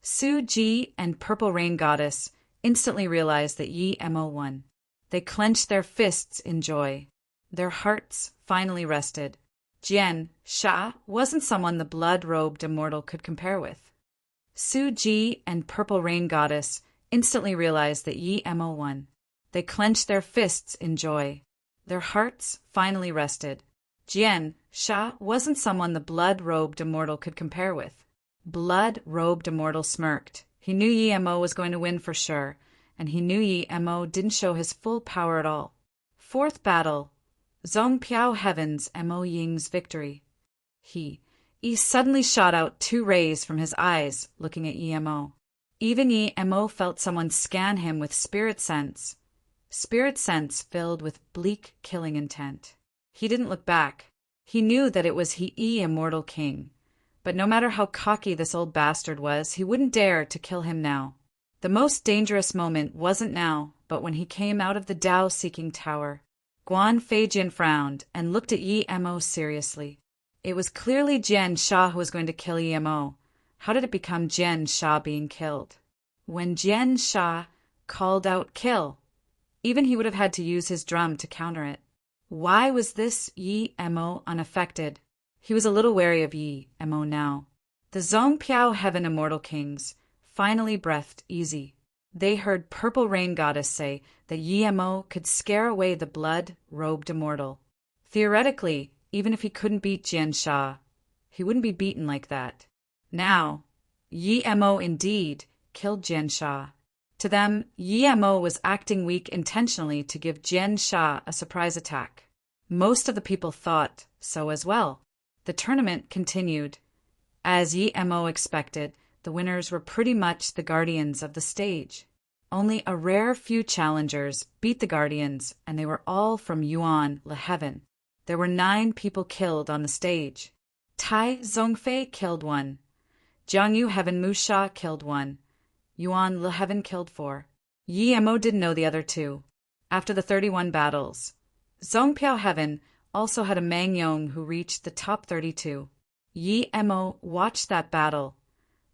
Su Ji and Purple Rain Goddess instantly realized that Yemo won. They clenched their fists in joy. Their hearts finally rested. Jian Sha wasn't someone the blood-robed immortal could compare with. Su Ji and Purple Rain Goddess instantly realized that Yemo won. They clenched their fists in joy. Their hearts finally rested. Jian Sha wasn't someone the blood-robed immortal could compare with. Blood-robed immortal smirked. He knew Yemo was going to win for sure, and he knew Yemo didn't show his full power at all. 4th battle. Zhong Piao Heaven's Mo Ying's victory. He suddenly shot out 2 rays from his eyes, looking at Yemo. Even Yemo felt someone scan him with spirit sense. Spirit sense filled with bleak killing intent. He didn't look back. He knew that it was he immortal king. But no matter how cocky this old bastard was, he wouldn't dare to kill him now. The most dangerous moment wasn't now, but when he came out of the Tao-seeking tower. Guan Feijian frowned and looked at Yemo seriously. It was clearly Jian Sha who was going to kill Yemo. How did it become Jian Sha being killed? When Jian Sha called out kill, even he would have had to use his drum to counter it. Why was this Yemo unaffected? He was a little wary of Yemo now. The Zhong Piao Heaven Immortal Kings finally breathed easy. They heard Purple Rain Goddess say that Yemo could scare away the blood-robed immortal. Theoretically, even if he couldn't beat Jian Sha, he wouldn't be beaten like that. Now, Yemo indeed killed Jian Sha. To them, Yemo was acting weak intentionally to give Jian Sha a surprise attack. Most of the people thought so as well. The tournament continued. As Yemo expected, the winners were pretty much the guardians of the stage. Only a rare few challengers beat the guardians, and they were all from Yuan Le Heaven. There were 9 people killed on the stage. Tai Zhongfei killed 1. Jiangyu Heaven Musha killed 1. Yuan Le Heaven killed 4. Yemo didn't know the other 2. After the 31 battles, Zhongpiao Heaven also had a Mangyong who reached the top 32. Yemo watched that battle.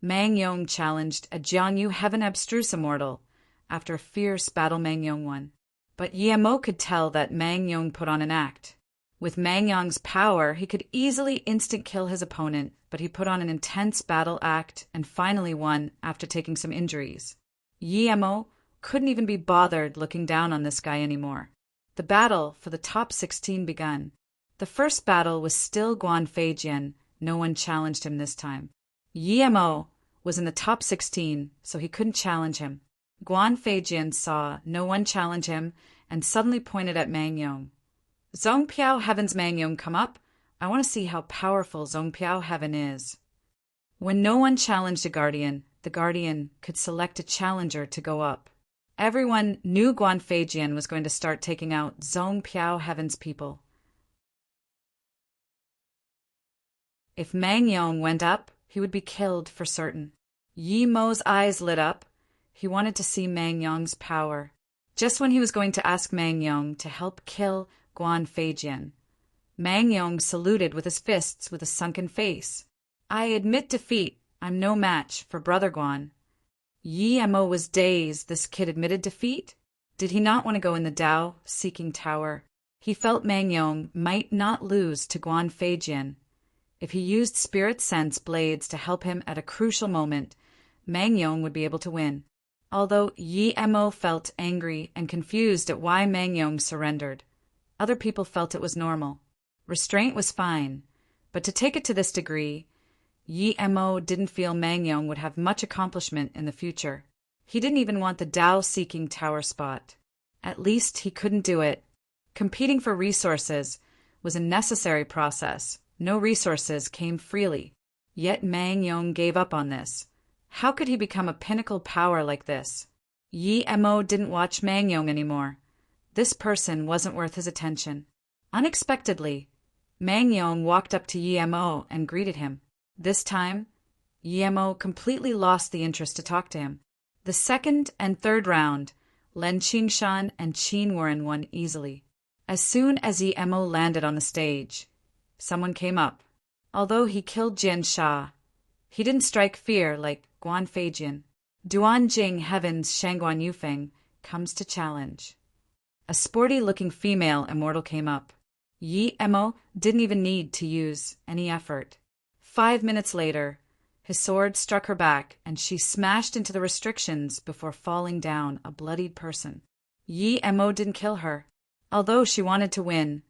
Mangyong challenged a Jiangyu Heaven Abstruse Immortal. After a fierce battle, Mangyong won. But Yemo could tell that Mangyong put on an act. With Mangyong's power, he could easily instant kill his opponent, but he put on an intense battle act and finally won after taking some injuries. Yemo couldn't even be bothered looking down on this guy anymore. The battle for the top 16 begun. The first battle was still Guan Feijian. No one challenged him this time. Yemo was in the top 16, so he couldn't challenge him. Guan Feijian saw no one challenge him and suddenly pointed at Mangyong. Zhongpiao Heaven's Mangyong, come up. I want to see how powerful Zhongpiao Heaven is. When no one challenged a guardian, the guardian could select a challenger to go up. Everyone knew Guan Feijian was going to start taking out Zhongpiao Heaven's people. If Mangyong went up, he would be killed for certain. Yemo's eyes lit up. He wanted to see Mangyong's power. Just when he was going to ask Mangyong to help kill Guan Feijian, Mangyong saluted with his fists with a sunken face. I admit defeat. I'm no match for Brother Guan. Yi Mo was dazed. This kid admitted defeat? Did he not want to go in the Dao seeking tower? He felt Mang Yong might not lose to Guan Feijian. If he used spirit sense blades to help him at a crucial moment, Mang Yong would be able to win. Although Yi Mo felt angry and confused at why Mang Yong surrendered, other people felt it was normal. Restraint was fine, but to take it to this degree, Yi Mo didn't feel Mang Yong would have much accomplishment in the future. He didn't even want the Dao-seeking tower spot. At least he couldn't do it. Competing for resources was a necessary process. No resources came freely. Yet Mang Yong gave up on this. How could he become a pinnacle power like this? Yi Mo didn't watch Mang Yong anymore. This person wasn't worth his attention. Unexpectedly, Mang Yong walked up to Yi Mo and greeted him. This time, Yi Mo completely lost the interest to talk to him. The second and third round, Lin Qingshan and Qin Warren won easily. As soon as Yi Mo landed on the stage, someone came up. Although he killed Jian Sha, he didn't strike fear like Guan Feijian. Duan Jing Heaven's Shangguan Yufeng comes to challenge. A sporty-looking female immortal came up. Yi Mo didn't even need to use any effort. 5 minutes later, his sword struck her back, and she smashed into the restrictions before falling down, a bloodied person. Yi Mo didn't kill her. Although she wanted to win,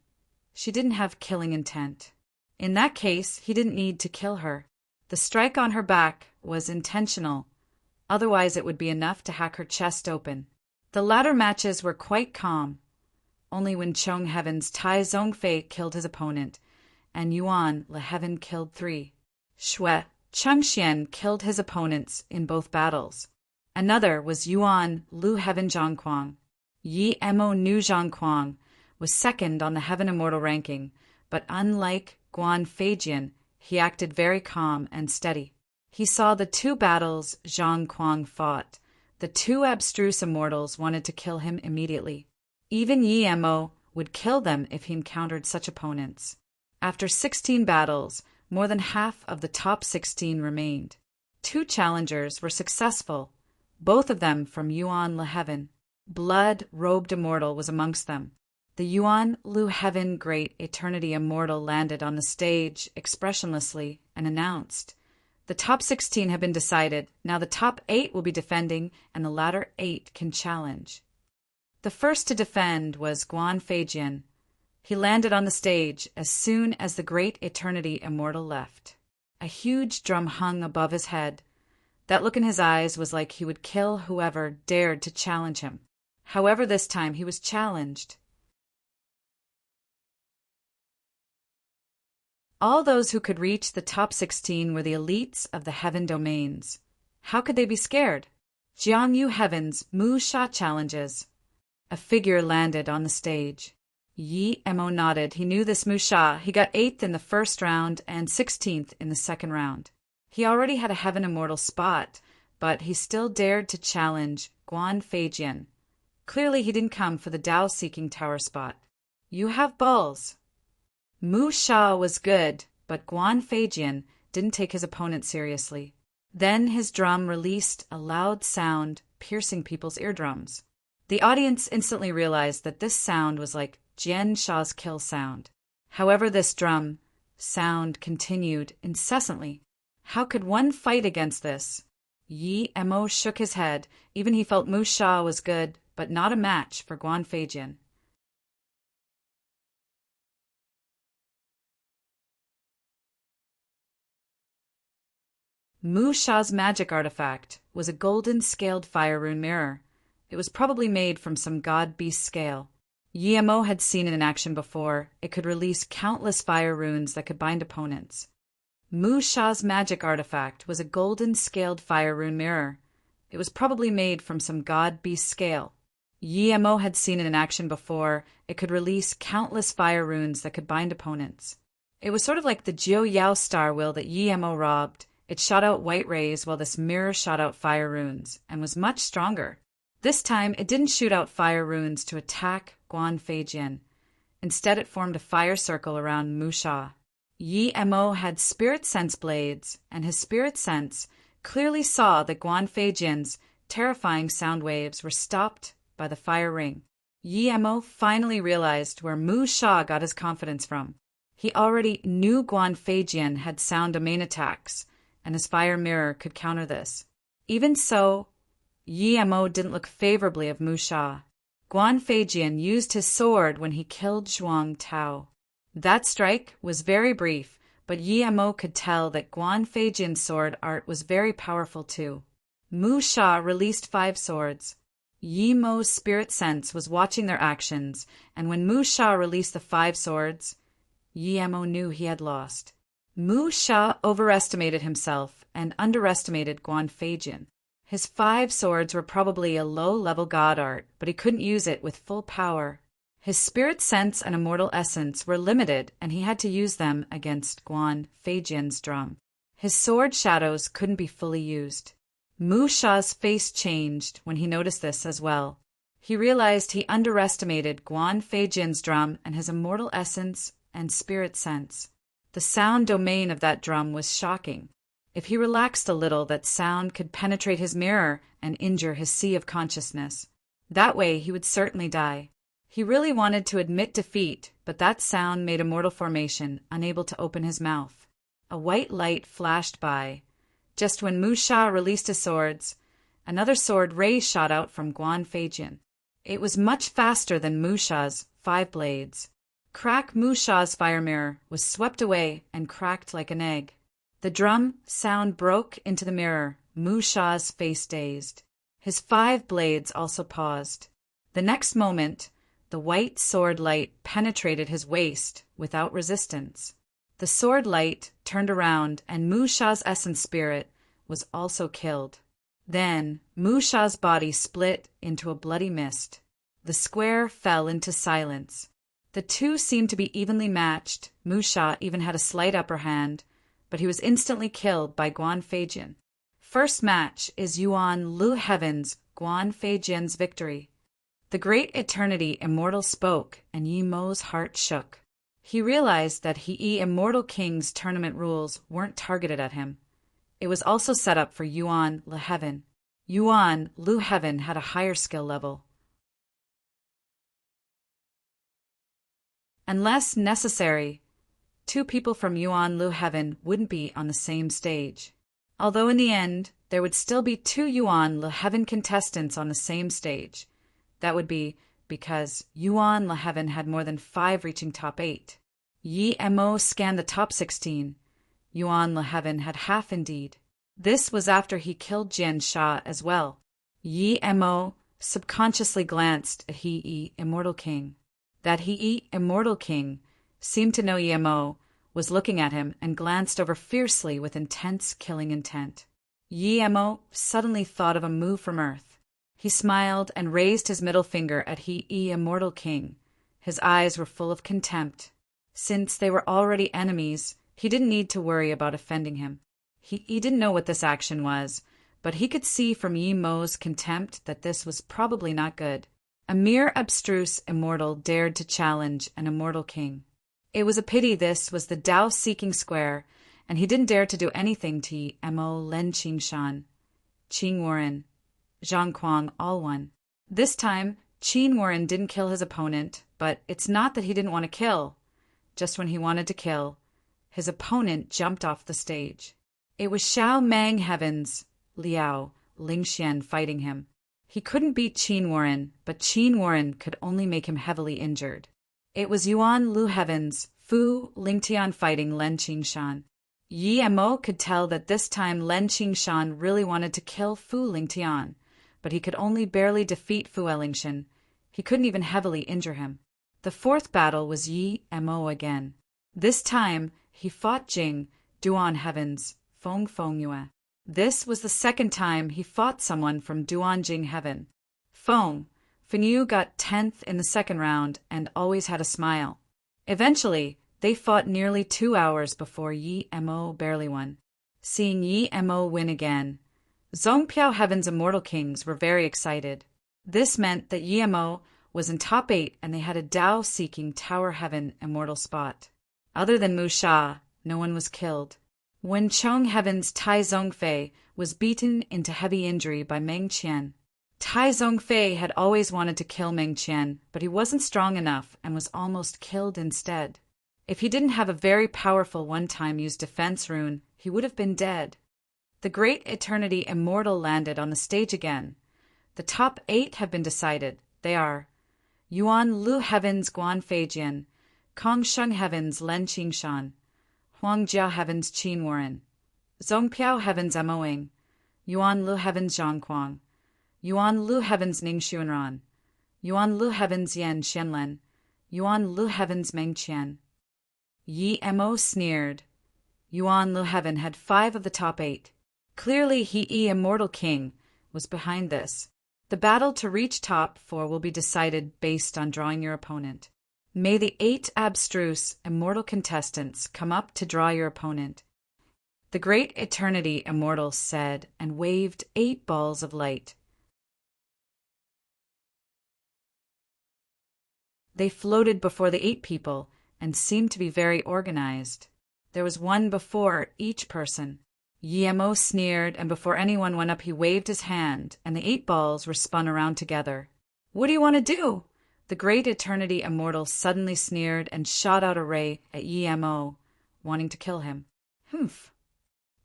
she didn't have killing intent. In that case, he didn't need to kill her. The strike on her back was intentional. Otherwise, it would be enough to hack her chest open. The latter matches were quite calm. Only when Chong Heaven's Tai Zongfei killed his opponent, and Yuan Le Heaven killed 3. Shui Chengxian killed his opponents in both battles. Another was Yuan Lu Heaven Zhangquang. Yi Mo knew Zhangquang was second on the Heaven Immortal ranking, but unlike Guan Feijian, he acted very calm and steady. He saw the 2 battles Zhangquang fought. The 2 abstruse immortals wanted to kill him immediately. Even Yi Mo would kill them if he encountered such opponents. After 16 battles, more than half of the top 16 remained. 2 challengers were successful, both of them from Yuan Le Heaven. Blood-robed immortal was amongst them. The Yuan Lu Heaven Great Eternity Immortal landed on the stage expressionlessly and announced, "The top 16 have been decided. Now the top 8 will be defending, and the latter 8 can challenge." The first to defend was Guan Feijian. He landed on the stage as soon as the Great Eternity Immortal left. A huge drum hung above his head. That look in his eyes was like he would kill whoever dared to challenge him. However, this time he was challenged. All those who could reach the top 16 were the elites of the heaven domains. How could they be scared? Jiangyu Heaven's Mu Sha challenges. A figure landed on the stage. Yi Mo nodded. He knew this Mu Sha. He got 8th in the first round and 16th in the second round. He already had a Heaven Immortal spot, but he still dared to challenge Guan Feijian. Clearly he didn't come for the Dao-seeking tower spot. You have balls. Mu Sha was good, but Guan Feijian didn't take his opponent seriously. Then his drum released a loud sound, piercing people's eardrums. The audience instantly realized that this sound was like Jian Sha's kill sound. However, this drum sound continued incessantly. How could one fight against this? Yi Mo shook his head. Even he felt Mu Sha was good, but not a match for Guan Feijian. Mu Sha's magic artifact was a golden scaled fire rune mirror. It was probably made from some god-beast scale. Yi Mo had seen it in action before. It could release countless fire runes that could bind opponents. Mu Sha's magic artifact was a golden scaled fire rune mirror. It was probably made from some god-beast scale. Yi Mo had seen it in action before. It could release countless fire runes that could bind opponents. It was sort of like the Jiu Yao star wheel that Yi Mo robbed. It shot out white rays while this mirror shot out fire runes, and was much stronger. This time, it didn't shoot out fire runes to attack Guan Feijian. Instead, it formed a fire circle around Mu Sha. Yi Mo had spirit sense blades, and his spirit sense clearly saw that Guan Feijin's terrifying sound waves were stopped by the fire ring. Yi Mo finally realized where Mu Sha got his confidence from. He already knew Guan Feijin had sound domain attacks, and his fire mirror could counter this. Even so, Yi Mo didn't look favorably of Mu Sha. Guan Feijin used his sword when he killed Zhuang Tao. That strike was very brief, but Yi Mo could tell that Guan Feijin's sword art was very powerful too. Mu Sha released 5 swords. Yi Mo's spirit sense was watching their actions, and when Mu Sha released the 5 swords, Yi Mo knew he had lost. Mu Sha overestimated himself and underestimated Guan Feijin. His 5 swords were probably a low-level god art, but he couldn't use it with full power. His spirit sense and immortal essence were limited, and he had to use them against Guan Feijin's drum. His sword shadows couldn't be fully used. Mu Sha's face changed when he noticed this as well. He realized he underestimated Guan Feijin's drum and his immortal essence and spirit sense. The sound domain of that drum was shocking. If he relaxed a little, that sound could penetrate his mirror and injure his sea of consciousness. That way he would certainly die. He really wanted to admit defeat, but that sound made immortal formation unable to open his mouth. A white light flashed by. Just when Mu Sha released his swords, another sword ray shot out from Guan Feijin. It was much faster than Mu Sha's 5 blades. Crack Mu Sha's fire mirror was swept away and cracked like an egg. The drum sound broke into the mirror, Mu Sha's face dazed. His 5 blades also paused. The next moment, the white sword light penetrated his waist without resistance. The sword light turned around and Mu Sha's essence spirit was also killed. Then Mu Sha's body split into a bloody mist. The square fell into silence. The two seemed to be evenly matched. Mu Sha even had a slight upper hand, but he was instantly killed by Guan Feijin. First match is Yuan Lu Heaven's Guan Feijin's victory. The great eternity immortal spoke, and Yi Mo's heart shook. He realized that He Immortal King's tournament rules weren't targeted at him. It was also set up for Yuan Lu Heaven. Yuan Lu Heaven had a higher skill level. Unless necessary, 2 people from Yuan Lu Heaven wouldn't be on the same stage. Although in the end, there would still be 2 Yuan Lu Heaven contestants on the same stage. That would be because Yuan Lu Heaven had more than 5 reaching top 8. Yi Mo scanned the top 16. Yuan Lu Heaven had half indeed. This was after he killed Jian Sha as well. Yi Mo subconsciously glanced at He Immortal King. That He Immortal King seemed to know Yi Mo was looking at him and glanced over fiercely with intense killing intent. Yi Mo suddenly thought of a move from Earth. He smiled and raised his middle finger at He Immortal King. His eyes were full of contempt. Since they were already enemies, he didn't need to worry about offending him. He didn't know what this action was, but he could see from Yi Mo's contempt that this was probably not good. A mere abstruse immortal dared to challenge an immortal king. It was a pity this was the Tao-seeking square, and he didn't dare to do anything to Yi Mo, Len Qingshan, Qing Warren, Zhang Kuang, all won. This time, Qin Warren didn't kill his opponent, but it's not that he didn't want to kill. Just when he wanted to kill, his opponent jumped off the stage. It was Xiao Mang Heaven's Liao Lingxian fighting him. He couldn't beat Qin Warren, but Qin Warren could only make him heavily injured. It was Yuan Lu Heaven's Fu Lingtian fighting Len Qingshan. Yi Mo could tell that this time Len Qingshan really wanted to kill Fu Lingtian, but he could only barely defeat Fu Lingxian. He couldn't even heavily injure him. The 4th battle was Yi Mo again. This time, he fought Jing, Duan Heaven's Feng Yue. This was the 2nd time he fought someone from Duanjing Heaven. Feng Yu got 10th in the 2nd round and always had a smile. Eventually, they fought nearly 2 hours before Yi Mo barely won. Seeing Yi Mo win again, Zongpiao Heaven's Immortal Kings were very excited. This meant that Yi Mo was in top 8 and they had a Tao-seeking Tower Heaven immortal spot. Other than Mu Sha, no one was killed. When Chong Heaven's Tai Zongfei was beaten into heavy injury by Meng Qian. Tai Zongfei had always wanted to kill Meng Qian, but he wasn't strong enough and was almost killed instead. If he didn't have a very powerful one-time used defense rune, he would have been dead. The Great Eternity Immortal landed on the stage again. The top 8 have been decided. They are Yuan Lu Heaven's Guan Feijian, Kong Sheng Heaven's Len Qingshan, Huang Jia Heaven's Qin Warren, Zongpiao Heaven's Moing, Yuan Lu Heaven's Zhang Kuang, Yuan Lu Heaven's Ning Xuanran, Yuan Lu Heaven's Yan Xianlen, Yuan Lu Heaven's Meng Qian. Yi Mo sneered. Yuan Lu Heaven had 5 of the top 8. Clearly He Immortal King was behind this. The battle to reach top 4 will be decided based on drawing your opponent. May the 8 abstruse, immortal contestants come up to draw your opponent. The Great Eternity Immortal said and waved 8 balls of light. They floated before the 8 people and seemed to be very organized. There was one before each person. Yemo sneered, and before anyone went up he waved his hand, and the 8 balls were spun around together. "What do you want to do?" The Great Eternity Immortal suddenly sneered and shot out a ray at Yemo, wanting to kill him. Humph.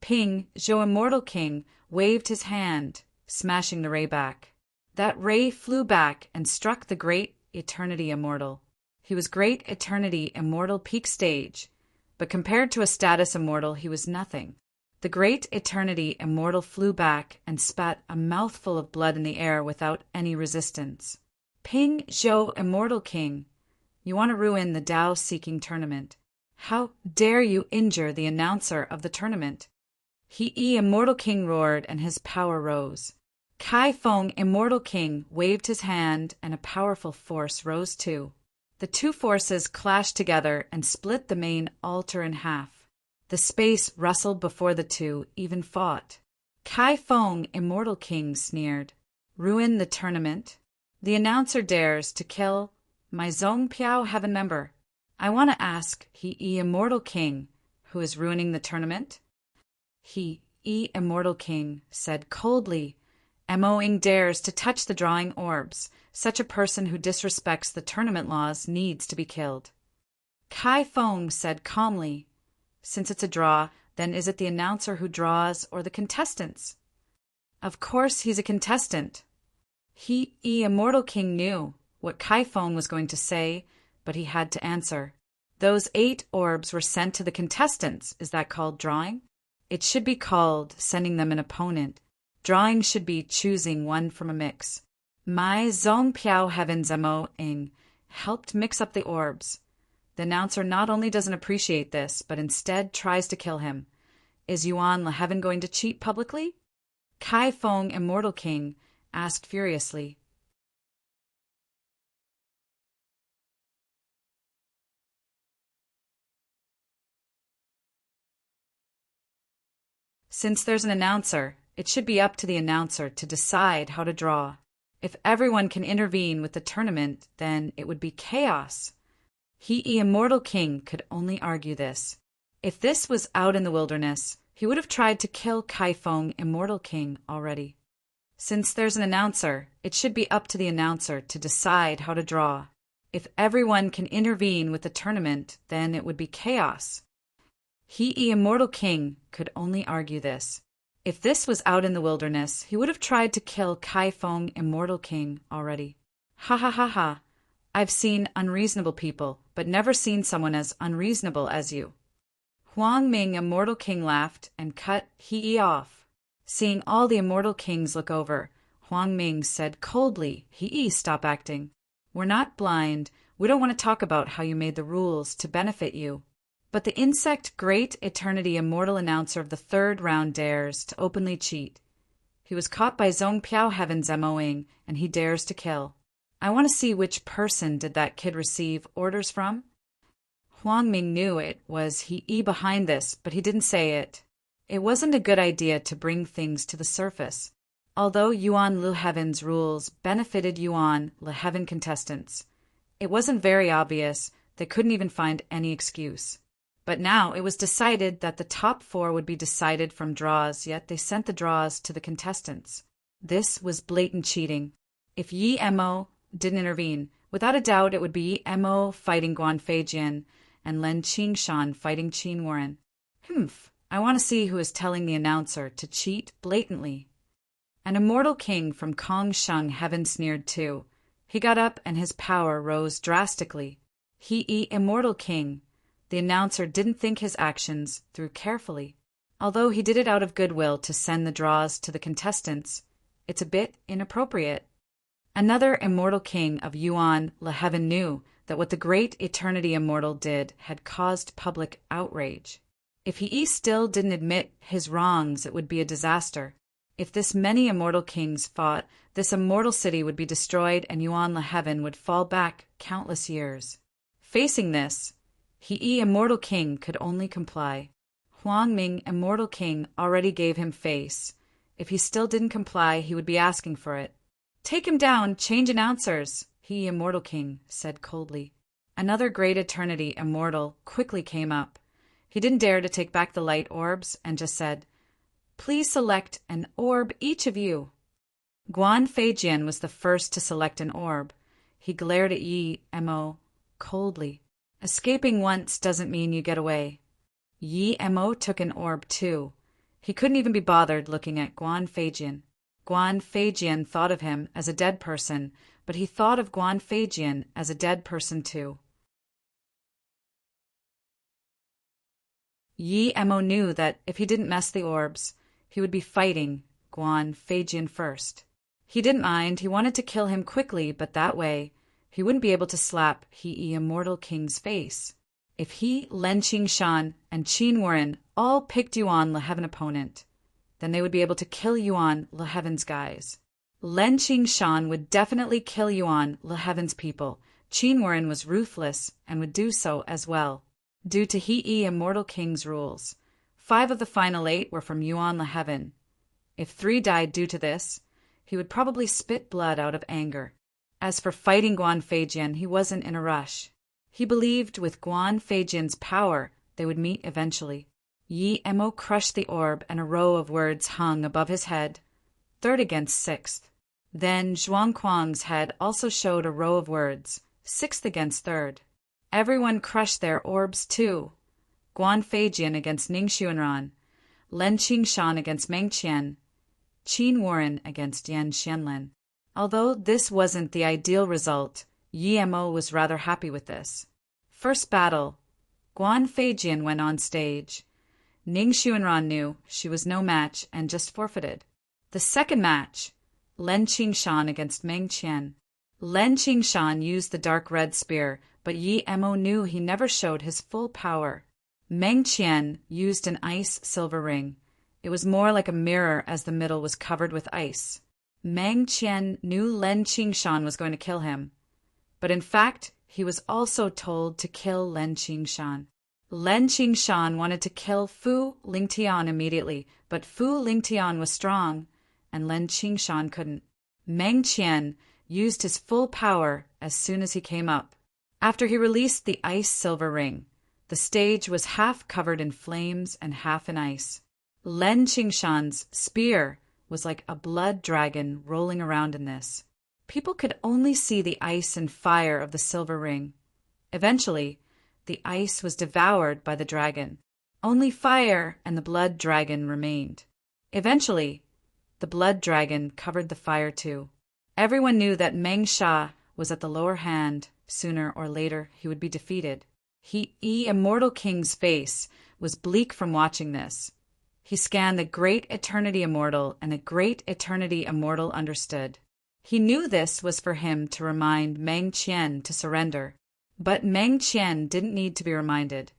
Ping, Zhou Immortal King, waved his hand, smashing the ray back. That ray flew back and struck the Great Eternity Immortal. He was Great Eternity Immortal peak stage, but compared to a status immortal he was nothing. The Great Eternity Immortal flew back and spat a mouthful of blood in the air without any resistance. Ping Zhou Immortal King, you want to ruin the Tao-seeking tournament. How dare you injure the announcer of the tournament? He Immortal King roared and his power rose. Kai Feng Immortal King waved his hand and a powerful force rose too. The 2 forces clashed together and split the main altar in half. The space rustled before the 2 even fought. Kai Feng Immortal King sneered. Ruin the tournament? The announcer dares to kill my Zong Piao Heaven member. I want to ask He Immortal King, who is ruining the tournament? He Immortal King said coldly, Moing dares to touch the drawing orbs. Such a person who disrespects the tournament laws needs to be killed. Kai Feng said calmly, since it's a draw, then is it the announcer who draws or the contestants? Of course he's a contestant. He Immortal King knew what Kai Feng was going to say, but he had to answer. Those 8 orbs were sent to the contestants. Is that called drawing? It should be called sending them an opponent. Drawing should be choosing one from a mix. My Zong Piao Heaven's Moing helped mix up the orbs. The announcer not only doesn't appreciate this, but instead tries to kill him. Is Yuan Le Heaven going to cheat publicly? Kai Feng Immortal King asked furiously. Since there's an announcer, it should be up to the announcer to decide how to draw. If everyone can intervene with the tournament, then it would be chaos. He Immortal King could only argue this. If this was out in the wilderness, he would have tried to kill Kai Feng Immortal King already. Since there's an announcer, it should be up to the announcer to decide how to draw. If everyone can intervene with the tournament, then it would be chaos. He Immortal King could only argue this. If this was out in the wilderness, he would have tried to kill Kai Feng Immortal King already. Ha ha ha ha. I've seen unreasonable people, but never seen someone as unreasonable as you. Huang Ming Immortal King laughed and cut He off. Seeing all the Immortal Kings look over, Huang Ming said coldly, He stop acting. We're not blind. We don't want to talk about how you made the rules to benefit you. But the insect Great Eternity Immortal announcer of the 3rd round dares to openly cheat. He was caught by Zong Piao Heaven's Moing, and he dares to kill. I want to see which person did that kid receive orders from? Huang Ming knew it was He behind this, but he didn't say it. It wasn't a good idea to bring things to the surface. Although Yuan Le Heaven's rules benefited Yuan Le Heaven contestants, it wasn't very obvious. They couldn't even find any excuse. But now it was decided that the top 4 would be decided from draws, yet they sent the draws to the contestants. This was blatant cheating. If Yi Mo didn't intervene, without a doubt it would be Yi Mo fighting Guan Feijian and Len Qingshan fighting Qin Warren. I want to see who is telling the announcer to cheat blatantly. An immortal king from Kong Sheng heaven sneered too. He got up and his power rose drastically. He immortal king. The announcer didn't think his actions through carefully. Although he did it out of goodwill to send the draws to the contestants, it's a bit inappropriate. Another immortal king of Yuan Le Heaven knew that what the great Eternity Immortal did had caused public outrage. If he still didn't admit his wrongs, it would be a disaster. If this many immortal kings fought, this immortal city would be destroyed and Yuan Le Heaven would fall back countless years. Facing this, He immortal king could only comply. Huang Ming immortal king already gave him face. If he still didn't comply, he would be asking for it. Take him down, change announcers, he immortal king said coldly. Another great eternity immortal quickly came up. He didn't dare to take back the light orbs and just said, "Please select an orb, each of you." Guan Feijian was the first to select an orb. He glared at Yi Mo coldly. Escaping once doesn't mean you get away. Yi Mo took an orb too. He couldn't even be bothered looking at Guan Feijian. Guan Feijian thought of him as a dead person, but he thought of Guan Feijian as a dead person too. Yi Mo knew that if he didn't mess the orbs, he would be fighting Guan Feijian first. He didn't mind, he wanted to kill him quickly, but that way, he wouldn't be able to slap He Immortal King's face. If he, Len Qingshan, and Qin Warren all picked Yuan Le Heaven opponent, then they would be able to kill Yuan Le Heaven's guys. Len Qingshan would definitely kill Yuan Le Heaven's people. Qin Warren was ruthless and would do so as well. Due to He Immortal King's rules, 5 of the final 8 were from Yuan Le Heaven. If 3 died due to this, he would probably spit blood out of anger. As for fighting Guan Feijian, he wasn't in a rush. He believed with Guan Feijian's power, they would meet eventually. Yi Mo crushed the orb and a row of words hung above his head, 3rd against 6th. Then Zhuang Kuang's head also showed a row of words, 6th against 3rd. Everyone crushed their orbs too. Guan Feijian against Ning Xuanran, Len Qingshan against Meng Qian, Qin Warren against Yan Xianlen. Although this wasn't the ideal result, Yi Mo was rather happy with this. First battle, Guan Feijian went on stage. Ning Xuanran knew she was no match and just forfeited. The second match, Len Qingshan against Meng Qian. Len Qingshan used the dark red spear, but Yi Mo knew he never showed his full power. Meng Qian used an ice silver ring. It was more like a mirror as the middle was covered with ice. Meng Qian knew Len Qingshan was going to kill him, but in fact, he was also told to kill Len Qingshan. Len Qingshan wanted to kill Fu Lingtian immediately, but Fu Lingtian was strong, and Len Qingshan couldn't. Meng Qian used his full power as soon as he came up. After he released the ice silver ring, the stage was half covered in flames and half in ice. Len Qingshan's spear was like a blood dragon rolling around in this. People could only see the ice and fire of the silver ring. Eventually, the ice was devoured by the dragon. Only fire and the blood dragon remained. Eventually, the blood dragon covered the fire too. Everyone knew that Meng Sha was at the lower hand. Sooner or later, he would be defeated. He Immortal King's face was bleak from watching this. He scanned the Great Eternity Immortal, and the Great Eternity Immortal understood. He knew this was for him to remind Meng Qian to surrender. But Meng Qian didn't need to be reminded.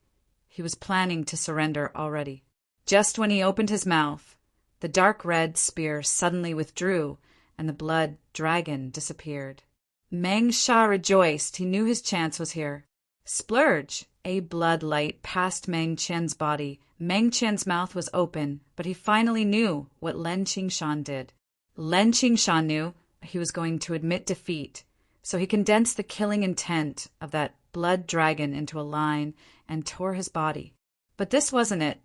He was planning to surrender already. Just when he opened his mouth, the dark red spear suddenly withdrew, and the blood dragon disappeared. Meng Sha rejoiced. He knew his chance was here. Splurge! A blood light passed Meng Qian's body. Meng Qian's mouth was open, but he finally knew what Len Qingshan did. Len Qingshan knew he was going to admit defeat, so he condensed the killing intent of that blood dragon into a line and tore his body. But this wasn't it.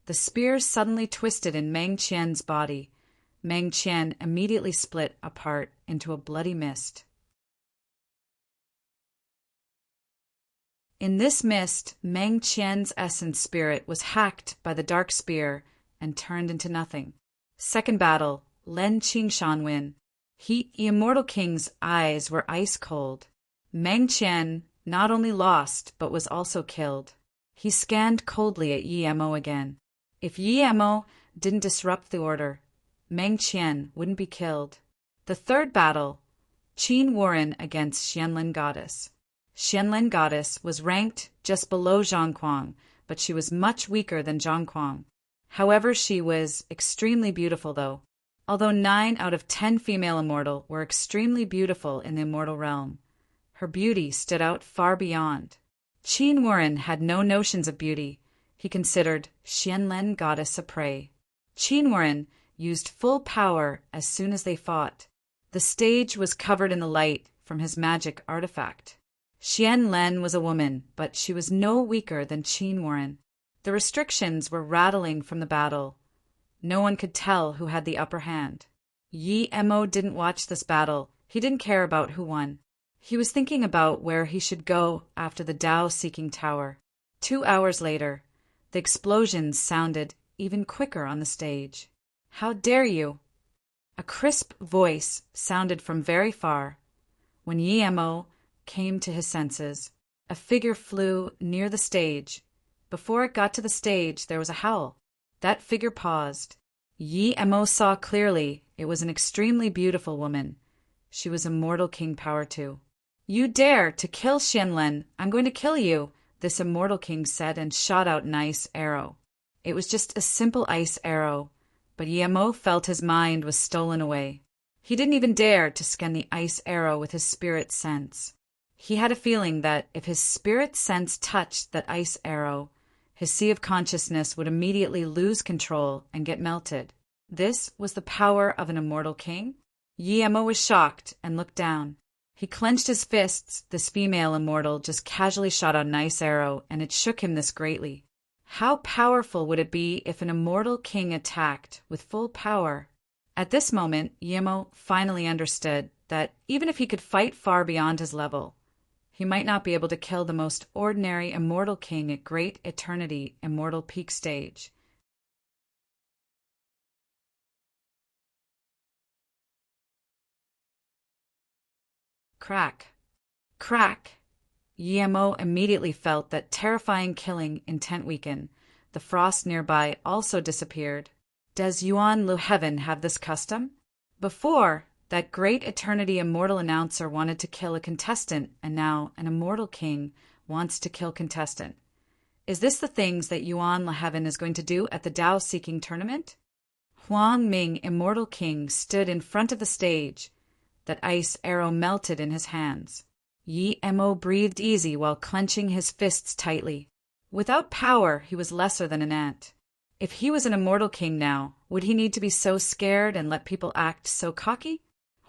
The spear suddenly twisted in Meng Qian's body. Meng Qian immediately split apart into a bloody mist. In this mist, Meng Qian's essence spirit was hacked by the dark spear and turned into nothing. Second battle, Len Qingshanwen. The immortal king's eyes were ice cold. Meng Qian not only lost, but was also killed. He scanned coldly at Yi Mo again. If Yi Mo didn't disrupt the order, Meng Qian wouldn't be killed. The third battle, Qin Warren against Xianlin Goddess. Xianlin Goddess was ranked just below Zhang Kuang, but she was much weaker than Zhang Kuang. However, she was extremely beautiful though. Although 9 out of 10 female immortal were extremely beautiful in the immortal realm, her beauty stood out far beyond. Qin Warren had no notions of beauty. He considered Xianlin Goddess a prey. Qin Warren used full power as soon as they fought. The stage was covered in the light from his magic artifact. Xianlin was a woman, but she was no weaker than Qin Warren. The restrictions were rattling from the battle. No one could tell who had the upper hand. Yi Mo didn't watch this battle. He didn't care about who won. He was thinking about where he should go after the Tao-seeking tower. 2 hours later, the explosions sounded even quicker on the stage. "How dare you!" A crisp voice sounded from very far. When Yi Mo came to his senses, a figure flew near the stage. Before it got to the stage, there was a howl. That figure paused. Yi Mo saw clearly it was an extremely beautiful woman. She was immortal king power too. "You dare to kill Xianlin, I'm going to kill you," this immortal king said and shot out an ice arrow. It was just a simple ice arrow, but Yi Mo felt his mind was stolen away. He didn't even dare to scan the ice arrow with his spirit sense. He had a feeling that if his spirit sense touched that ice arrow, his sea of consciousness would immediately lose control and get melted. This was the power of an immortal king? Yi Mo was shocked and looked down. He clenched his fists. This female immortal just casually shot out an ice arrow, and it shook him this greatly. How powerful would it be if an immortal king attacked with full power? At this moment, Yi Mo finally understood that even if he could fight far beyond his level, he might not be able to kill the most ordinary immortal king at Great Eternity Immortal Peak Stage. Crack. Crack. Yi Mo immediately felt that terrifying killing intent weaken. The frost nearby also disappeared. Does Yuan Lu Heaven have this custom? Before, that Great Eternity Immortal announcer wanted to kill a contestant, and now an immortal king wants to kill contestant. Is this the things that Yuan Lu Heaven is going to do at the Tao-seeking tournament? Huang Ming, immortal king, stood in front of the stage. That ice arrow melted in his hands. Yi Mo breathed easy while clenching his fists tightly. Without power, he was lesser than an ant. If he was an immortal king now, would he need to be so scared and let people act so cocky?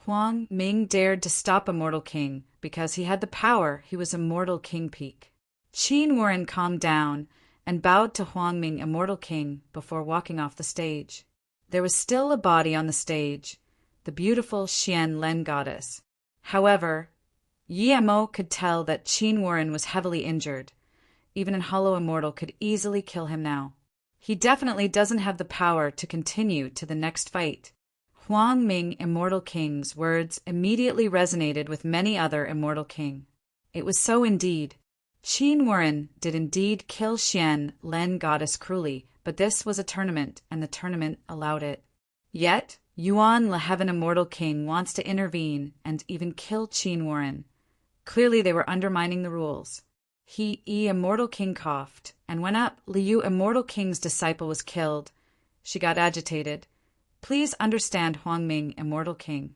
Huang Ming dared to stop immortal king because he had the power. He was immortal king peak. Qin Warren calmed down and bowed to Huang Ming, immortal king, before walking off the stage. There was still a body on the stage, the beautiful Xianlin Goddess. However, Yi Mo could tell that Qin Warren was heavily injured. Even an hollow immortal could easily kill him now. He definitely doesn't have the power to continue to the next fight. Huang Ming, immortal king's words immediately resonated with many other immortal king. It was so indeed. Qin Warren did indeed kill Xianlin Goddess cruelly, but this was a tournament, and the tournament allowed it. Yet, Yuan Lu Heaven immortal king wants to intervene and even kill Qin Warren. Clearly they were undermining the rules. Immortal king coughed and went up. Liu, immortal king's disciple, was killed. She got agitated. Please understand, Huang Ming, immortal king.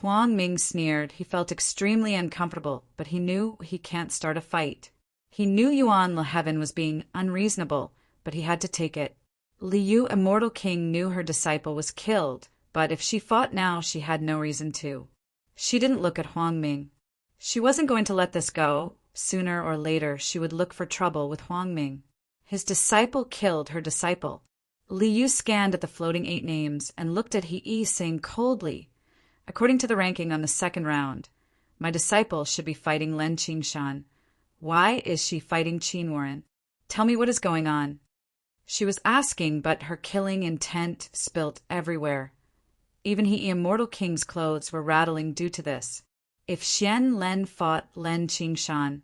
Huang Ming sneered. He felt extremely uncomfortable, but he knew he can't start a fight. He knew Yuan Lu Heaven was being unreasonable, but he had to take it. Liu, immortal king, knew her disciple was killed, but if she fought now, she had no reason to. She didn't look at Huang Ming. She wasn't going to let this go. Sooner or later, she would look for trouble with Huang Ming. His disciple killed her disciple. Liu scanned at the floating 8 names and looked at He, saying coldly, "According to the ranking on the second round, my disciple should be fighting Len Qingshan. Why is she fighting Qin Warren? Tell me what is going on." She was asking, but her killing intent spilt everywhere. Even He Immortal King's clothes were rattling due to this. If Xian Len fought Len Qingshan,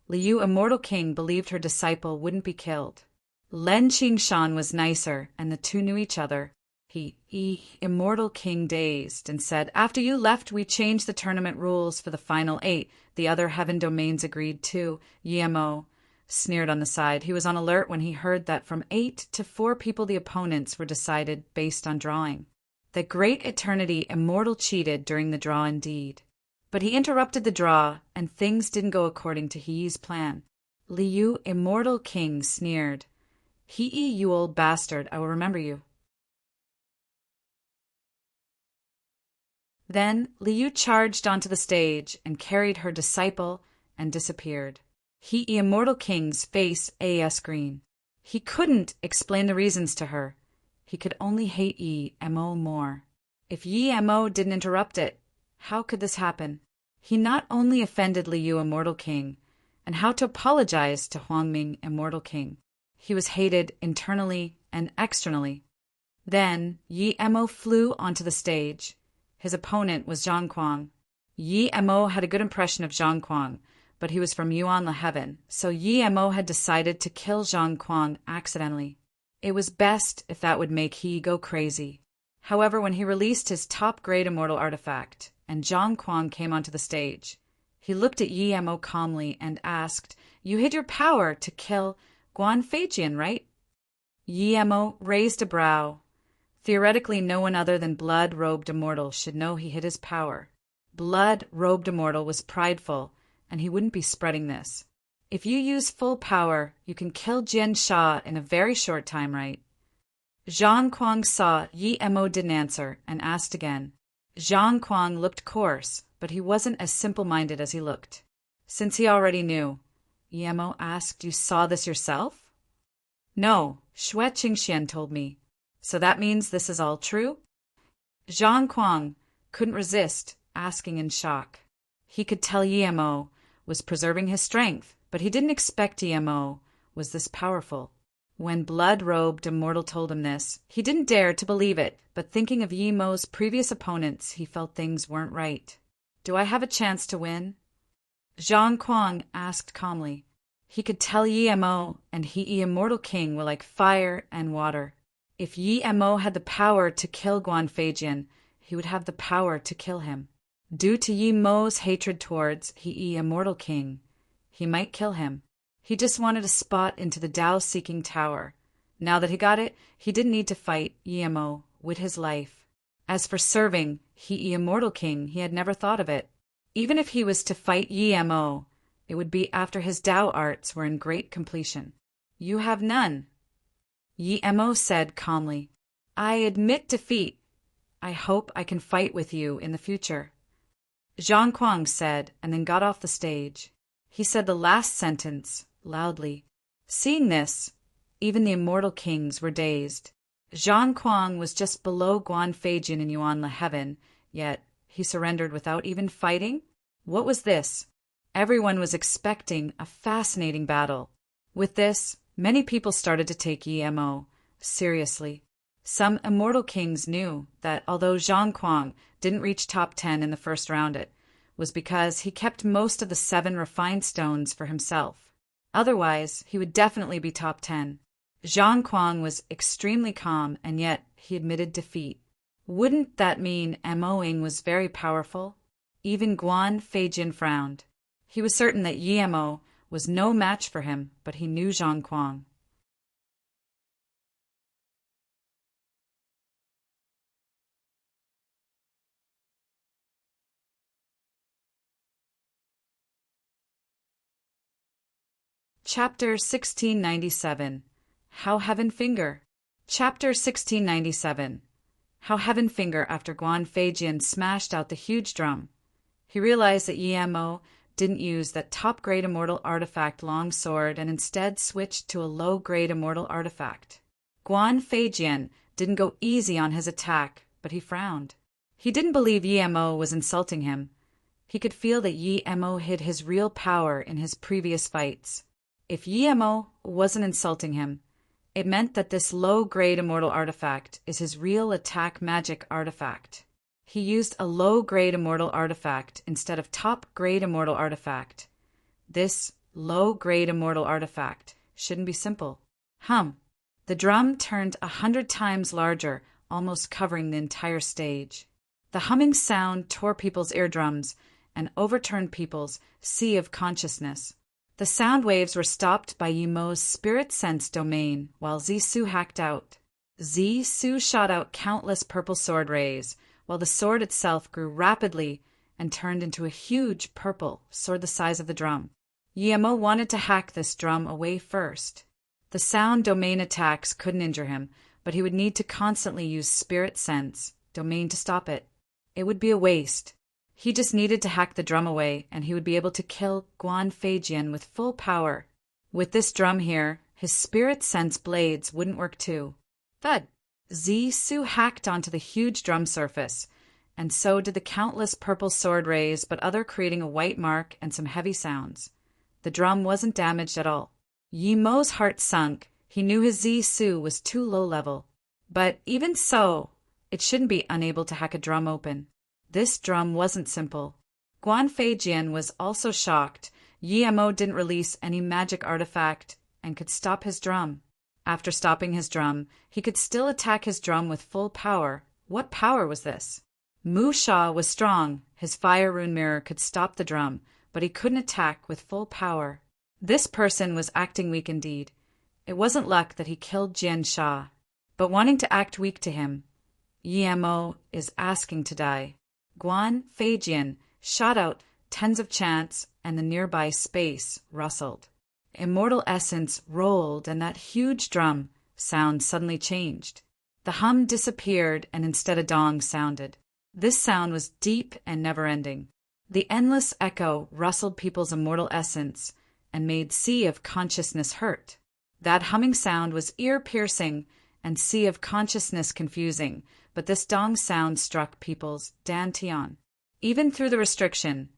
Liu Immortal King believed her disciple wouldn't be killed. Len Qingshan was nicer, and the two knew each other. He Immortal King dazed and said, "After you left, we changed the tournament rules for the final 8. The other heaven domains agreed too." Yemo sneered on the side. He was on alert when he heard that from 8 to 4 people the opponents were decided based on drawing. The great eternity Immortal cheated during the draw indeed. But he interrupted the draw, and things didn't go according to He's plan. Liu Immortal King sneered, "He, you old bastard, I will remember you." Then Liu charged onto the stage and carried her disciple and disappeared. He Immortal King's face green. He couldn't explain the reasons to her. He could only hate Mo more. If Mo didn't interrupt it, how could this happen? He not only offended Liu Immortal King, and how to apologize to Huangming Immortal King. He was hated internally and externally. Then Mo flew onto the stage. His opponent was Zhang Kuang. Mo had a good impression of Zhang Kuang, but he was from Yuan La Heaven, so Mo had decided to kill Zhang Kuang accidentally. It was best if that would make He go crazy. However, when he released his top-grade immortal artifact, and Zhang Kuang came onto the stage, he looked at Mo calmly and asked, "You hid your power to kill Guan Feijian, right?" Mo raised a brow. Theoretically, no one other than Blood-Robed Immortal should know he hid his power. Blood-Robed Immortal was prideful, and he wouldn't be spreading this. If you use full power, you can kill Jian Sha in a very short time, right? Zhang Kuang saw Mo didn't answer and asked again. Zhang Kuang looked coarse, but he wasn't as simple-minded as he looked. Since he already knew, Mo asked, "You saw this yourself?" "No, Xue Qingxian told me." "So that means this is all true?" Zhang Kuang couldn't resist asking in shock. He could tell Mo was preserving his strength, but he didn't expect Mo was this powerful. When Blood-Robed Immortal told him this, he didn't dare to believe it, but thinking of Mo's previous opponents, he felt things weren't right. "Do I have a chance to win?" Zhang Kuang asked calmly. He could tell Mo and He Immortal King were like fire and water. If Mo had the power to kill Guan Feijian, he would have the power to kill him. Due to Mo's hatred towards He Immortal King, he might kill him. He just wanted a spot into the Tao-seeking tower. Now that he got it, he didn't need to fight Mo with his life. As for serving He Immortal King, he had never thought of it. Even if he was to fight Mo, it would be after his Tao arts were in great completion. "You have none," Mo said calmly. "I admit defeat. I hope I can fight with you in the future," Zhang Kuang said, and then got off the stage. He said the last sentence loudly. Seeing this, even the Immortal Kings were dazed. Zhang Kuang was just below Guan Feijian in Yuan La Heaven, yet he surrendered without even fighting? What was this? Everyone was expecting a fascinating battle. With this, many people started to take Mo seriously. Some Immortal Kings knew that although Zhang Kuang didn't reach top 10 in the first round, it was because he kept most of the 7 refined stones for himself. Otherwise, he would definitely be top 10. Zhang Kuang was extremely calm, and yet he admitted defeat. Wouldn't that mean Mo-ing was very powerful? Even Guan Feijian frowned. He was certain that Mo was no match for him, but he knew Zhang Kuang. Chapter 1697. How Heaven Finger. Chapter 1697. How Heaven Finger after Guan Feijian smashed out the huge drum. He realized that Mo didn't use that top-grade immortal artifact longsword and instead switched to a low-grade immortal artifact. Guan Feijian didn't go easy on his attack, but he frowned. He didn't believe Yi Mo was insulting him. He could feel that Yi Mo hid his real power in his previous fights. If Yi Mo wasn't insulting him, it meant that this low-grade immortal artifact is his real attack magic artifact. He used a low-grade immortal artifact instead of top-grade immortal artifact. This low-grade immortal artifact shouldn't be simple. The drum turned 100 times larger, almost covering the entire stage. The humming sound tore people's eardrums and overturned people's sea of consciousness. The sound waves were stopped by Yi Mo's spirit sense domain while Zisu hacked out. Zisu shot out countless purple sword rays, while the sword itself grew rapidly and turned into a huge purple sword the size of the drum. Yi Mo wanted to hack this drum away first. The sound domain attacks couldn't injure him, but he would need to constantly use spirit sense domain to stop it. It would be a waste. He just needed to hack the drum away, and he would be able to kill Guan Feijian with full power. With this drum here, his spirit sense blades wouldn't work too. Thud! Zisu hacked onto the huge drum surface, and so did the countless purple sword rays, but other creating a white mark and some heavy sounds. The drum wasn't damaged at all. Yi Mo's heart sunk. He knew his Zisu was too low level. But even so, it shouldn't be unable to hack a drum open. This drum wasn't simple. Guan Feijian was also shocked. Yi Mo didn't release any magic artifact and could stop his drum. After stopping his drum, he could still attack his drum with full power. What power was this? Mu Sha was strong. His fire rune mirror could stop the drum, but he couldn't attack with full power. This person was acting weak indeed. It wasn't luck that he killed Jian Sha, but wanting to act weak to him. Yi Mo is asking to die. Guan Feijian shot out tens of chants, and the nearby space rustled. Immortal essence rolled, and that huge drum sound suddenly changed. The hum disappeared, and instead a dong sounded. This sound was deep and never-ending. The endless echo rustled people's immortal essence and made sea of consciousness hurt. That humming sound was ear-piercing and sea of consciousness confusing, but this dong sound struck people's dantian. Even through the restriction,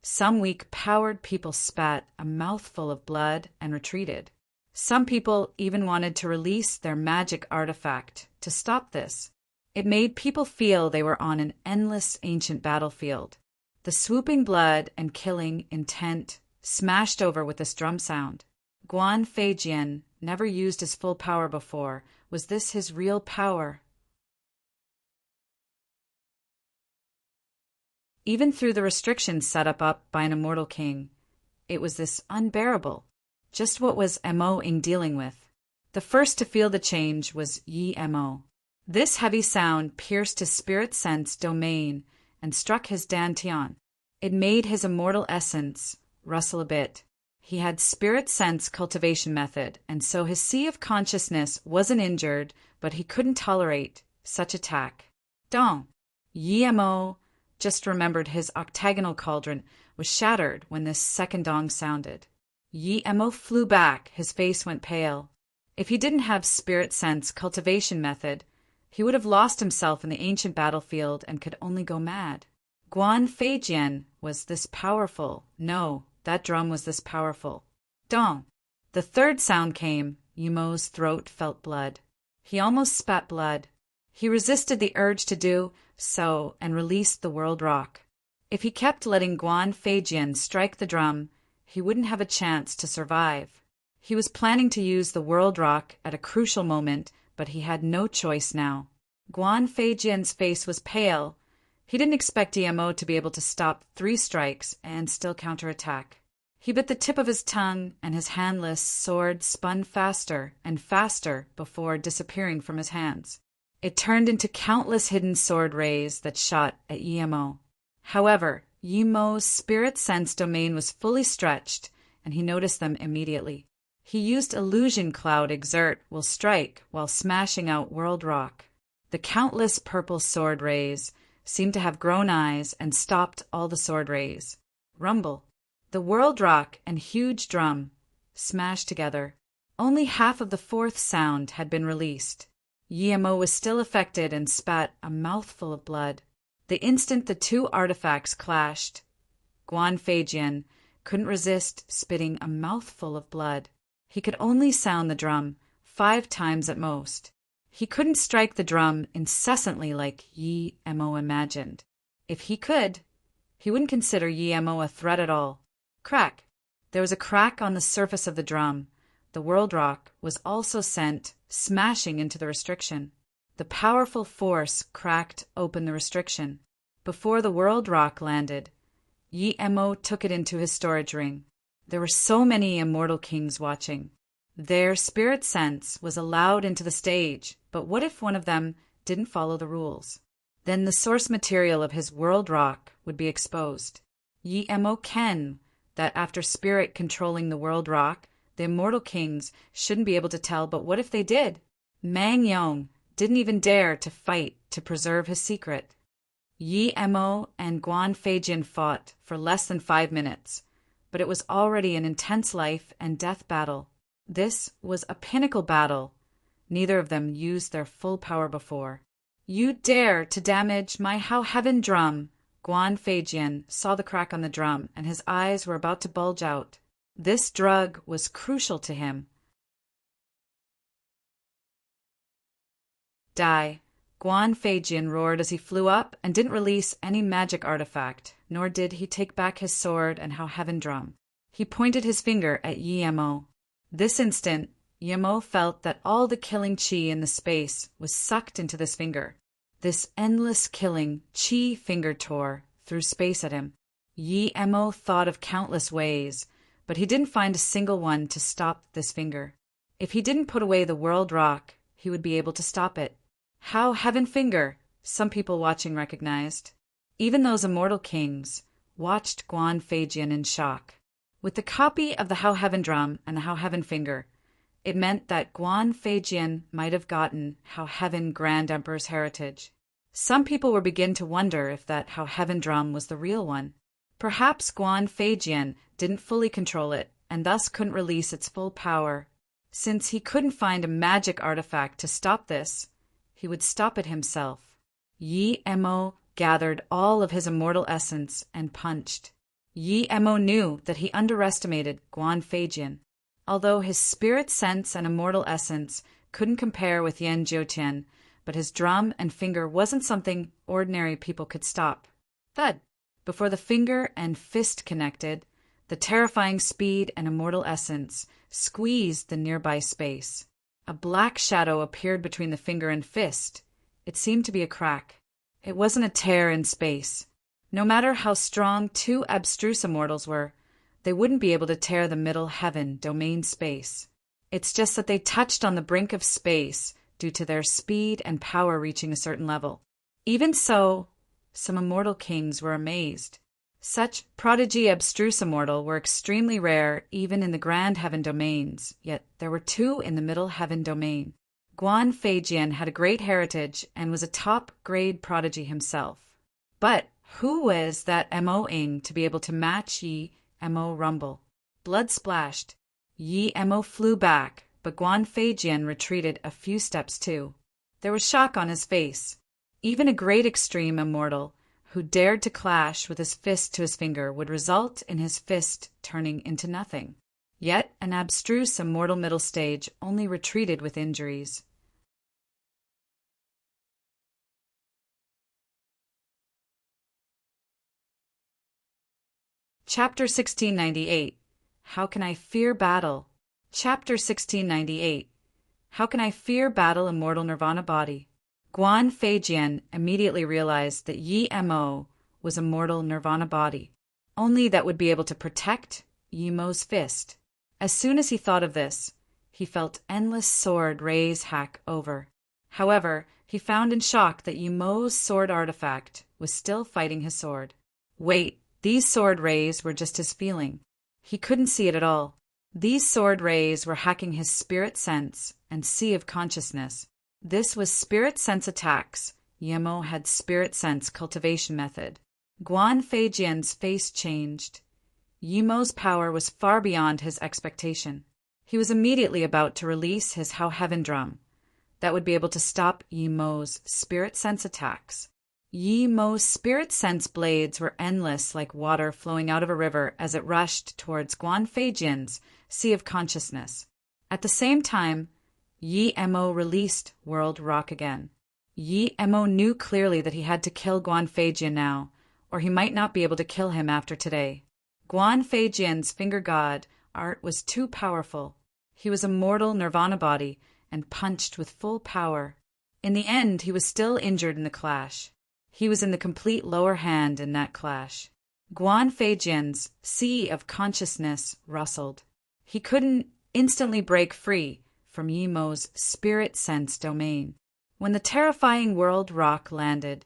some weak-powered people spat a mouthful of blood and retreated. Some people even wanted to release their magic artifact to stop this. It made people feel they were on an endless ancient battlefield. The swooping blood and killing intent smashed over with this drum sound. Guan Feijian never used his full power before. Was this his real power? Even through the restrictions set up by an immortal king, it was this unbearable. Just what was Mo-ing dealing with? The first to feel the change was Yi Mo. This heavy sound pierced his spirit sense domain and struck his dantian. It made his immortal essence rustle a bit. He had spirit sense cultivation method, and so his sea of consciousness wasn't injured, but he couldn't tolerate such attack. Dong! Yi Mo just remembered his octagonal cauldron was shattered when this second dong sounded. Yi Mo flew back, his face went pale. If he didn't have spirit sense cultivation method, he would have lost himself in the ancient battlefield and could only go mad. Guan Feijian was this powerful. No, that drum was this powerful. Dong! The third sound came. Yi Mo's throat felt blood. He almost spat blood. He resisted the urge to do so and released the world rock. If he kept letting Guan Feijian strike the drum, he wouldn't have a chance to survive. He was planning to use the world rock at a crucial moment, but he had no choice now. Guan Feijian's face was pale. He didn't expect Yi Mo to be able to stop 3 strikes and still counterattack. He bit the tip of his tongue, and his handless sword spun faster and faster before disappearing from his hands. It turned into countless hidden sword rays that shot at Yi Mo. However, Yi Mo's spirit sense domain was fully stretched, and he noticed them immediately. He used illusion cloud exert will strike while smashing out world rock. The countless purple sword rays seemed to have grown eyes and stopped all the sword rays. Rumble. The World Rock and huge drum smashed together. Only half of the fourth sound had been released. Yemo was still affected and spat a mouthful of blood. The instant the two artifacts clashed, Guan Feijian couldn't resist spitting a mouthful of blood. He could only sound the drum 5 times at most. He couldn't strike the drum incessantly like Yi Mo imagined. If he could, he wouldn't consider Yi Mo a threat at all. Crack! There was a crack on the surface of the drum. The World Rock was also sent smashing into the restriction. The powerful force cracked open the restriction. Before the World Rock landed, Yi Mo took it into his storage ring. There were so many immortal kings watching. Their spirit sense was allowed into the stage, but what if one of them didn't follow the rules? Then the source material of his World Rock would be exposed. Yi Mo ken that after spirit controlling the World Rock, the immortal kings shouldn't be able to tell, but what if they did? Mang Yong didn't even dare to fight to preserve his secret. Yi Mo and Guan Feijian fought for less than 5 minutes, but it was already an intense life and death battle. This was a pinnacle battle. Neither of them used their full power before. You dare to damage my How Heaven drum! Guan Feijian saw the crack on the drum, and his eyes were about to bulge out. This drug was crucial to him. Die! Guan Feijian roared as he flew up and didn't release any magic artifact, nor did he take back his sword and How Heaven drum. He pointed his finger at Yi Mo. This instant, Yi Mo felt that all the killing qi in the space was sucked into this finger. This endless killing qi finger tore through space at him. Yi Mo thought of countless ways, but he didn't find a single one to stop this finger. If he didn't put away the World Rock, he would be able to stop it. How Heaven finger, some people watching recognized. Even those immortal kings watched Guan Feijian in shock. With the copy of the How Heaven drum and the How Heaven finger, it meant that Guan Feijian might have gotten How Heaven Grand Emperor's heritage. Some people were beginning to wonder if that How Heaven drum was the real one. Perhaps Guan Feijian didn't fully control it and thus couldn't release its full power. Since he couldn't find a magic artifact to stop this, he would stop it himself. Yi Mo gathered all of his immortal essence and punched. Yi Mo knew that he underestimated Guan Feijian. Although his spirit sense and immortal essence couldn't compare with Yan Jiutian, but his drum and finger wasn't something ordinary people could stop. Thud! Before the finger and fist connected, the terrifying speed and immortal essence squeezed the nearby space. A black shadow appeared between the finger and fist. It seemed to be a crack. It wasn't a tear in space. No matter how strong 2 abstruse immortals were, they wouldn't be able to tear the middle heaven domain space. It's just that they touched on the brink of space due to their speed and power reaching a certain level. Even so, some immortal kings were amazed. Such prodigy abstruse immortal were extremely rare even in the grand heaven domains, yet there were 2 in the middle heaven domain. Guan Feijian had a great heritage and was a top-grade prodigy himself. But who was that Mo-ing to be able to match Yi Mo rumble? Blood splashed. Yi Mo flew back, but Guan Feijian retreated a few steps too. There was shock on his face. Even a great extreme immortal who dared to clash with his fist to his finger would result in his fist turning into nothing. Yet an abstruse immortal middle stage only retreated with injuries. Chapter 1698. How Can I Fear Battle? Chapter 1698. How Can I Fear Battle Immortal Nirvana Body? Guan Feijian immediately realized that Yi Mo was a mortal nirvana body, only that would be able to protect Yi Mo's fist. As soon as he thought of this, he felt endless sword rays hack over. However, he found in shock that Yi Mo's sword artifact was still fighting his sword. Wait, these sword rays were just his feeling. He couldn't see it at all. These sword rays were hacking his spirit sense and sea of consciousness. This was spirit sense attacks. Yi Mo had spirit sense cultivation method. Guan Feijian's face changed. Yimo's power was far beyond his expectation. He was immediately about to release his How Heaven drum that would be able to stop Yimo's spirit sense attacks. Yimo's spirit sense blades were endless like water flowing out of a river as it rushed towards Guan Feijin's Sea of Consciousness. At the same time, Yi-Mo released World Rock again. Yi-Mo knew clearly that he had to kill Guan Feijin now, or he might not be able to kill him after today. Guan Feijin's finger god art was too powerful. He was a mortal nirvana body and punched with full power. In the end, he was still injured in the clash. He was in the complete lower hand in that clash. Guan Feijin's Sea of Consciousness rustled. He couldn't instantly break free from Yimo's spirit sense domain. When the terrifying World Rock landed,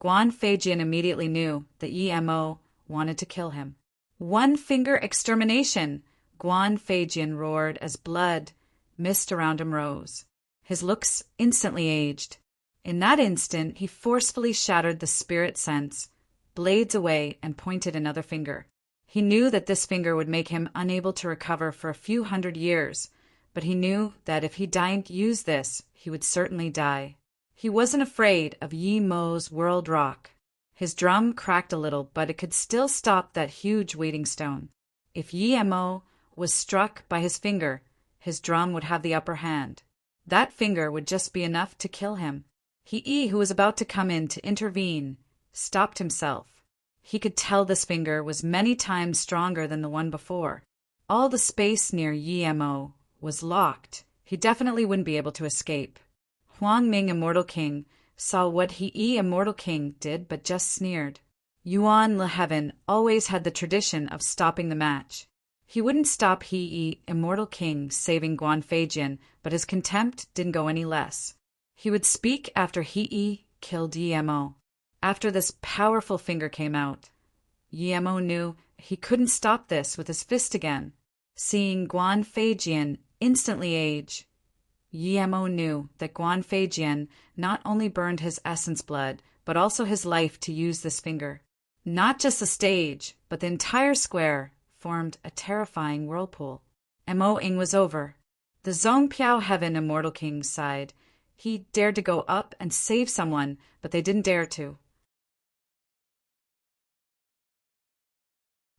Guan Feijin immediately knew that Yi-Mo wanted to kill him. One finger extermination! Guan Feijin roared as blood, mist around him rose. His looks instantly aged. In that instant, he forcefully shattered the spirit sense, blades away, and pointed another finger. He knew that this finger would make him unable to recover for a few hundred years, but he knew that if he didn't use this, he would certainly die. He wasn't afraid of Yi-Mo's World Rock. His drum cracked a little, but it could still stop that huge weighting stone. If Yi-Mo was struck by his finger, his drum would have the upper hand. That finger would just be enough to kill him. He, who was about to come in to intervene, stopped himself. He could tell this finger was many times stronger than the one before. All the space near Yi-Mo was locked. He definitely wouldn't be able to escape. Huang Ming, Immortal King, saw what He, Immortal King, did but just sneered. Yuan Le Heaven always had the tradition of stopping the match. He wouldn't stop He, Immortal King, saving Guan Feijin, but his contempt didn't go any less. He would speak after He killed Yi-Mo. After this powerful finger came out, Yi-Mo knew he couldn't stop this with his fist again. Seeing Guan Feijin instantly age, Yi-Mo knew that Guan Feijin not only burned his essence blood, but also his life to use this finger. Not just the stage, but the entire square formed a terrifying whirlpool. Mo-ing was over. The Zongpiao Heaven Immortal King sighed. He dared to go up and save someone, but they didn't dare to.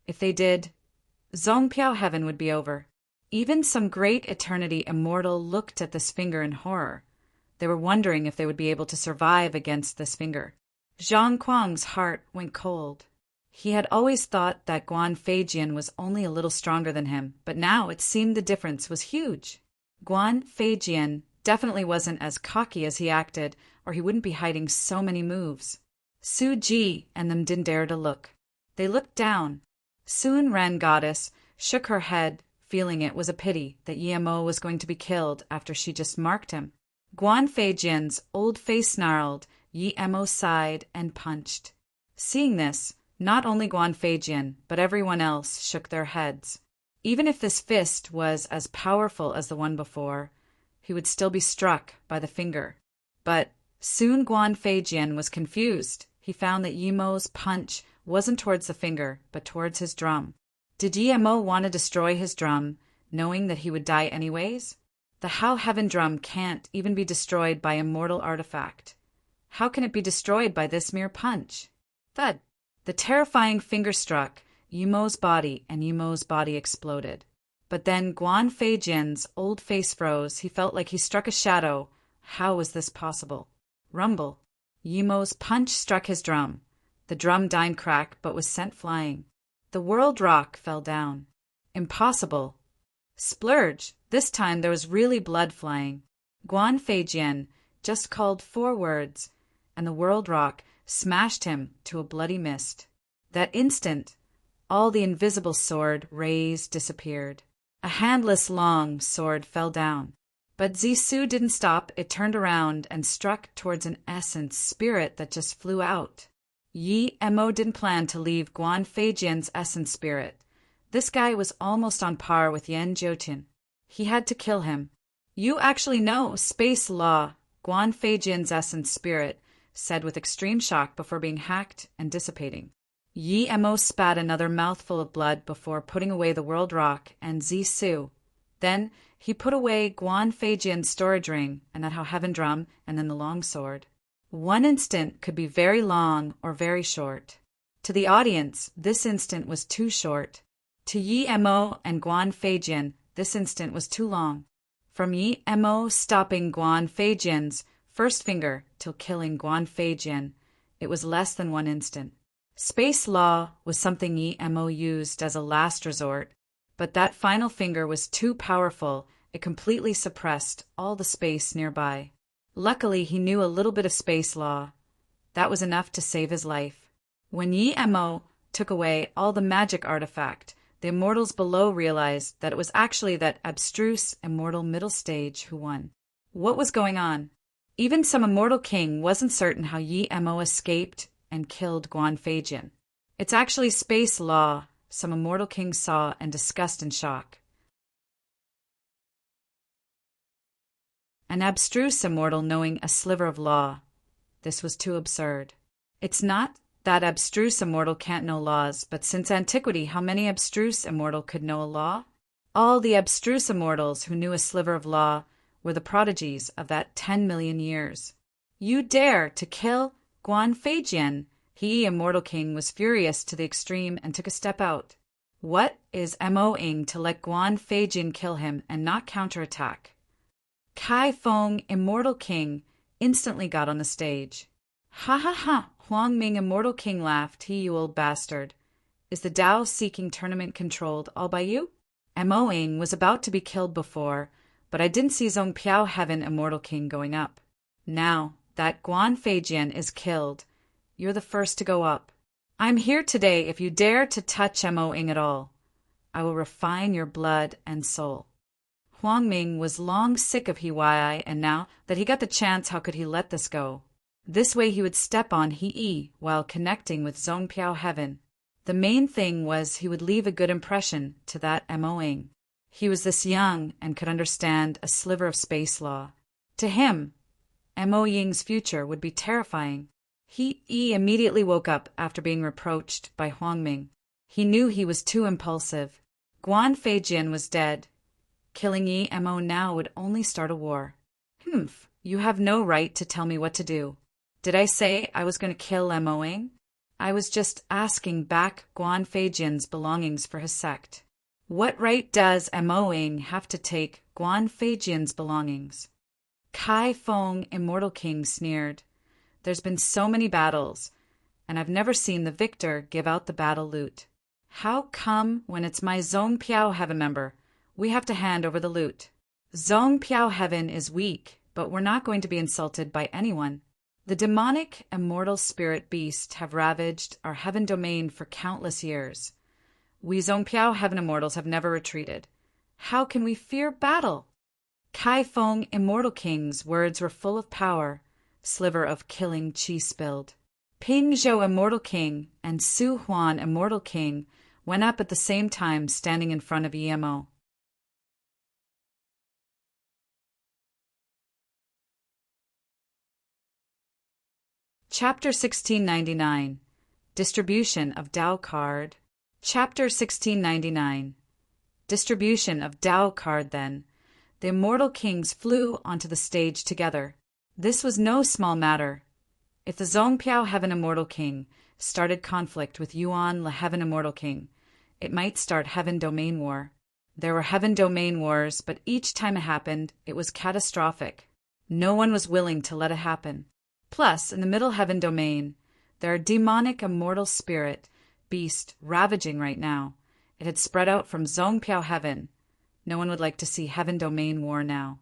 If they did, Zongpiao Heaven would be over. Even some great eternity immortal looked at this finger in horror. They were wondering if they would be able to survive against this finger. Zhang Kuang's heart went cold. He had always thought that Guan Feijin was only a little stronger than him, but now it seemed the difference was huge. Guan Feijin definitely wasn't as cocky as he acted, or he wouldn't be hiding so many moves. Su Ji and them didn't dare to look. They looked down. Sun Ren Goddess shook her head, feeling it was a pity that Yi-Mo was going to be killed after she just marked him. Guan Feijin's old face snarled, Yi-Mo sighed and punched. Seeing this, not only Guan Feijin, but everyone else shook their heads. Even if this fist was as powerful as the one before, he would still be struck by the finger. But soon Guan Feijin was confused. He found that Yi-Mo's punch wasn't towards the finger, but towards his drum. Did Yi-Mo want to destroy his drum, knowing that he would die anyways? The How Heaven drum can't even be destroyed by a mortal artifact. How can it be destroyed by this mere punch? Thud! The terrifying finger struck Yi-Mo's body, and Yi-Mo's body exploded. But then Guan Feijin's old face froze. He felt like he struck a shadow. How was this possible? Rumble. Yi-Mo's punch struck his drum. The drum didn't crack, but was sent flying. The World Rock fell down. Impossible. Splurge. This time there was really blood flying. Guan Feijin just called 4 words, and the World Rock smashed him to a bloody mist. That instant, all the invisible sword rays disappeared. A handless long sword fell down. But Zissou didn't stop. It turned around and struck towards an essence spirit that just flew out. Yi-Mo didn't plan to leave Guan Feijin's essence spirit. This guy was almost on par with Yan Jiutin. He had to kill him. You actually know space law, Guan Feijin's essence spirit said with extreme shock before being hacked and dissipating. Yi Mo spat another mouthful of blood before putting away the world rock and Zisu. Then he put away Guan Feijian's storage ring and that how heaven drum and then the long sword. One instant could be very long or very short. To the audience, this instant was too short. To Yi Mo and Guan Feijian, this instant was too long. From Yi Mo stopping Guan Feijian's first finger till killing Guan Feijian, it was less than one instant. Space law was something Yi Mo used as a last resort, but that final finger was too powerful, it completely suppressed all the space nearby. Luckily, he knew a little bit of space law. That was enough to save his life. When Yi Mo took away all the magic artifact, the immortals below realized that it was actually that abstruse immortal middle stage who won. What was going on? Even some immortal king wasn't certain how Yi Mo escaped and killed Guan Feijian. It's actually space law, some immortal king saw and discussed in shock. An abstruse immortal knowing a sliver of law. This was too absurd. It's not that abstruse immortal can't know laws, but since antiquity, how many abstruse immortal could know a law? All the abstruse immortals who knew a sliver of law were the prodigies of that 10 million years. You dare to kill Guan Feijian? He, immortal king, was furious to the extreme and took a step out. What is Mo-ing to let Guan Feijian kill him and not counterattack? Kai Feng, immortal king, instantly got on the stage. Ha ha ha! Huang Ming, immortal king, laughed. He, you old bastard. Is the Tao-seeking tournament controlled all by you? Mo-ing was about to be killed before, but I didn't see Zhong Piao Heaven, immortal king, going up. Now that Guan Feijian is killed, you're the first to go up. I'm here today if you dare to touch Mo-ing at all. I will refine your blood and soul. Huang Ming was long sick of Hyi, and now that he got the chance, how could he let this go? This way he would step on Hyi while connecting with Zhong Piao Heaven. The main thing was he would leave a good impression to that Mo-ing. He was this young and could understand a sliver of space law. To him, Mo-ying's future would be terrifying. He immediately woke up after being reproached by Huang Ming. He knew he was too impulsive. Guan Feijian was dead. Killing Yi Mo now would only start a war. You have no right to tell me what to do. Did I say I was going to kill Mo-ing? I was just asking back Guan Feijian's belongings for his sect. What right does Mo-ing have to take Guan Feijian's belongings? Kai Feng, immortal king, sneered. There's been so many battles, and I've never seen the victor give out the battle loot. How come when it's my Zhong Piao Heaven member, we have to hand over the loot? Zhong Piao Heaven is weak, but we're not going to be insulted by anyone. The demonic immortal spirit beasts have ravaged our heaven domain for countless years. We Zhong Piao Heaven immortals have never retreated. How can we fear battle? Kai Feng, immortal king's words were full of power. Sliver of killing chi spilled. Ping Zhou, immortal king, and Su Huan, immortal king, went up at the same time, standing in front of Yi Mo. Chapter 1699. Distribution of Tao Card. Chapter 1699. Distribution of Tao Card. Then the immortal kings flew onto the stage together. This was no small matter. If the Zhong Piao Heaven Immortal King started conflict with Yuan the Heaven Immortal King, it might start Heaven Domain War. There were Heaven Domain Wars, but each time it happened, it was catastrophic. No one was willing to let it happen. Plus, in the Middle Heaven Domain, there are demonic immortal spirit beast ravaging right now. It had spread out from Zhong Piao Heaven. No one would like to see Heaven Domain War now.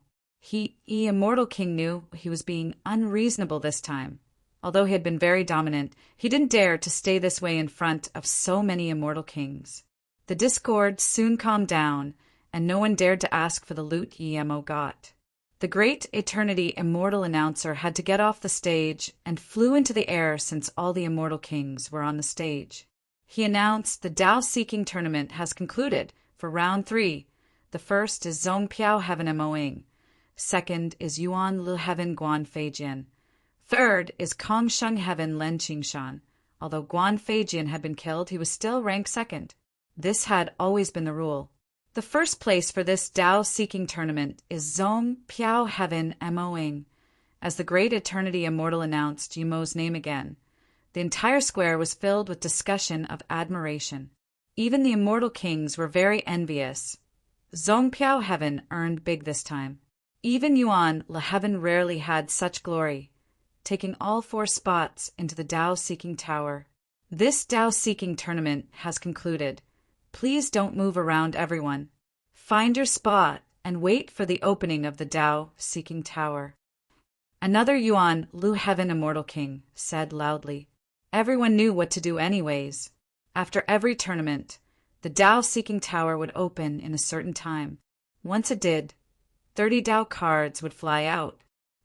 Immortal King knew he was being unreasonable this time. Although he had been very dominant, he didn't dare to stay this way in front of so many immortal kings. The discord soon calmed down, and no one dared to ask for the loot Yi Mo got. The great Eternity Immortal Announcer had to get off the stage and flew into the air since all the immortal kings were on the stage. He announced the Tao-seeking tournament has concluded for round 3. The first is Zhong Piao Heaven Mo-ing. Second is Yuan Li Heaven Guan Feijian. Third is Kongsheng Heaven Len Qingshan. Although Guan Feijian had been killed, he was still ranked second. This had always been the rule. The first place for this Dao-seeking tournament is Zong Piao Heaven Moing. As the great Eternity Immortal announced Yimo's name again, the entire square was filled with discussion of admiration. Even the immortal kings were very envious. Zong Piao Heaven earned big this time. Even Yuan Le Heaven rarely had such glory, taking all 4 spots into the Dao-seeking tower. This Dao-seeking tournament has concluded. Please don't move around, everyone. Find your spot and wait for the opening of the Dao-seeking tower. Another Yuan Lu Heaven Immortal King said loudly. Everyone knew what to do anyways. After every tournament, the Dao-seeking tower would open in a certain time. Once it did, 30 Dao cards would fly out.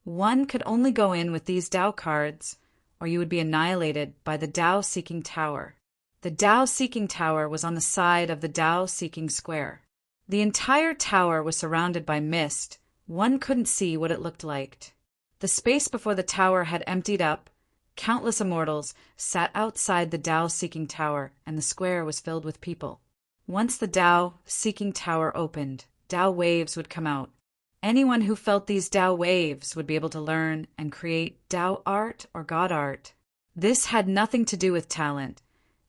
One could only go in with these Dao cards, or you would be annihilated by the Dao-seeking tower. The Dao-seeking tower was on the side of the Dao-seeking square. The entire tower was surrounded by mist. One couldn't see what it looked like. The space before the tower had emptied up. Countless immortals sat outside the Dao-seeking tower, and the square was filled with people. Once the Dao-seeking tower opened, Dao waves would come out. Anyone who felt these Dao waves would be able to learn and create Dao art or God art. This had nothing to do with talent.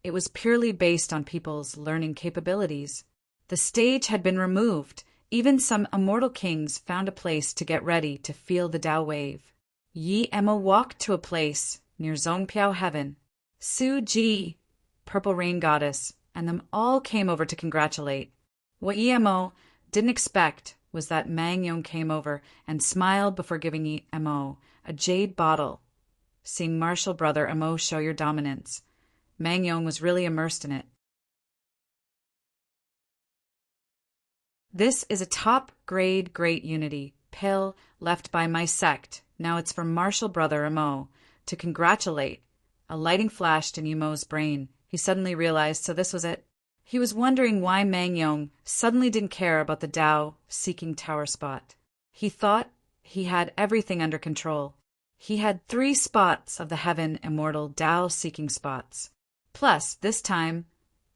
It was purely based on people's learning capabilities. The stage had been removed. Even some immortal kings found a place to get ready to feel the Dao wave. Yi Mo walked to a place near Zongpiao Heaven. Su Ji, Purple Rain Goddess, and them all came over to congratulate. What Yi Mo didn't expect was that Mang Yong came over and smiled before giving Yi Mo a jade bottle. Seeing martial brother Mo show your dominance, Mang Yong was really immersed in it. This is a top-grade Great Unity pill left by my sect. Now it's for martial brother Mo to congratulate. A lighting flashed in Yumo's brain. He suddenly realized, so this was it. He was wondering why Mang Yong suddenly didn't care about the Dao-seeking tower spot. He thought he had everything under control. He had 3 spots of the Heaven Immortal Dao-seeking spots. Plus, this time,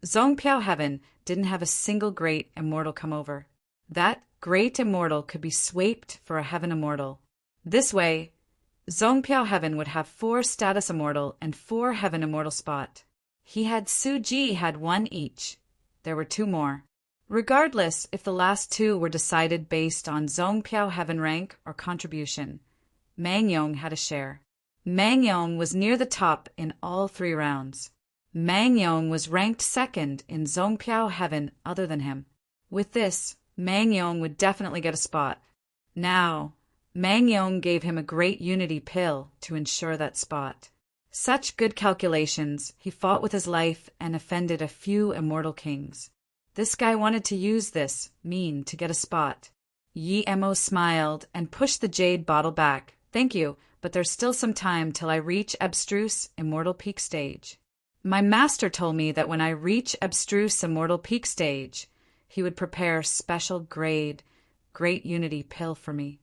Zongpiao Heaven didn't have a single great immortal come over. That great immortal could be swaped for a Heaven Immortal. This way, Zongpiao Heaven would have 4 status immortal and 4 Heaven Immortal spot. He had Su Ji had 1 each. There were 2 more. Regardless if the last 2 were decided based on Zongpiao Heaven rank or contribution, Mang Yong had a share. Mang Yong was near the top in all 3 rounds. Mang Yong was ranked second in Zongpiao Heaven other than him. With this, Mang Yong would definitely get a spot. Now, Mang Yong gave him a Great Unity pill to ensure that spot. Such good calculations, he fought with his life and offended a few immortal kings. This guy wanted to use this mean to get a spot. Yi Mo smiled and pushed the jade bottle back. Thank you, but there's still some time till I reach abstruse immortal peak stage. My master told me that when I reach abstruse immortal peak stage, he would prepare special grade, Great Unity pill for me.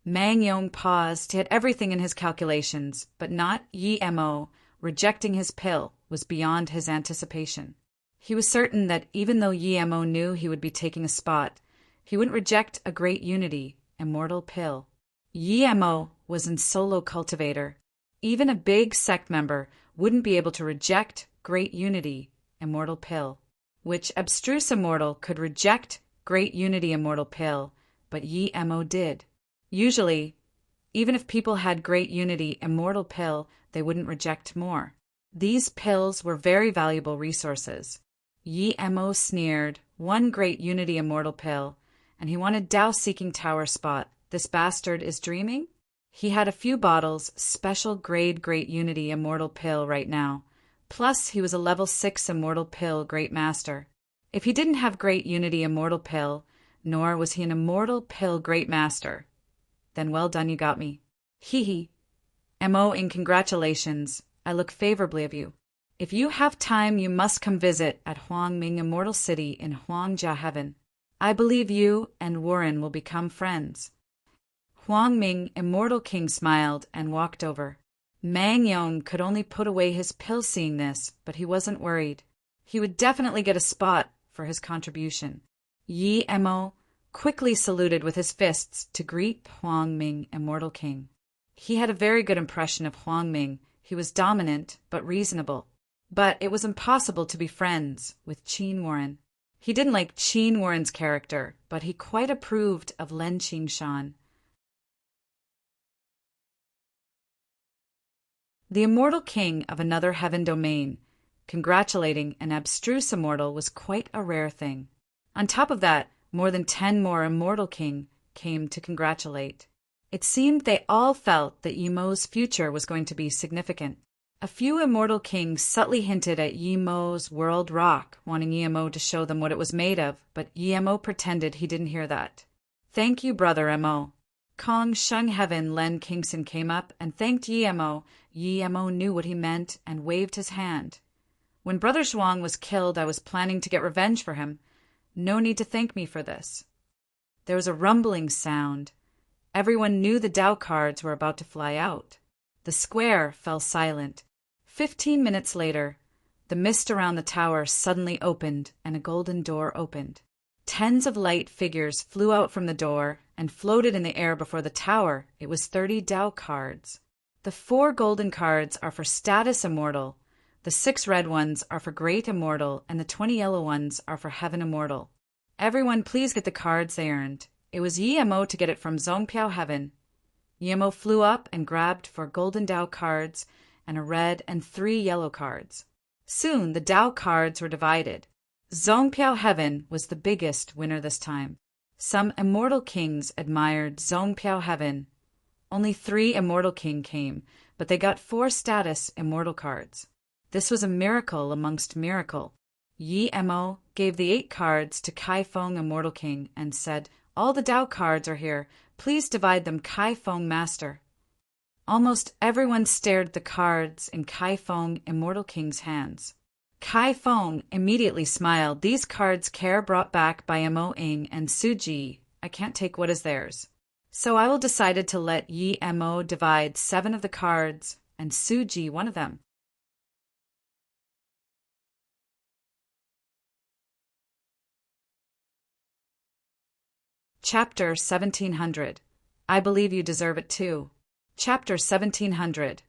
Mang Yong paused. He had everything in his calculations, but not Yi Mo. Rejecting his pill was beyond his anticipation. He was certain that even though Yi Mo knew he would be taking a spot, he wouldn't reject a Great Unity immortal pill. Yi Mo was in solo cultivator. Even a big sect member wouldn't be able to reject Great Unity immortal pill, which abstruse immortal could reject Great Unity immortal pill, but Yi Mo did. Usually, even if people had Great Unity immortal pill, they wouldn't reject more. These pills were very valuable resources. Yi Mo sneered, 1 Great Unity immortal pill, and he wanted Dao-seeking tower spot. This bastard is dreaming? He had a few bottles, special grade Great Unity immortal pill right now. Plus, he was a level 6 immortal pill Great Master. If he didn't have Great Unity immortal pill, nor was he an immortal pill Great Master, then well done, you got me. Hee. Mo, in congratulations. I look favorably of you. If you have time, you must come visit at Huangming Immortal City in Huangjia Heaven. I believe you and Warren will become friends. Huangming Immortal King smiled and walked over. Mang Yong could only put away his pill seeing this, but he wasn't worried. He would definitely get a spot for his contribution. Yi Mo quickly saluted with his fists to greet Huang Ming, Immortal King. He had a very good impression of Huang Ming. He was dominant, but reasonable. But it was impossible to be friends with Qin Warren. He didn't like Qin Warren's character, but he quite approved of Len Qingshan. The immortal king of another heaven domain, congratulating an abstruse immortal was quite a rare thing. On top of that, more than 10 more immortal king came to congratulate. It seemed they all felt that Yi Mo's future was going to be significant. A few immortal kings subtly hinted at Yi Mo's world rock, wanting Yi Mo to show them what it was made of, but Yi Mo pretended he didn't hear that. "Thank you, Brother Mo." Kong Sheng Heaven Len Kingson came up and thanked Yi Mo. Yi Mo knew what he meant and waved his hand. "When Brother Zhuang was killed, I was planning to get revenge for him. No need to thank me for this." There was a rumbling sound. Everyone knew the Dao cards were about to fly out. The square fell silent. 15 minutes later, the mist around the tower suddenly opened and a golden door opened. Tens of light figures flew out from the door and floated in the air before the tower. It was 30 Dao cards. The 4 golden cards are for Status Immortal, the 6 red ones are for Great Immortal, and the 20 yellow ones are for Heaven Immortal. Everyone please get the cards they earned. It was Yi Mo to get it from Zongpiao Heaven. Yi Mo flew up and grabbed 4 golden Dao cards and a red and 3 yellow cards. Soon the Dao cards were divided. Zongpiao Heaven was the biggest winner this time. Some immortal kings admired Zongpiao Heaven. Only 3 immortal king came, but they got 4 status immortal cards. This was a miracle amongst miracle. Yi Mo gave the 8 cards to Kai Feng Immortal King and said, "All the Dao cards are here. Please divide them, Kai Feng Master." Almost everyone stared at the cards in Kai Feng Immortal King's hands. Kai Feng immediately smiled. "These cards care brought back by Mo Ing and Suji. I can't take what is theirs. So I will decided to let Yi Mo divide 7 of the cards and Suji one of them." Chapter 1700. I believe you deserve it too. Chapter 1700.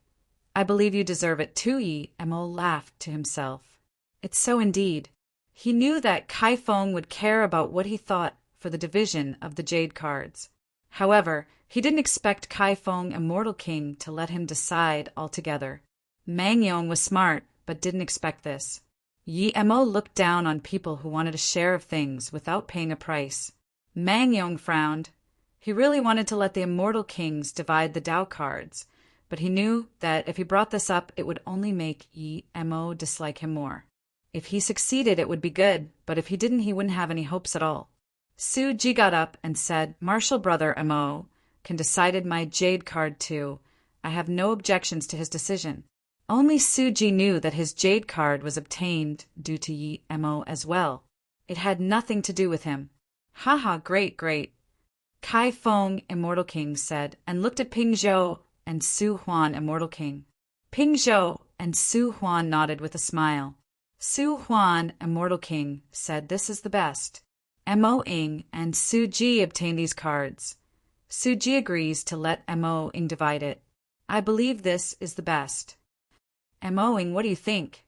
I believe you deserve it too. Yi Mo laughed to himself. It's so indeed. He knew that Kai Feng would care about what he thought for the division of the jade cards. However, he didn't expect Kai Feng Immortal King to let him decide altogether. Mang Yong was smart, but didn't expect this. Yi Mo looked down on people who wanted a share of things without paying a price. Mang Yong frowned. He really wanted to let the immortal kings divide the Dao cards, but he knew that if he brought this up, it would only make Yi Mo dislike him more. If he succeeded, it would be good, but if he didn't, he wouldn't have any hopes at all. Su Ji got up and said, "Martial Brother Mo can decided my jade card too. I have no objections to his decision." Only Su Ji knew that his jade card was obtained due to Yi Mo as well. It had nothing to do with him. "Haha, great, great," Kai Feng Immortal King said, and looked at Ping Zhou and Su Huan Immortal King. Ping Zhou and Su Huan nodded with a smile. Su Huan Immortal King said, "This is the best." Mo Ing and Su Ji obtain these cards. Su Ji agrees to let Mo Ing divide it. "I believe this is the best." Mo Ing, what do you think?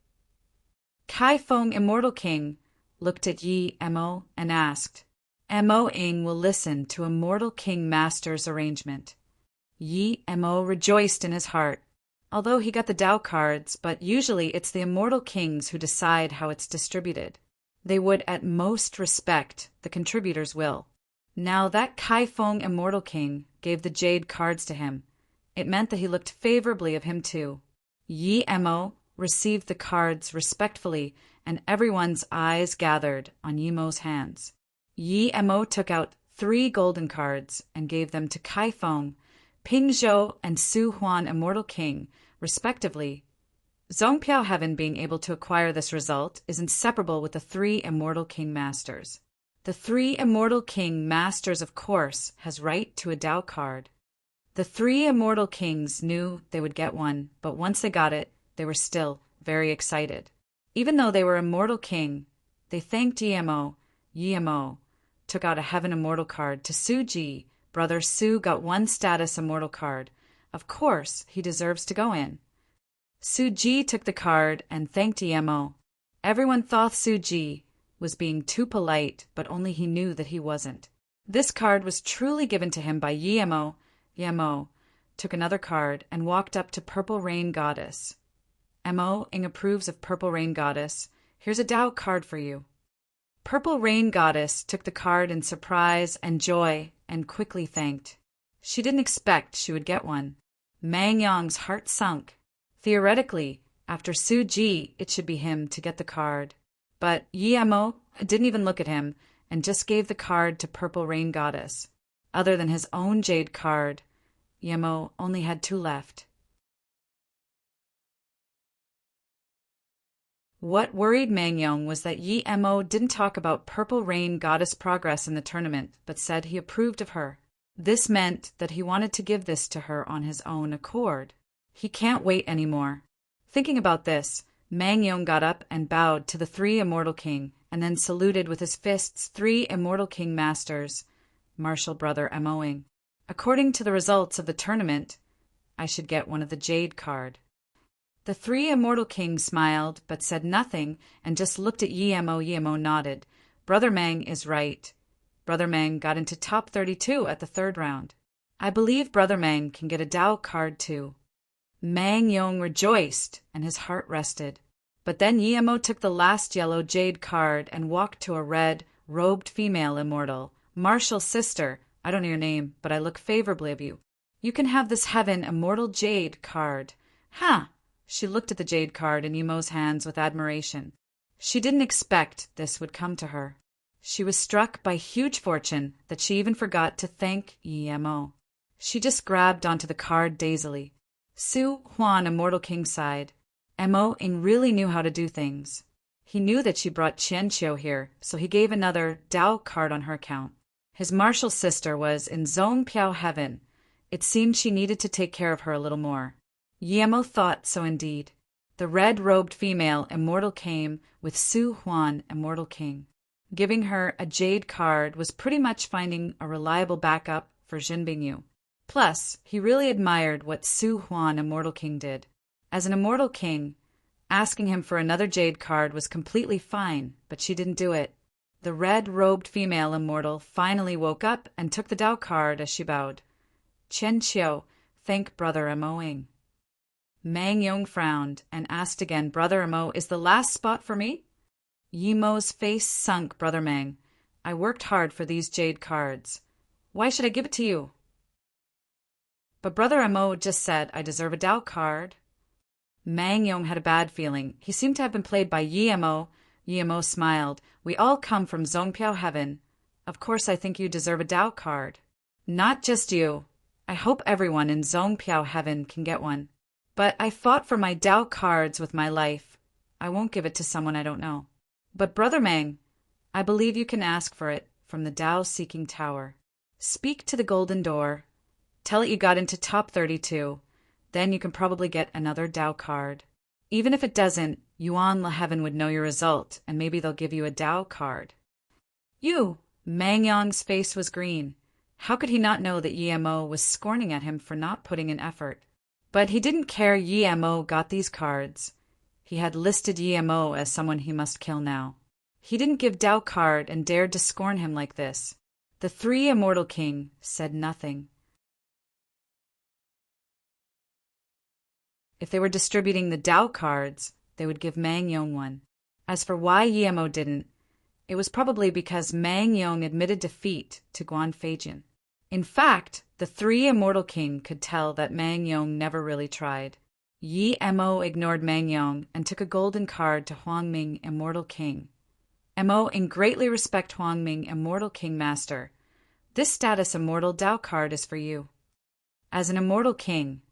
Kai Feng Immortal King looked at Yi Mo and asked. Mo Ing will listen to Immortal King Master's arrangement. Yi Mo rejoiced in his heart. Although he got the Dao cards, but usually it's the Immortal Kings who decide how it's distributed. They would at most respect the contributor's will. Now that Kai Feng Immortal King gave the jade cards to him, it meant that he looked favorably of him too. Yi Mo received the cards respectfully, and everyone's eyes gathered on Yi Mo's hands. Yi Mo took out 3 golden cards and gave them to Kai Feng, Ping Zhou, and Su Huan Immortal King, respectively. Zongpiao Heaven being able to acquire this result is inseparable with the 3 Immortal King Masters. The 3 Immortal King Masters, of course, has right to a Dao card. The three immortal kings knew they would get one, but once they got it, they were still very excited. Even though they were immortal king, they thanked Yemo. Yemo took out a heaven immortal card to Suji. Brother Su got one status immortal card. Of course, he deserves to go in. Suji took the card and thanked Yemo. Everyone thought Suji was being too polite, but only he knew that he wasn't. This card was truly given to him by Yemo. Yemo took another card and walked up to Purple Rain Goddess. Ing approves of Purple Rain Goddess. Here's a Tao card for you. Purple Rain Goddess took the card in surprise and joy and quickly thanked. She didn't expect she would get one. Mang Yong's heart sunk. Theoretically, after Suji, it should be him to get the card. But Yemo didn't even look at him and just gave the card to Purple Rain Goddess. Other than his own jade card, Yemo only had two left. What worried Mangyong was that Yemo didn't talk about Purple Rain Goddess' progress in the tournament, but said he approved of her. This meant that he wanted to give this to her on his own accord. He can't wait anymore. Thinking about this, Mangyong got up and bowed to the three Immortal King, and then saluted with his fists three Immortal King Masters, Martial Brother Emoing. According to the results of the tournament, I should get one of the Jade card. The three Immortal Kings smiled, but said nothing, and just looked at Yemo. Yemo nodded. Brother Mang is right. Brother Mang got into top 32 at the third round. I believe Brother Mang can get a Tao card too. Mang Yong rejoiced, and his heart rested. But then Yemo took the last yellow Jade card and walked to a red, robed female immortal. Martial sister, I don't know your name, but I look favorably of you. You can have this heaven immortal Jade card. Huh! She looked at the Jade card in Yemo's hands with admiration. She didn't expect this would come to her. She was struck by huge fortune that she even forgot to thank Yemo. She just grabbed onto the card dazedly. Su Huan, Immortal King, sighed. Ing really knew how to do things. He knew that she brought Qianqiu here, so he gave another Tao card on her account. His martial sister was in Zhongpiao Heaven. It seemed she needed to take care of her a little more. Yemo thought so indeed. The red-robed female immortal came with Su Huan, Immortal King. Giving her a Jade card was pretty much finding a reliable backup for Jin Bingyu. Plus, he really admired what Su Huan, Immortal King, did. As an Immortal King, asking him for another Jade card was completely fine, but she didn't do it. The red-robed female immortal finally woke up and took the Tao card as she bowed. Qianqiu, thank Brother Emoing. Mang Yong frowned and asked again, Brother Emo, is the last spot for me? Yemo's face sunk. Brother Mang, I worked hard for these Jade cards. Why should I give it to you? But Brother Emo just said I deserve a Tao card. Mang Yong had a bad feeling. He seemed to have been played by Yemo. Yemo smiled. We all come from Zhongpiao Heaven. Of course I think you deserve a Tao card. Not just you. I hope everyone in Zhongpiao Heaven can get one. But I fought for my Tao cards with my life. I won't give it to someone I don't know. But Brother Mang, I believe you can ask for it from the Tao-seeking tower. Speak to the golden door. Tell it you got into top 32. Then you can probably get another Tao card. Even if it doesn't, Yuan La Heaven would know your result, and maybe they'll give you a Tao card. You! Mang Yong's face was green. How could he not know that Yemo was scorning at him for not putting in effort? But he didn't care Yemo got these cards. He had listed Yemo as someone he must kill now. He didn't give Tao card and dared to scorn him like this. The three Immortal King said nothing. If they were distributing the Tao cards, they would give Mang Yong one. As for why Yemo didn't, it was probably because Mang Yong admitted defeat to Guan Feijin. In fact, the three Immortal King could tell that Mang Yong never really tried. Yemo ignored Mang Yong and took a golden card to Huang Ming, Immortal King. Ing greatly respect Huang Ming, Immortal King Master. This status Immortal Tao card is for you. As an Immortal King,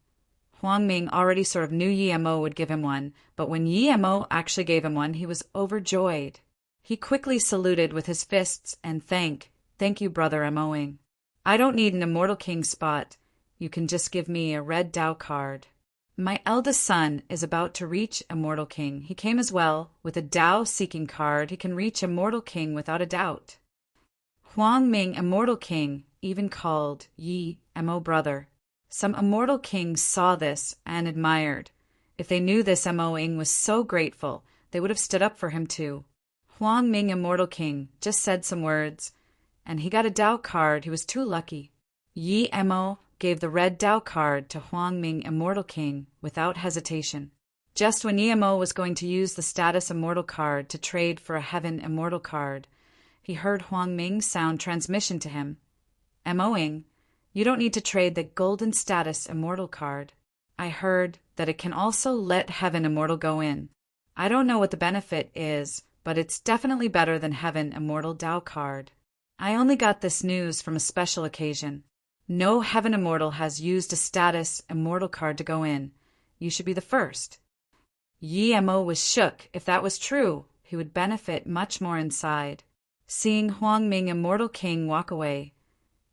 Huang Ming already sort of knew Yemo would give him one, but when Yemo actually gave him one, he was overjoyed. He quickly saluted with his fists and thank you, Brother Emoing. I don't need an Immortal King spot. You can just give me a red Tao card. My eldest son is about to reach Immortal King. He came as well. With a Tao Seeking card, he can reach Immortal King without a doubt. Huang Ming, Immortal King, even called Yi Mo brother. Some Immortal Kings saw this and admired. If they knew this Mo-ing was so grateful, they would have stood up for him too. Huang Ming, Immortal King, just said some words, and he got a Tao card. He was too lucky. Yi Mo gave the red Tao card to Huang Ming, Immortal King, without hesitation. Just when Yi Mo was going to use the status Immortal card to trade for a Heaven Immortal card, he heard Huang Ming sound transmission to him. Mo-ing, you don't need to trade the golden status Immortal card. I heard that it can also let Heaven Immortal go in. I don't know what the benefit is, but it's definitely better than Heaven Immortal Tao card. I only got this news from a special occasion. No Heaven Immortal has used a status Immortal card to go in. You should be the first. Yi Mo was shook. If that was true, he would benefit much more inside. Seeing Huang Ming, Immortal King, walk away,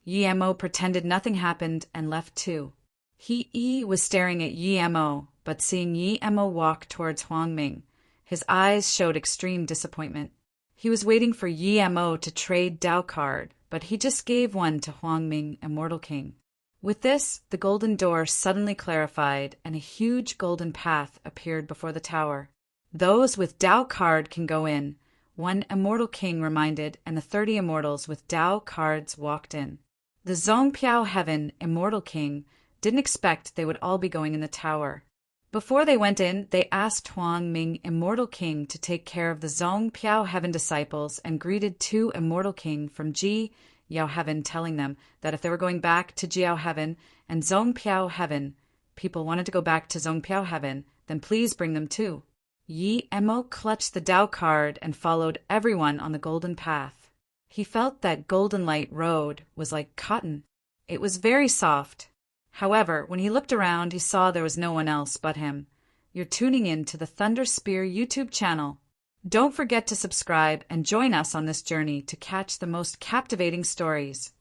Yi Mo pretended nothing happened and left too. He was staring at Yi Mo, but seeing Yi Mo walk towards Huang Ming, his eyes showed extreme disappointment. He was waiting for Yi Mo to trade Tao card, but he just gave one to Huang Ming, Immortal King. With this, the golden door suddenly clarified, and a huge golden path appeared before the tower. Those with Tao card can go in, one Immortal King reminded, and the 30 immortals with Tao cards walked in. The Zongpiao Heaven Immortal King didn't expect they would all be going in the tower. Before they went in, they asked Huang Ming, Immortal King, to take care of the Zongpiao Heaven disciples and greeted 2 Immortal King from Ji Yao Heaven, telling them that if they were going back to Jiao Heaven and Zongpiao Heaven, people wanted to go back to Zongpiao Heaven, then please bring them too. Yi Mo clutched the Tao card and followed everyone on the golden path. He felt that golden light road was like cotton. It was very soft. However, when he looked around, he saw there was no one else but him. You're tuning in to the Thunder Spear YouTube channel. Don't forget to subscribe and join us on this journey to catch the most captivating stories.